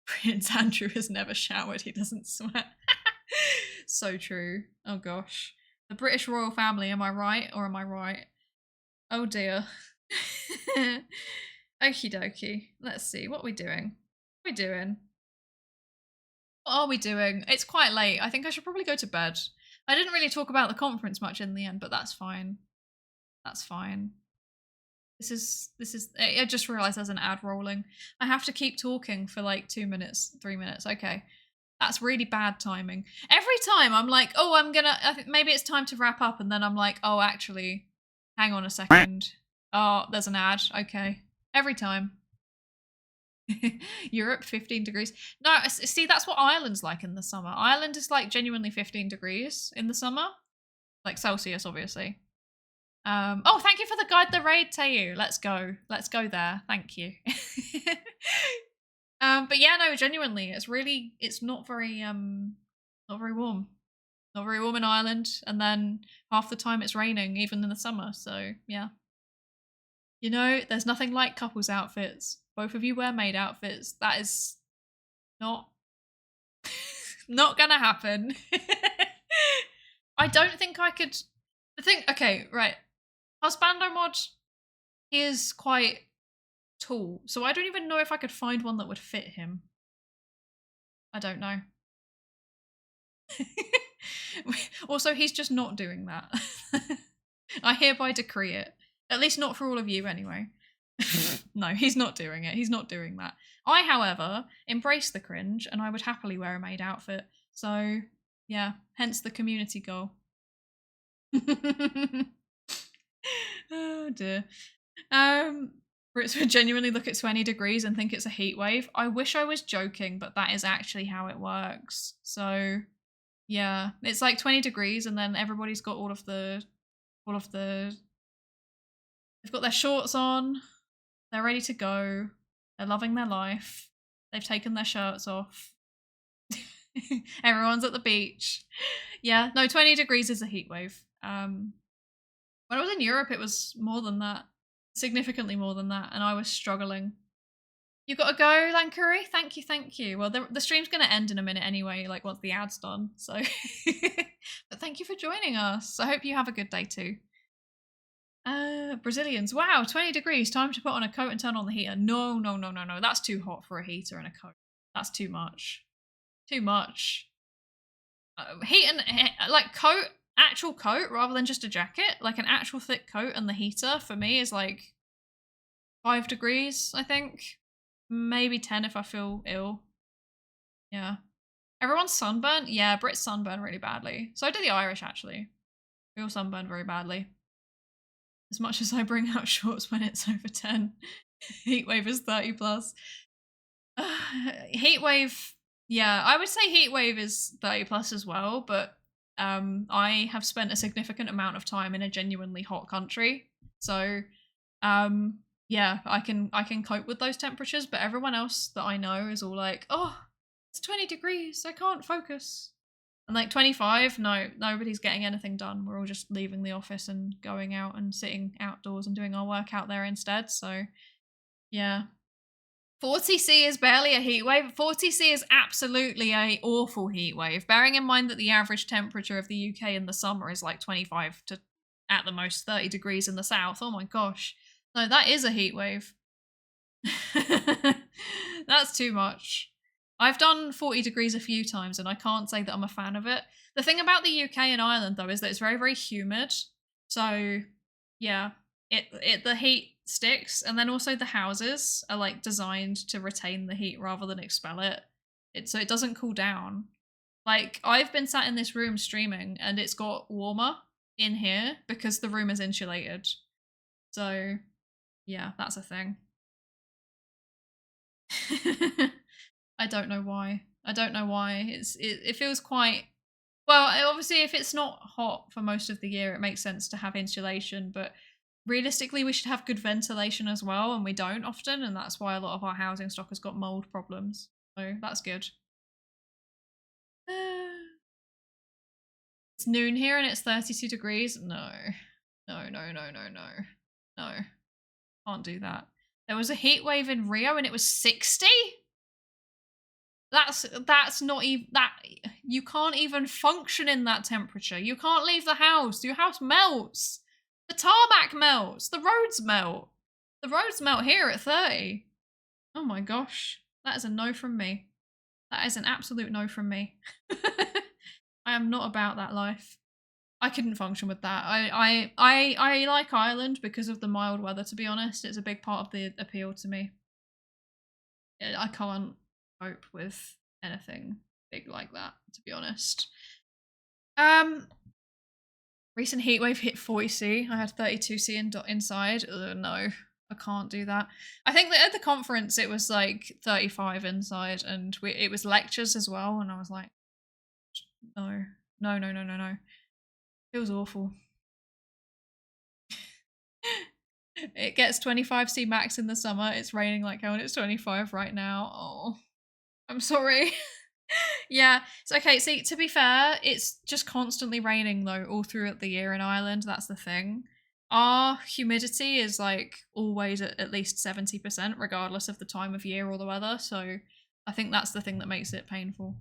Prince Andrew has never showered. He doesn't sweat. So true. Oh gosh. The British royal family, am I right or am I right? Oh dear. Okie dokie. Let's see. What are we doing? What are we doing? What are we doing? It's quite late. I think I should probably go to bed. I didn't really talk about the conference much in the end, but that's fine. That's fine. This is I just realized there's an ad rolling. I have to keep talking for like 2 minutes, 3 minutes. Okay. That's really bad timing. Every time I'm like, oh, I think maybe it's time to wrap up. And then I'm like, oh, actually, hang on a second. Oh, there's an ad. Okay. Every time. Europe, 15 degrees. No, see, that's what Ireland's like in the summer. Ireland is like genuinely 15 degrees in the summer. Like Celsius, obviously. Oh, thank you for the guide the raid, Tayu. Let's go there. Thank you. But yeah, no, genuinely, it's not very warm. Not very warm in Ireland, and then half the time it's raining, even in the summer. So yeah, there's nothing like couples outfits. Both of you wear maid outfits. That is not gonna happen. I don't think I could. Okay, right. Husbando mod is quite tall, so I don't even know if I could find one that would fit him. I don't know. Also, he's just not doing that. I hereby decree it. At least not for all of you anyway. No, he's not doing it. He's not doing that. I, however, embrace the cringe and I would happily wear a maid outfit. So, yeah, hence the community goal. Oh dear. Brits would genuinely look at 20 degrees and think it's a heat wave. I wish I was joking, but that is actually how it works. So yeah, it's like 20 degrees and then everybody's got all of the they've got their shorts on, they're ready to go, they're loving their life, they've taken their shirts off. Everyone's at the beach. Yeah, no, 20 degrees is a heat wave. When I was in Europe, it was more than that. Significantly more than that, and I was struggling. You gotta go, Lankuri? Thank you. Well, the stream's gonna end in a minute anyway, like once the ad's done, so... But thank you for joining us. I hope you have a good day too. Brazilians. Wow, 20 degrees. Time to put on a coat and turn on the heater. No. That's too hot for a heater and a coat. That's too much. Too much. Heat and... like, coat actual coat rather than just a jacket. Like an actual thick coat and the heater for me is like 5 degrees, I think. Maybe 10 if I feel ill. Yeah. Everyone's sunburned? Yeah, Brits sunburn really badly. So do the Irish, actually. We all sunburn very badly. As much as I bring out shorts when it's over 10. Heatwave is 30 plus. Heatwave, yeah, I would say heatwave is 30 plus as well, but I have spent a significant amount of time in a genuinely hot country. So yeah, I can cope with those temperatures, but everyone else that I know is all like, oh, it's 20 degrees, I can't focus. And like 25, no, nobody's getting anything done. We're all just leaving the office and going out and sitting outdoors and doing our work out there instead. So yeah. 40C is barely a heat wave. 40C is absolutely a awful heat wave, bearing in mind that the average temperature of the UK in the summer is like 25 to at the most 30 degrees in the south. Oh my gosh. No, that is a heat wave. That's too much. I've done 40 degrees a few times and I can't say that I'm a fan of it. The thing about the UK and Ireland though is that it's very, very humid. So yeah, the heat sticks, and then also the houses are like designed to retain the heat rather than expel it. So it doesn't cool down. Like I've been sat in this room streaming and it's got warmer in here because the room is insulated. So yeah, that's a thing. I don't know why. I don't know why. It feels quite well. Obviously, if it's not hot for most of the year, it makes sense to have insulation. But realistically, we should have good ventilation as well, and we don't often, and that's why a lot of our housing stock has got mold problems. So that's good. It's noon here and it's 32 degrees. No, can't do that. There was a heat wave in Rio and it was 60. That's not even that. You can't even function in that temperature. You can't leave the house. Your house melts. The tarmac melts. The roads melt. The roads melt here at 30. Oh my gosh. That is a no from me. That is an absolute no from me. I am not about that life. I couldn't function with that. I like Ireland because of the mild weather, to be honest. It's a big part of the appeal to me. I can't cope with anything big like that, to be honest. Recent heatwave hit 40C. I had 32C inside. No, I can't do that. I think that at the conference it was like 35 inside, and it was lectures as well, and I was like, no. Feels awful. It gets 25C max in the summer. It's raining like hell and it's 25 right now. Oh, I'm sorry. Yeah, it's okay. See, to be fair, it's just constantly raining though all throughout the year in Ireland. That's the thing. Our humidity is like always at least 70%, regardless of the time of year or the weather. So I think that's the thing that makes it painful.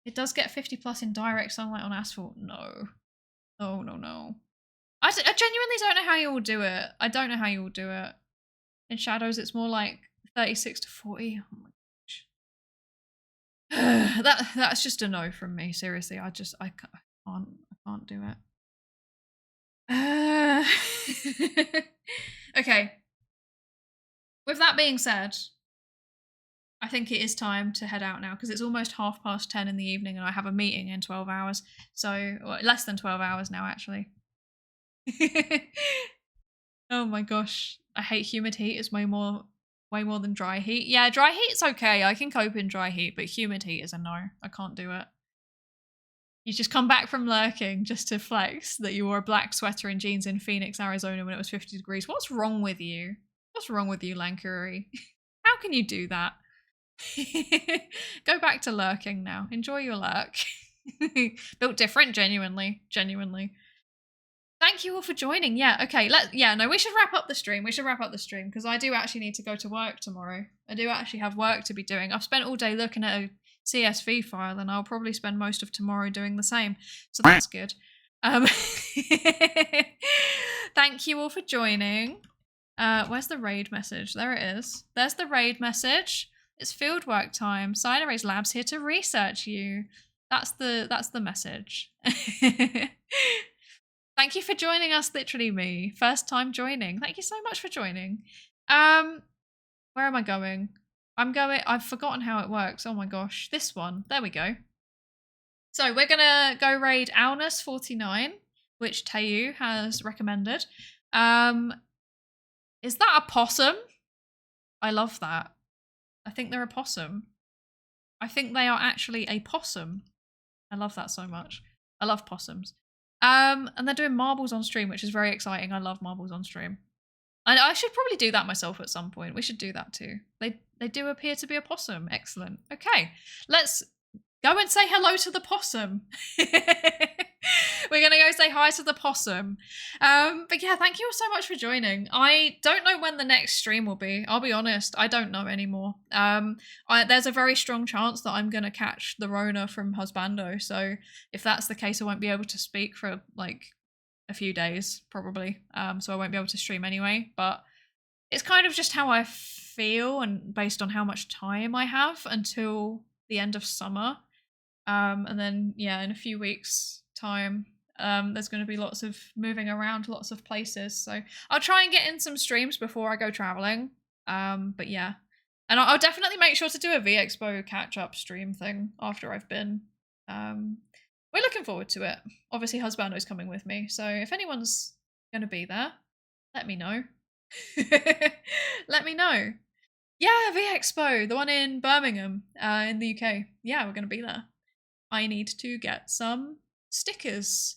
It does get 50 plus in direct sunlight on asphalt. No. I genuinely don't know how you will do it. I don't know how you will do it. In shadows, it's more like 36 to 40. Oh my gosh. That's just a no from me. Seriously, I can't do it. Okay. With that being said, I think it is time to head out now because it's almost 10:30 in the evening and I have a meeting in 12 hours. So, well, less than 12 hours now, actually. Oh my gosh. I hate humid heat. It's way more than dry heat. Yeah, dry heat's okay. I can cope in dry heat, but humid heat is a no. I can't do it. You just come back from lurking just to flex that you wore a black sweater and jeans in Phoenix, Arizona when it was 50 degrees. What's wrong with you? What's wrong with you, Lankuri? How can you do that? Go back to lurking now. Enjoy your lurk. Built different, genuinely. Thank you all for joining. Yeah, okay. We should wrap up the stream. Because I do actually need to go to work tomorrow. I do actually have work to be doing. I've spent all day looking at a CSV file and I'll probably spend most of tomorrow doing the same. So that's good. Thank you all for joining. Where's the raid message? There it is. There's the raid message. It's fieldwork time. Psydere's lab's here to research you. That's the message. Thank you for joining us, literally me. First time joining. Thank you so much for joining. Where am I going? I've forgotten how it works. Oh my gosh. This one. There we go. So we're gonna go raid Aunus 49, which Tayu has recommended. Is that a possum? I love that. I think they're a possum. I think they are actually a possum. I love that so much. I love possums. And they're doing marbles on stream, which is very exciting. I love marbles on stream. And I should probably do that myself at some point. We should do that too. They do appear to be a possum. Excellent. Okay, let's go and say hello to the possum. We're going to go say hi to the possum. But yeah, thank you all so much for joining. I don't know when the next stream will be. I'll be honest, I don't know anymore. There's a very strong chance that I'm going to catch the Rona from Husbando. So if that's the case, I won't be able to speak for like a few days, probably. So I won't be able to stream anyway. But it's kind of just how I feel and based on how much time I have until the end of summer. And then, yeah, in a few weeks' time, there's going to be lots of moving around, lots of places. So I'll try and get in some streams before I go traveling. But yeah, and I'll definitely make sure to do a VExpo catch-up stream thing after I've been. We're looking forward to it. Obviously, Husbando's coming with me. So if anyone's going to be there, let me know. Let me know. Yeah, VExpo, the one in Birmingham, in the UK. Yeah, we're going to be there. I need to get some stickers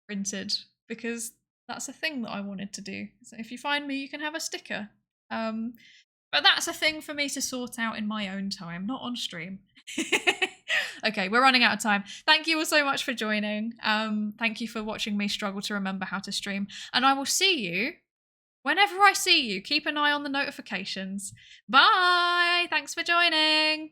printed because that's a thing that I wanted to do. So if you find me, you can have a sticker. But that's a thing for me to sort out in my own time, not on stream. Okay, we're running out of time. Thank you all so much for joining. Thank you for watching me struggle to remember how to stream. And I will see you whenever I see you. Keep an eye on the notifications. Bye! Thanks for joining!